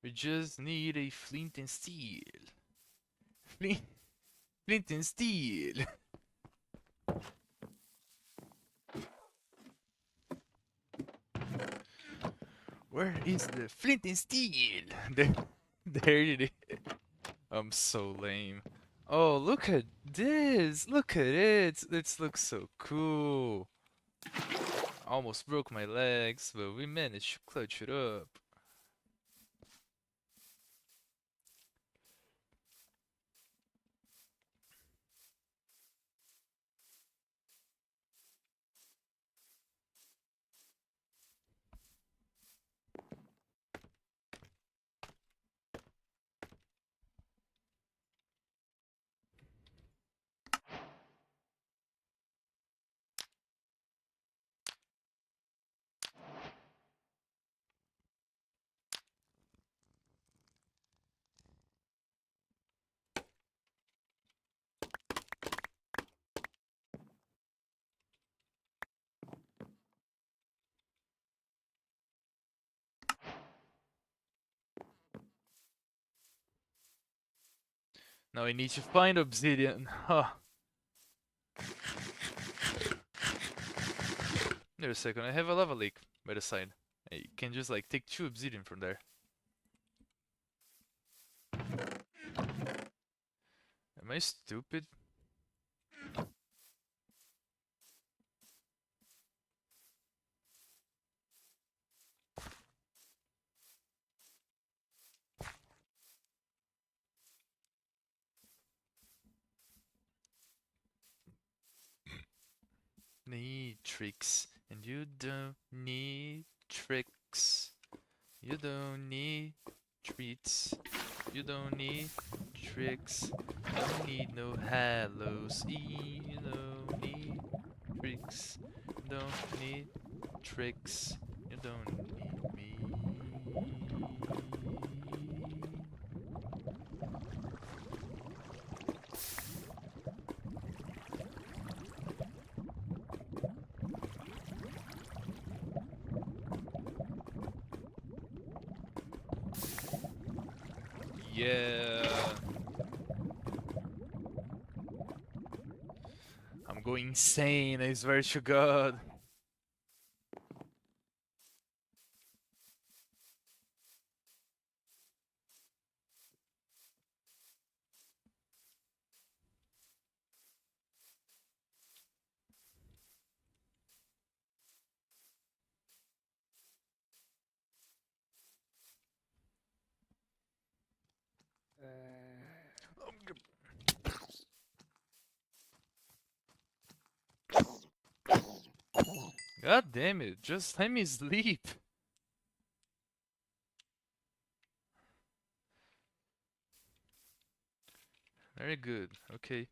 We just need a flint and steel. Flint, flint and steel. Where is the flint and steel? There it is. I'm so lame. Oh, look at this! Look at it! It looks so cool. Almost broke my legs, but we managed to clutch it up. Now I need to find obsidian. Huh. Wait a second, I have a lava leak by the side. I can just like take 2 obsidian from there. Am I stupid? Need tricks, and you don't need tricks. You don't need treats. You don't need tricks. You don't need no Hallows Eve. You don't need tricks. You don't need tricks. You don't need me. Yeah. I'm going insane, I swear to God. God damn it, just let me sleep. Very good. Okay.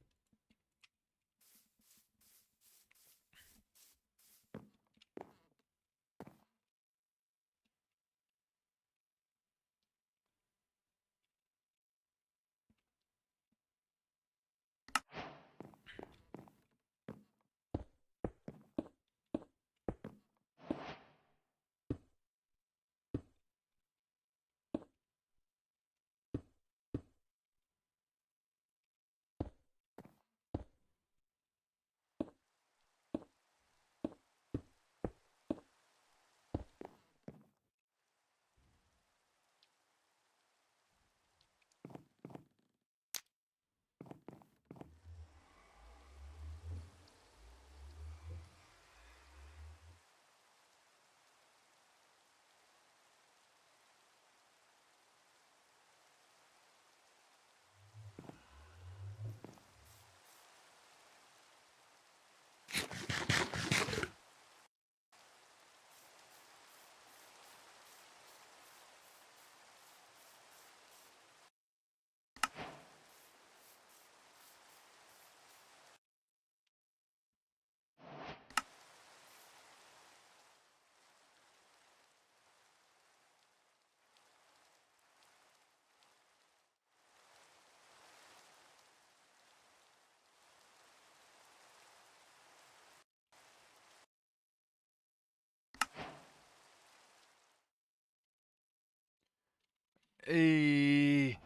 Hey,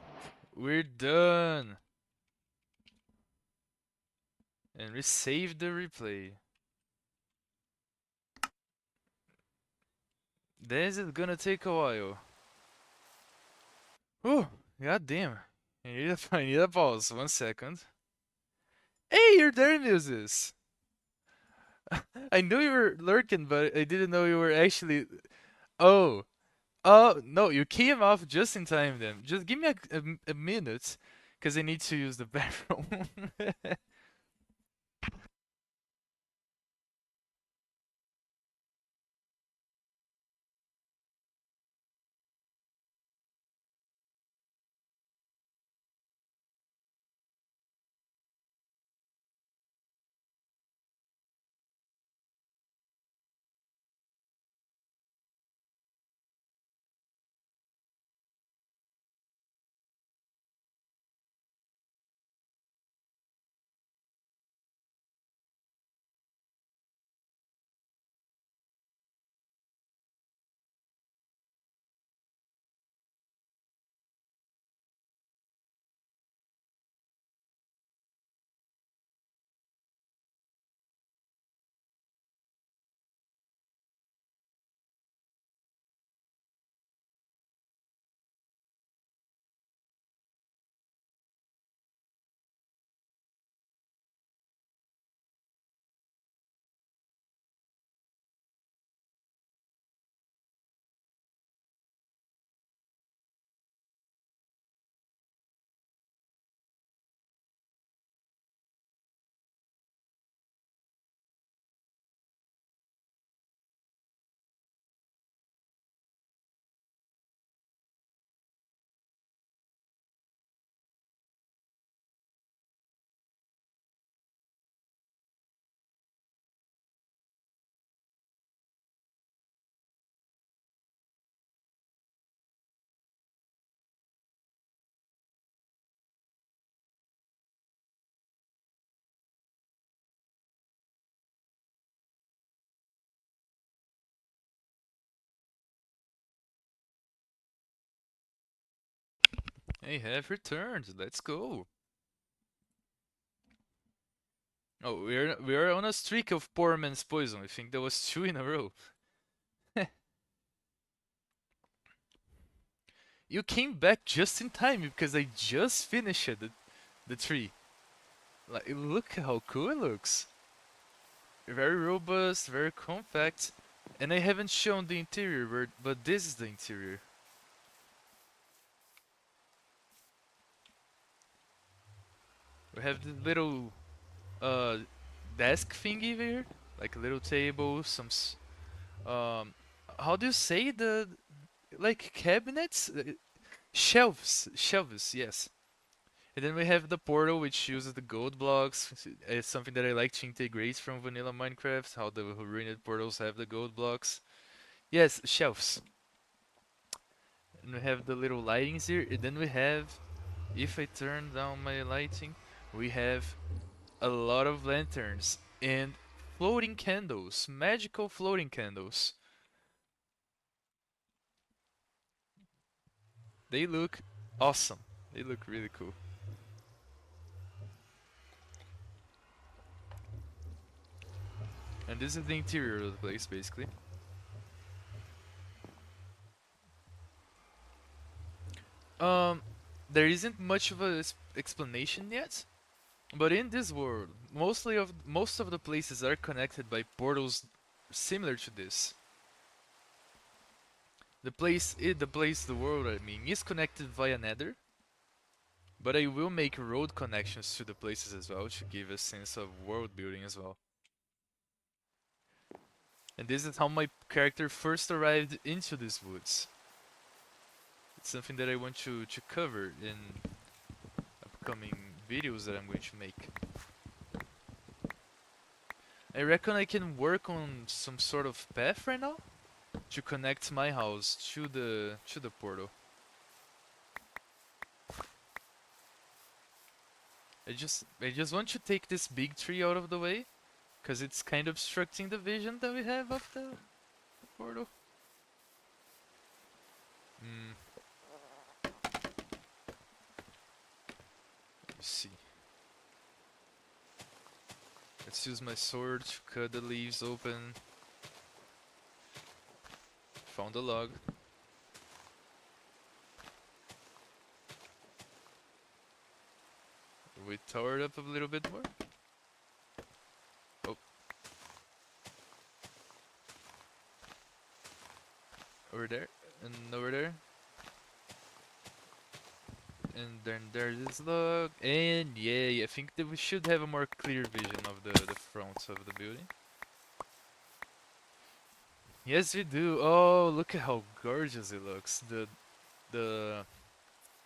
we're done. And we saved the replay. This is gonna take a while. Oh, god damn. I need a pause. 1 second. Hey, you're there, Muses. I knew you were lurking, but I didn't know you were actually. Oh. Oh, no, you came off just in time then. Just give me a minute, because I need to use the bathroom. Hey, have returned. Let's go. Oh, we're on a streak of poor man's poison. I think that was 2 in a row. You came back just in time because I just finished the tree. Like, look how cool it looks. Very robust, very compact. And I haven't shown the interior, but this is the interior. We have the little uh desk thingy there, like a little table, um how do you say the like cabinets? Shelves, yes. And then we have the portal, which uses the gold blocks. It's something that I like to integrate from vanilla Minecraft, how the ruined portals have the gold blocks. Yes, shelves. And we have the little lightings here. And then we have, if I turn down my lighting, we have a lot of lanterns and floating candles, magical floating candles. They look awesome. They look really cool. And this is the interior of the place, basically. Um, there isn't much of a explanation yet, but in this world, most of the places are connected by portals similar to this. The world, I mean, is connected via Nether, but I will make road connections to the places as well to give a sense of world building as well. And this is how my character first arrived into these woods. It's something that I want to cover in upcoming videos that I'm going to make. I reckon I can work on some sort of path right now to connect my house to the portal. I just want to take this big tree out of the way, cause it's kind of obstructing the vision that we have of the portal. Hmm. Let me see. Let's use my sword to cut the leaves open. Found a log. We towered up a little bit more. Oh, over there, and over there. And then there's this log, and yeah, I think that we should have a more clear vision of the front of the building. Yes, we do. Oh, look at how gorgeous it looks. The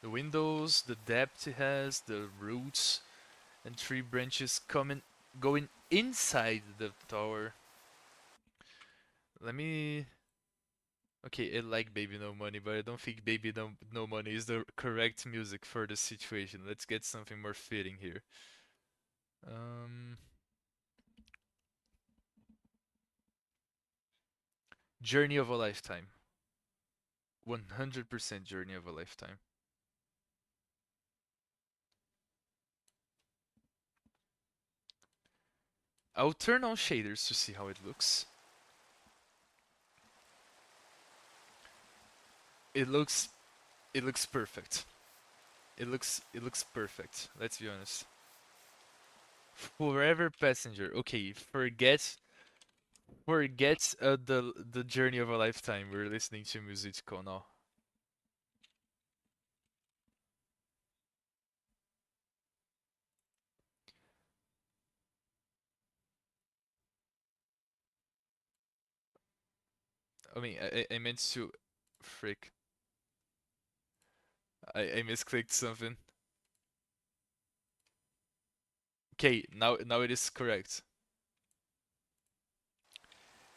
the windows, the depth it has, the roots and tree branches going inside the tower. Let me. Okay, I like Baby No Money, but I don't think Baby No Money is the correct music for the situation. Let's get something more fitting here. Um, Journey of a Lifetime. 100% Journey of a Lifetime. I'll turn on shaders to see how it looks. It looks it looks perfect. It looks perfect. Let's be honest. Forever Passenger. Okay, forget the Journey of a Lifetime. We're listening to musical now. I mean, I meant to frick. I misclicked something. Okay, now it is correct.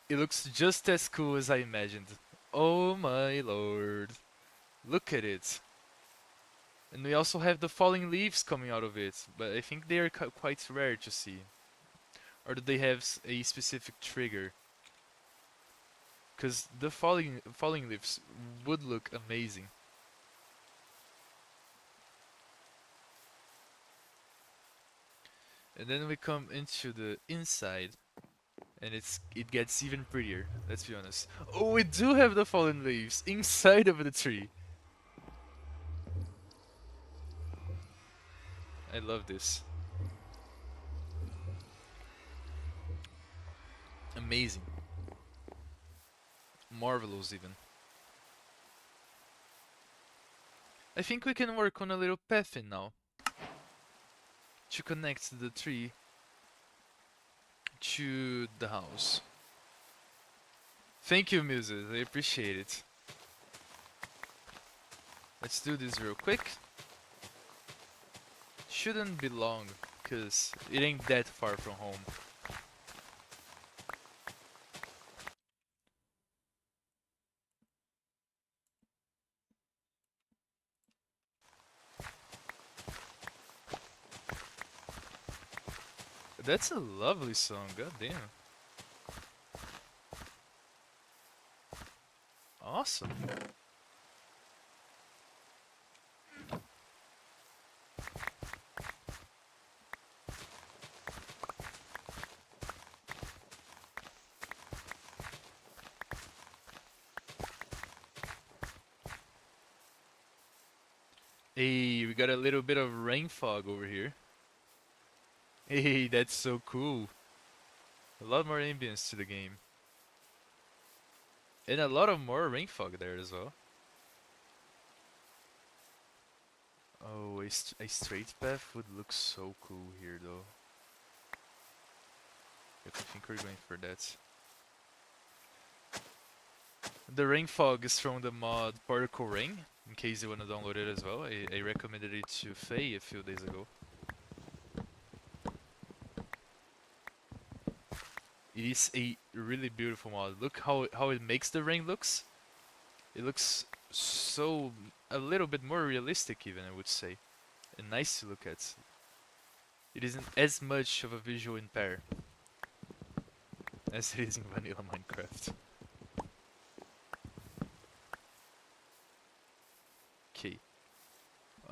It looks just as cool as I imagined. Oh my lord. Look at it. And we also have the falling leaves coming out of it, but I think they are quite rare to see. Or do they have a specific trigger? Because the falling leaves would look amazing. And then we come into the inside, and it gets even prettier. Let's be honest. Oh, we do have the fallen leaves inside of the tree. I love this. Amazing. Marvelous even. I think we can work on a little path in now to connect the tree to the house. Thank you, Muses. I appreciate it. Let's do this real quick. Shouldn't be long, cause it ain't that far from home. That's a lovely song, god damn. Awesome. Hey, we got a little bit of rain fog over here. Hey, that's so cool. A lot more ambience to the game. And a lot of more rain fog there as well. Oh, a straight path would look so cool here though. Yep, I think we're going for that. The rain fog is from the mod Particle Rain, in case you want to download it as well. I recommended it to Faye a few days ago. It is a really beautiful mod. Look how it makes the rain looks. It looks so a little bit more realistic even, I would say. And nice to look at. It isn't as much of a visual impair as it is in vanilla Minecraft. Okay.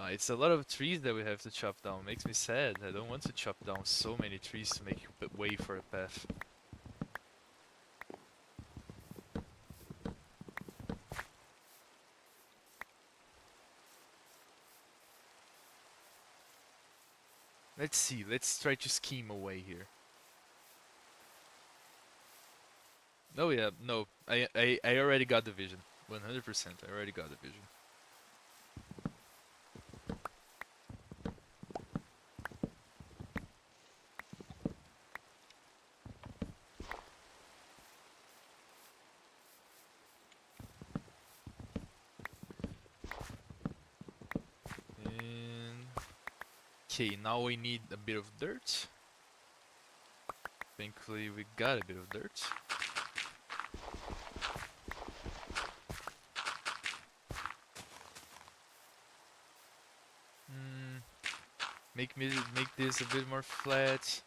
It's a lot of trees that we have to chop down. Makes me sad. I don't want to chop down so many trees to make way for a path. Let's see. Let's try to scheme a way here. Oh yeah, no. I already got the vision. 100%. I already got the vision. And okay, now we need a bit of dirt. Thankfully, we got a bit of dirt. Make this a bit more flat.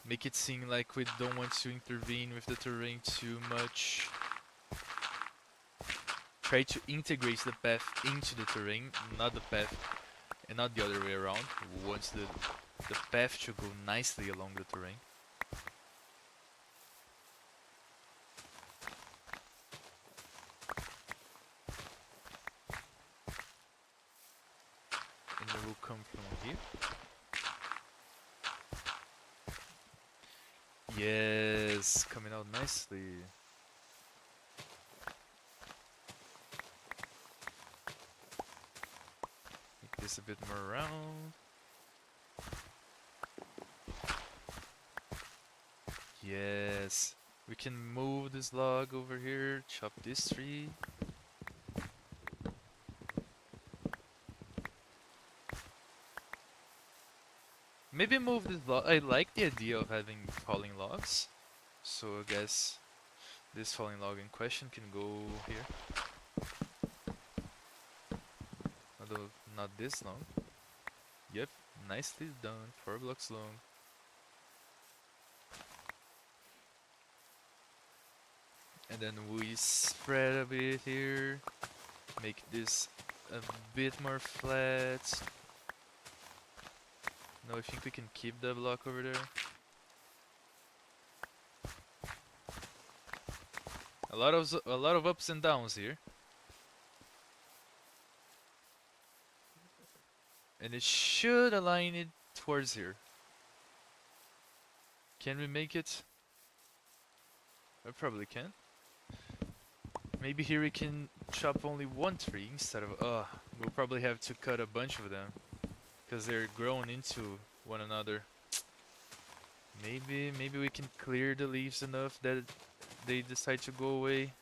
Make it seem like we don't want to intervene with the terrain too much. Try to integrate the path into the terrain, not the path, and not the other way around. We want the path to go nicely along the terrain. And it will come from here. Yes, coming out nicely. Make this a bit more round. Yes, we can move this log over here, chop this tree. Maybe move this log. I like the idea of having falling logs. So I guess this falling log in question can go here. Although not this long. Yep, nicely done. 4 blocks long. And then we spread a bit here. Make this a bit more flat. No, I think we can keep the block over there. A lot of ups and downs here. And it should align it towards here. Can we make it? I probably can. Maybe here we can chop only one tree instead of... we'll probably have to cut a bunch of them. Because they're grown into one another. Maybe we can clear the leaves enough that they decide to go away.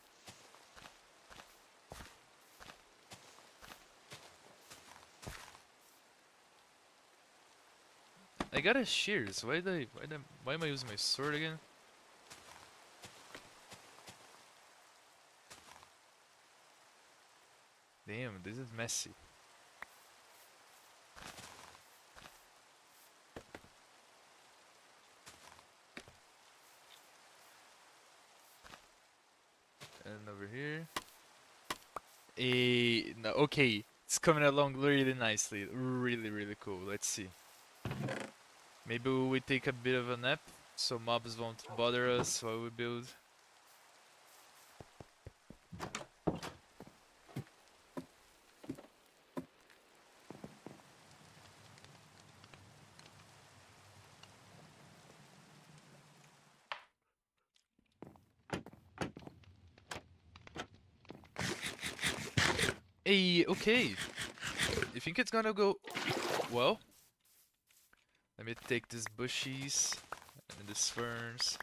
I got a shears. Why am I using my sword again? Damn, this is messy. And over here. No, okay, it's coming along really nicely. Really, really cool. Let's see. Maybe we take a bit of a nap so mobs won't bother us while we build. Hey, okay. You think it's gonna go well? Let me take these bushies and these ferns.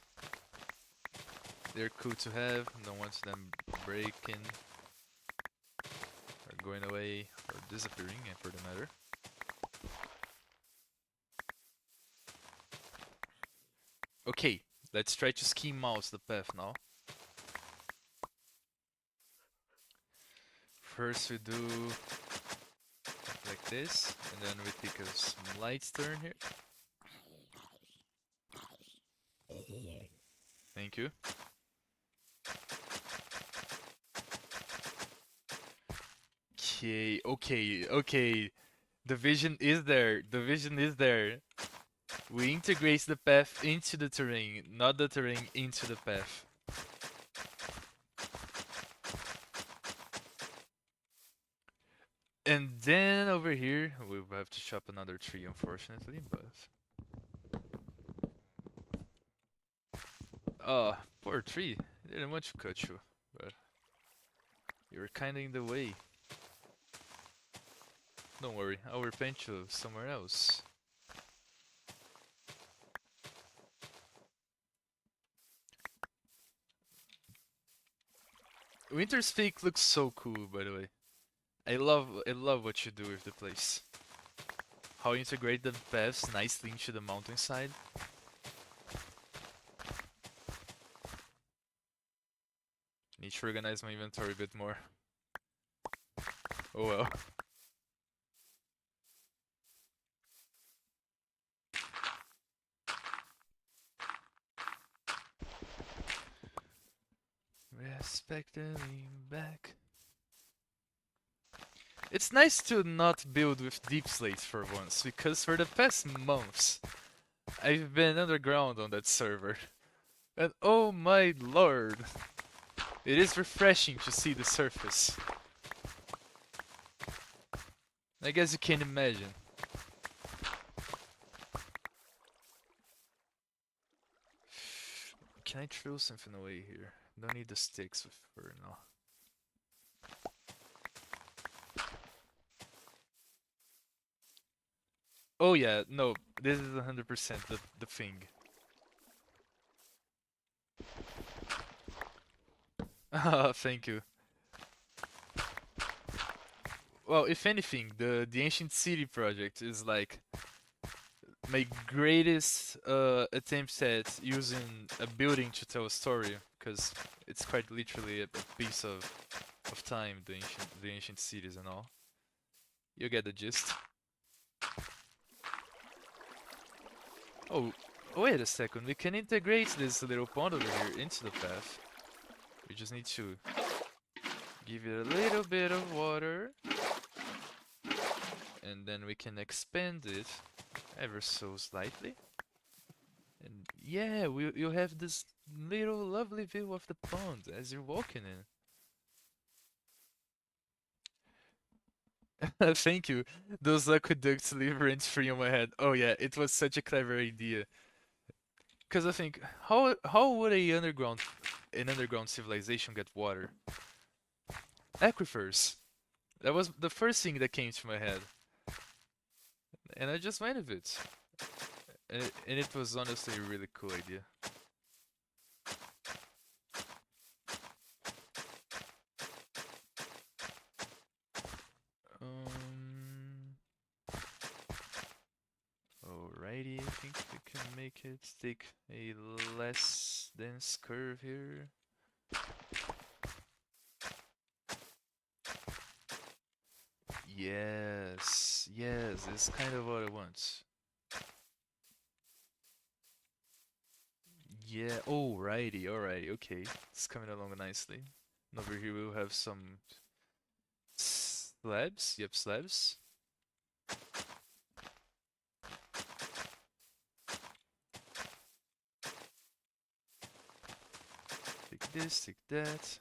They're cool to have. Don't want them breaking or going away or disappearing, for the matter. Okay, let's try to ski mouse the path now. First we do like this, and then we take a slight turn here. Thank you. Okay. The vision is there. The vision is there. We integrate the path into the terrain, not the terrain into the path. And then over here, we will have to chop another tree, unfortunately, but... Oh, poor tree. Didn't want to cut you, but... You're kinda in the way. Don't worry, I'll repaint you somewhere else. Winter's Peak looks so cool, by the way. I love what you do with the place. How you integrate the paths nicely into the mountainside. Need to organize my inventory a bit more. Oh well. Respecting back. It's nice to not build with deep slates for once, because for the past months, I've been underground on that server. And oh my lord, it is refreshing to see the surface. I guess you can imagine. Can I throw something away here? Don't need the sticks for now. Oh yeah, no, this is 100% the thing. Ah, thank you. Well, if anything, the Ancient City project is like my greatest attempt at using a building to tell a story, because it's quite literally a piece of time, the ancient cities and all. You get the gist. Oh, wait a second, we can integrate this little pond over here into the path. We just need to give it a little bit of water, and then we can expand it ever so slightly. And yeah, you have this little lovely view of the pond as you're walking in. Thank you. Those aqueducts live rent free on my head. Oh yeah, it was such a clever idea. Cause I think how would an underground civilization get water? Aquifers. That was the first thing that came to my head, and I just went with it. And it was honestly a really cool idea. Um. Alrighty, I think we can make it take a less dense curve here. Yes, yes, it's kind of what I want. Yeah, alrighty, alrighty, okay. It's coming along nicely. And over here we'll have some slabs. Yep, slabs. Take this, take that.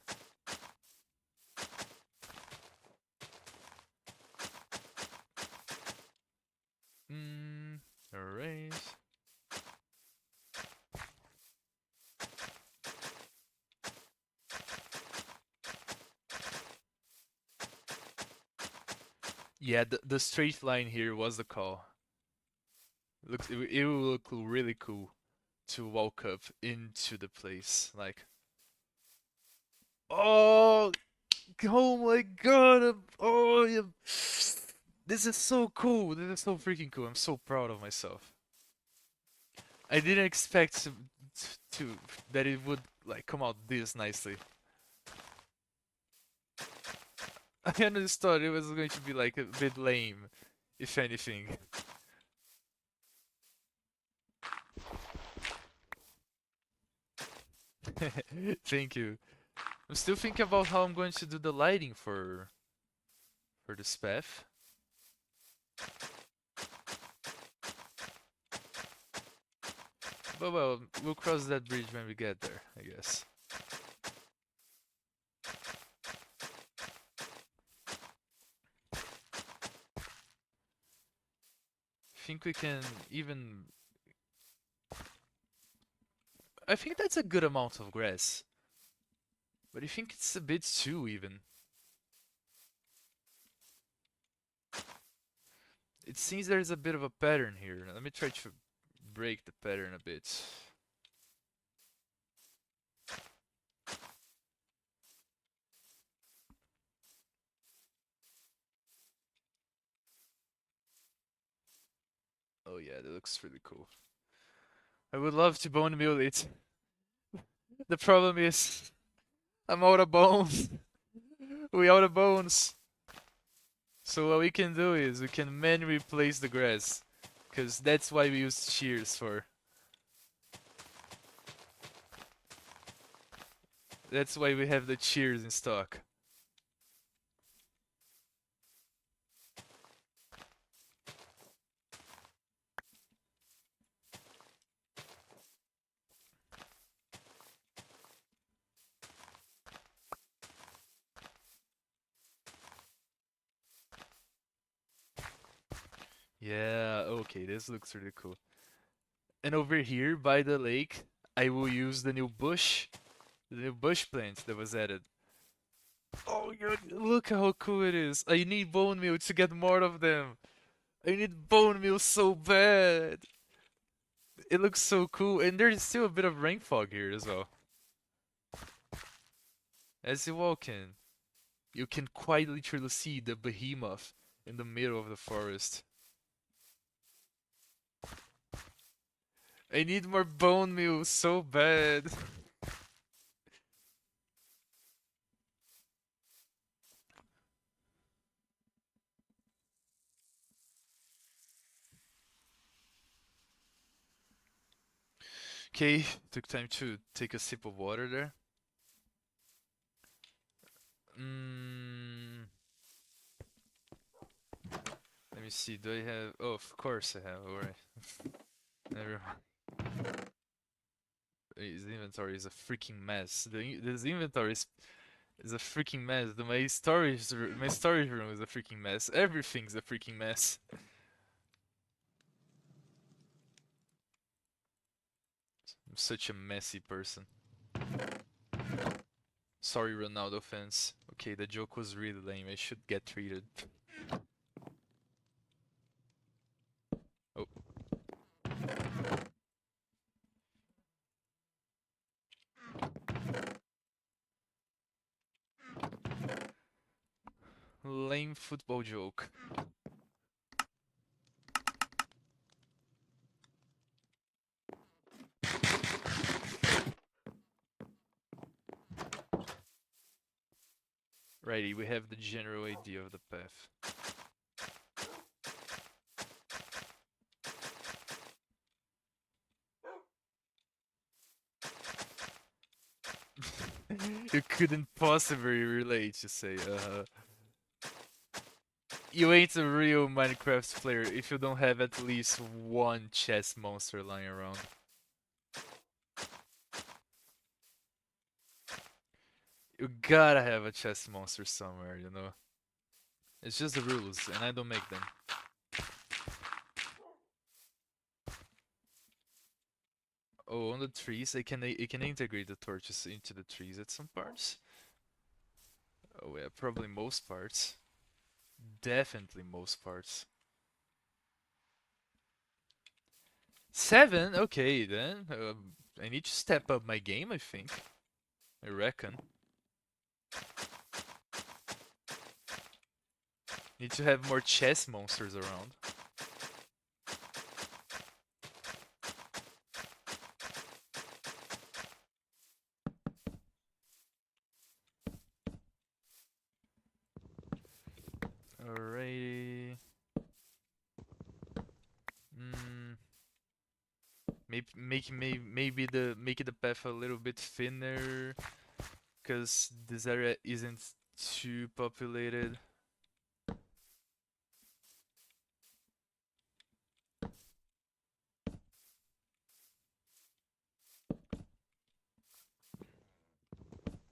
Alright. Yeah, the straight line here was the call. Looks it will look really cool to walk up into the place. Like, oh, oh my god! Oh, yeah. This is so cool. This is so freaking cool. I'm so proud of myself. I didn't expect to that it would like come out this nicely. I honestly thought it was going to be like a bit lame, if anything. Thank you. I'm still thinking about how I'm going to do the lighting for this path. But well, we'll cross that bridge when we get there, I guess. Think we can even... I think that's a good amount of grass. But I think it's a bit too even. It seems there's a bit of a pattern here. Let me try to break the pattern a bit. Oh yeah, that looks really cool. I would love to bone meal it. The problem is, I'm out of bones. We out of bones. So what we can do is we can manually replace the grass, cause that's why we use shears for. That's why we have the shears in stock. Yeah, okay, this looks really cool. And over here by the lake, I will use the new bush plant that was added. Oh, look how cool it is. I need bone meal to get more of them. I need bone meal so bad. It looks so cool, and there's still a bit of rain fog here as well. As you walk in, you can quite literally see the behemoth in the middle of the forest. I need more bone meal so bad. Okay, took time to take a sip of water there. Mm, let me see. Do I have? Oh, of course I have. Alright. Never mind. His inventory is a freaking mess. This inventory is a freaking mess. My storage room is a freaking mess. Everything's a freaking mess. I'm such a messy person. Sorry, Ronaldo fans. Okay, the joke was really lame. I should get treated. Oh, lame football joke. Righty, we have the general idea of the path. You couldn't possibly relate, you say. You ain't a real Minecraft player if you don't have at least one chest monster lying around. You gotta have a chest monster somewhere, you know. It's just the rules, and I don't make them. Oh, on the trees, it can integrate the torches into the trees at some parts. Oh yeah, probably most parts. Definitely most parts. 7? Okay, then. I need to step up my game, I think. I reckon. Need to have more chest monsters around. Alrighty. Mm, make the path a little bit thinner, cause this area isn't too populated.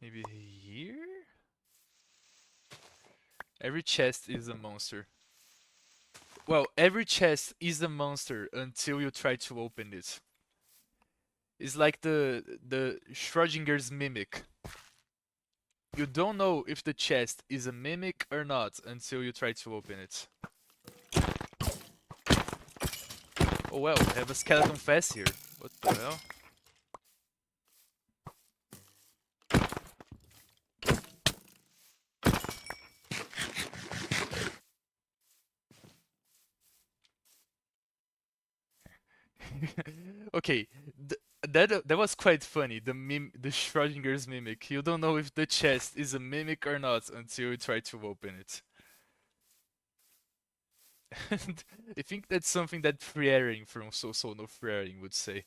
Maybe here? Every chest is a monster. Well, every chest is a monster until you try to open it. It's like the Schrodinger's mimic. You don't know if the chest is a mimic or not until you try to open it. Oh well, we have a skeleton fest here. What the hell? Okay, that was quite funny. The Schrodinger's mimic. You don't know if the chest is a mimic or not until you try to open it. And I think that's something that Friering from So No Friering would say.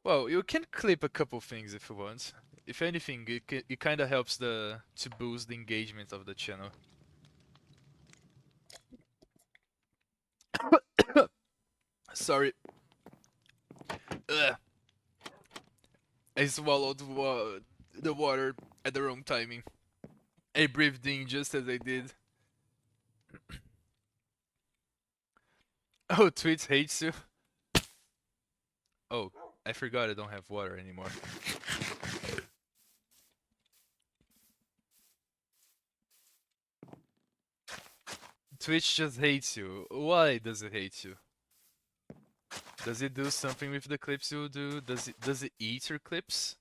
Well, you can clip a couple things if you want. If anything, it kind of helps to boost the engagement of the channel. Sorry. Ugh. I swallowed the water at the wrong timing. I breathed in just as I did. Oh, Twitch hates you. Oh, I forgot I don't have water anymore. Twitch just hates you. Why does it hate you? Does it do something with the clips you do? Does it eat your clips?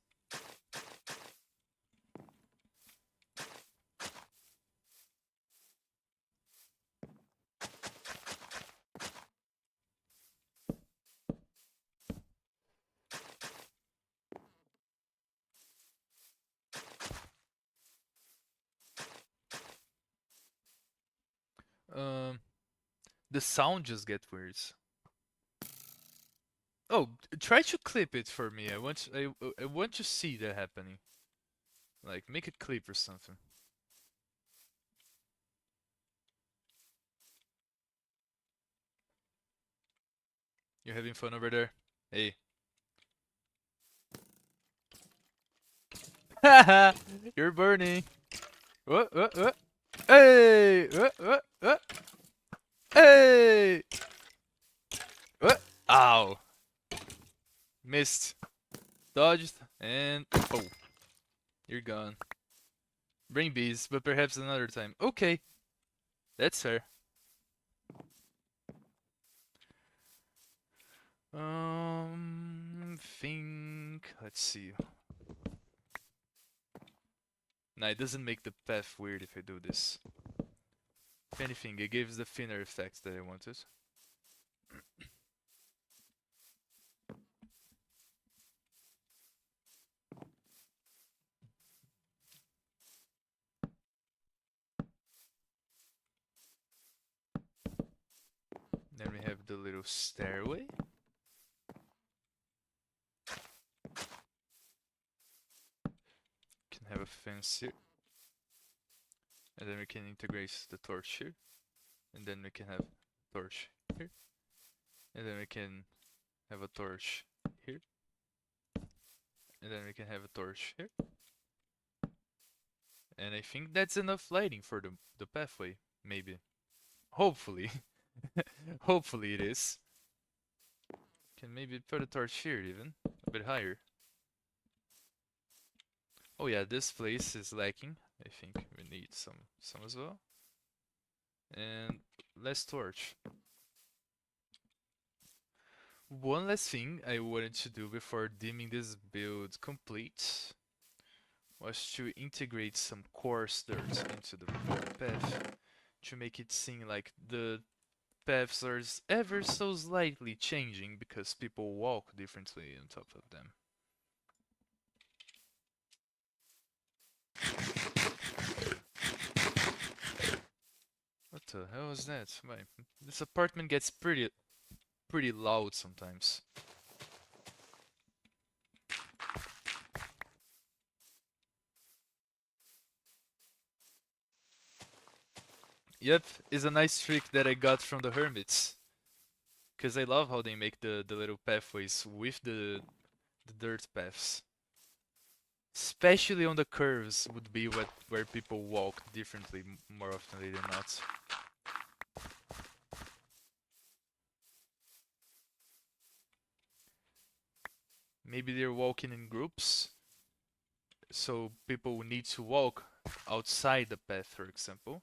Um, the sound just get weird. Oh, try to clip it for me. I want to see that happening. Like make it clip or something. You're having fun over there? Hey. Haha! You're burning. What? What? What? Hey! What? What? What? Hey! What? Ow! Missed. Dodged. And oh, you're gone. Bring bees, but perhaps another time. Okay, that's fair. Think. Let's see. Nah, it doesn't make the path weird if I do this. If anything, it gives the thinner effect that I wanted. Then we have the little stairway. Can have a fence here. And then we can integrate the torch here. And then we can have a torch here. And then we can have a torch here. And then we can have a torch here. And I think that's enough lighting for the pathway, maybe. Hopefully. Hopefully it is. Can maybe put a torch here even, a bit higher. Oh yeah, this place is lacking. I think we need some as well. And less torch. One last thing I wanted to do before dimming this build complete was to integrate some coarse dirt into the path to make it seem like the paths are ever so slightly changing because people walk differently on top of them. What the hell is that? This apartment gets pretty loud sometimes. Yep, is a nice trick that I got from the hermits. Cause I love how they make the little pathways with the dirt paths. Especially on the curves would be where people walk differently more often than not. Maybe they're walking in groups, so people need to walk outside the path, for example.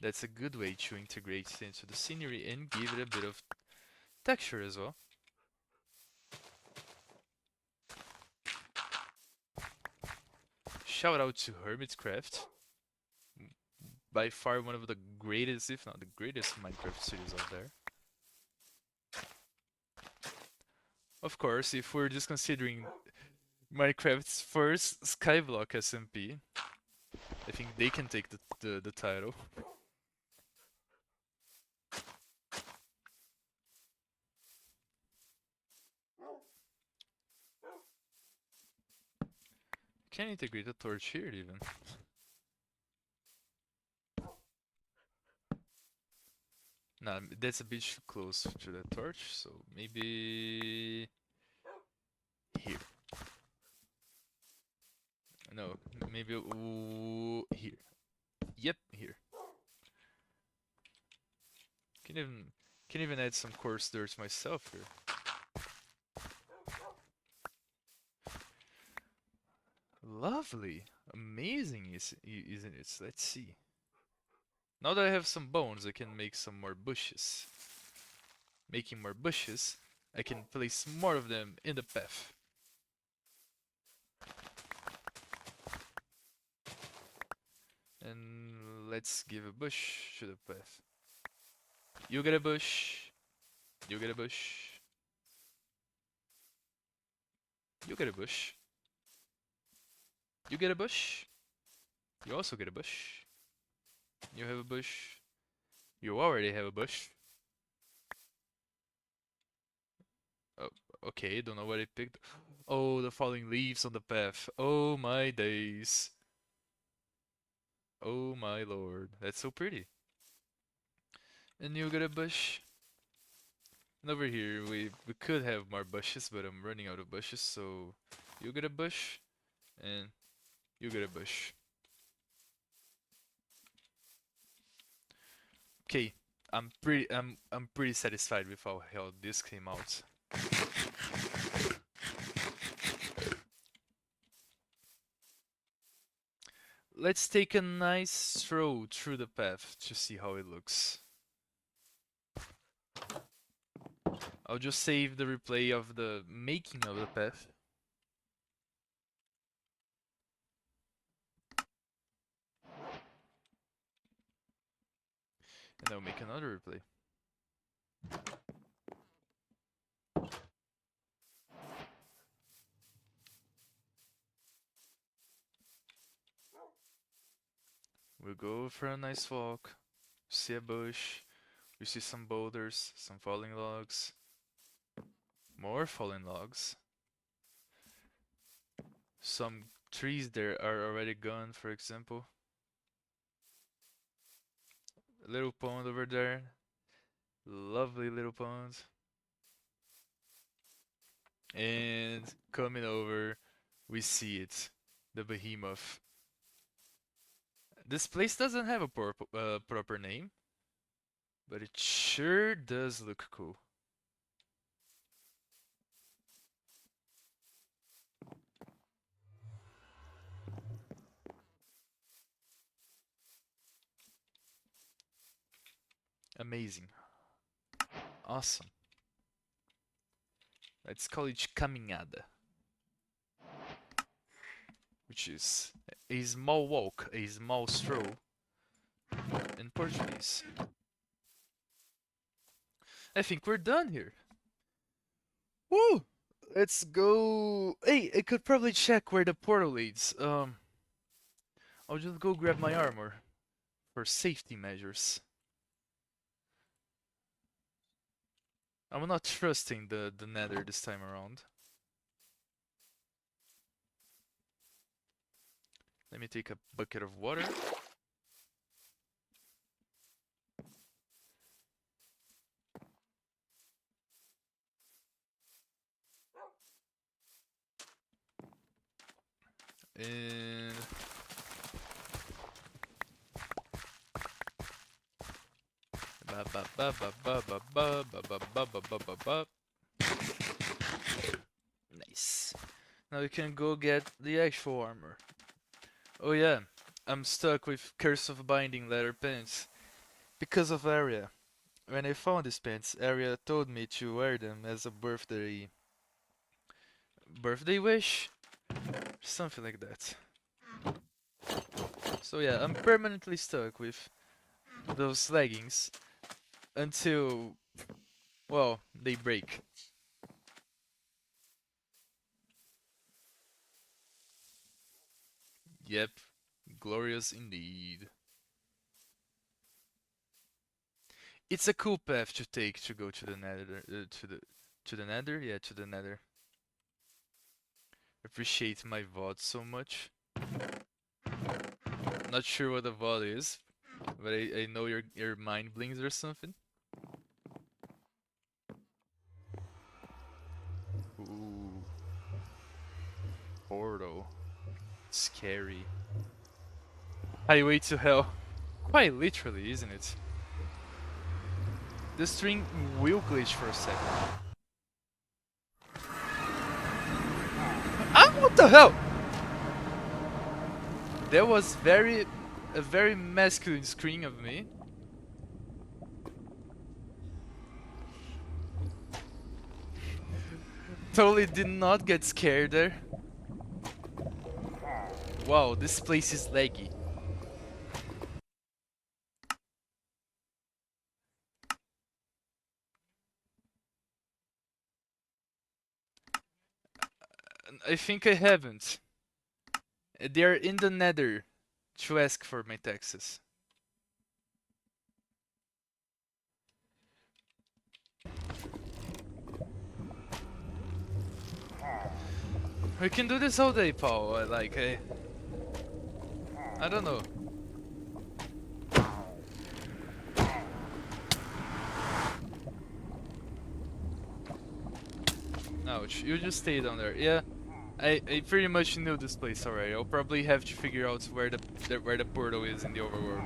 That's a good way to integrate it into the scenery and give it a bit of texture as well. Shout out to Hermitcraft. By far one of the greatest, if not the greatest Minecraft series out there. Of course, if we're just considering Minecraft's first Skyblock SMP, I think they can take the title. Can integrate a torch here even. Nah, that's a bit too close to the torch, so maybe here. No, maybe here. Yep, here. Can even add some coarse dirt myself here. Lovely, amazing, isn't it? Let's see. Now that I have some bones, I can make some more bushes. Making more bushes, I can place more of them in the path. And let's give a bush to the path. You get a bush. You get a bush. You get a bush. You get a bush. You also get a bush. You have a bush. You already have a bush. Oh, okay, don't know what I picked. Oh, the falling leaves on the path. Oh my days. Oh my lord. That's so pretty. And you get a bush. And over here, we could have more bushes, but I'm running out of bushes, so you get a bush, and you get a bush. Okay, I'm pretty satisfied with how this came out. Let's take a nice stroll through the path to see how it looks. I'll just save the replay of the making of the path. And I'll make another replay. We'll go for a nice walk. See a bush. We see some boulders, some falling logs. More falling logs. Some trees there are already gone, for example. A little pond over there. Lovely little pond. And coming over, we see it. The behemoth. This place doesn't have a proper name, but it sure does look cool. Amazing. Awesome. Let's call it caminhada, which is a small walk, a small stroll in Portuguese. I think we're done here. Woo! Let's go. Hey, I could probably check where the portal leads. I'll just go grab my armor for safety measures. I'm not trusting the nether this time around. Let me take a bucket of water. And nice. Now we can go get the actual armor. Oh yeah, I'm stuck with Curse of Binding leather pants because of Arya. When I found these pants, Arya told me to wear them as a birthday wish, something like that. So yeah, I'm permanently stuck with those leggings until, well, they break. Yep, glorious indeed. It's a cool path to take to go to the nether, to the nether, yeah, to the nether. Appreciate my VOD so much. Not sure what a VOD is, but I know your mind blings or something. Ooh. Portal. Scary. Highway to hell. Quite literally, isn't it? The string will glitch for a second. Ah, what the hell? That was a very masculine scream of me. Totally did not get scared there. Wow, this place is laggy. I think I haven't. They're in the nether to ask for my taxes. We can do this all day, Paul. Like, I don't know. Ouch, you just stay down there. Yeah, I pretty much knew this place already. I'll probably have to figure out where the portal is in the overworld.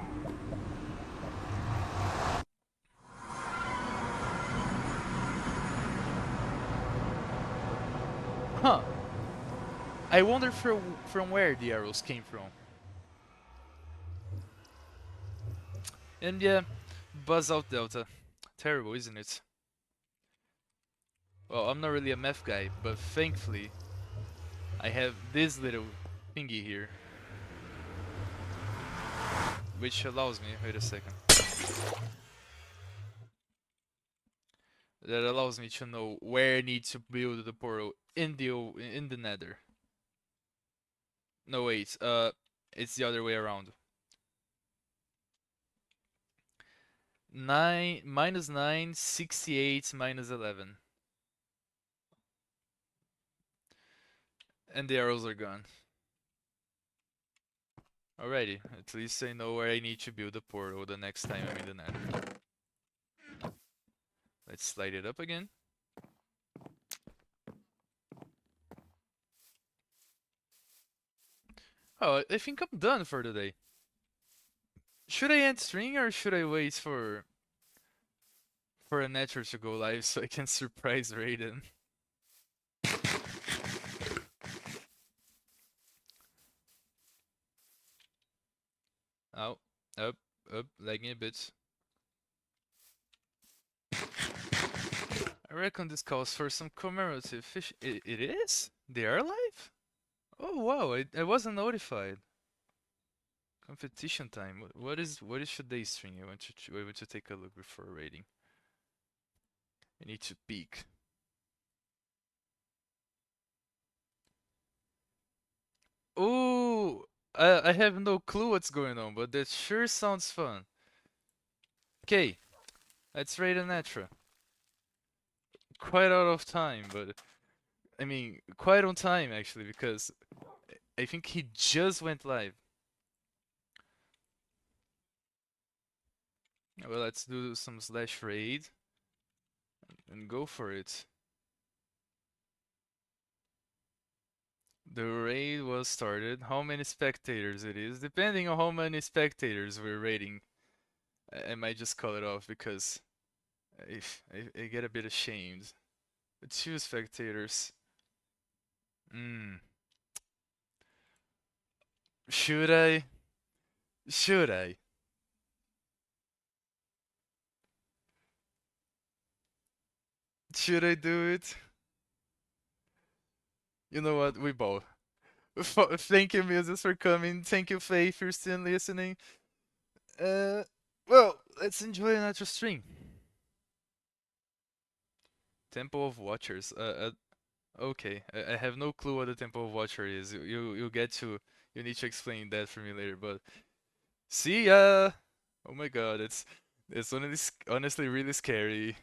Huh. I wonder from where the arrows came from. And yeah, Buzz out Delta. Terrible, isn't it? Well, I'm not really a math guy, but thankfully, I have this little thingy here. Which allows me, wait a second. that allows me to know where I need to build the portal in the Nether. No wait, it's the other way around. 9 minus 9, 68 minus 11. And the arrows are gone. Alrighty, at least I know where I need to build a portal the next time I'm in the Nether. Let's slide it up again. Oh, I think I'm done for today. Should I end string or should I wait for a Nether to go live so I can surprise Raiden? Oh, up, lagging a bit. I reckon this calls for some commemorative fish. It is? They are live? Oh wow, I wasn't notified. Competition time. What is today's string? I want to take a look before rating. I need to peek. Ooh, I have no clue what's going on, but that sure sounds fun. Okay, let's rate a Natra. Quite out of time, but I mean, quite on time actually, because I think he just went live. Well, let's do some slash raid and go for it. The raid was started. How many spectators it is? Depending on how many spectators we're raiding, I might just call it off because I get a bit ashamed. 2 spectators. Hmm. Should I? Should I? Should I do it? You know what? We both. Thank you, Muses, for coming. Thank you, Faye, if you're still listening. Uh, well, let's enjoy another stream. Temple of Watchers. Okay. I have no clue what the Temple of Watcher is. You get to you need to explain that for me later. But see ya. Oh my God, it's honestly really scary.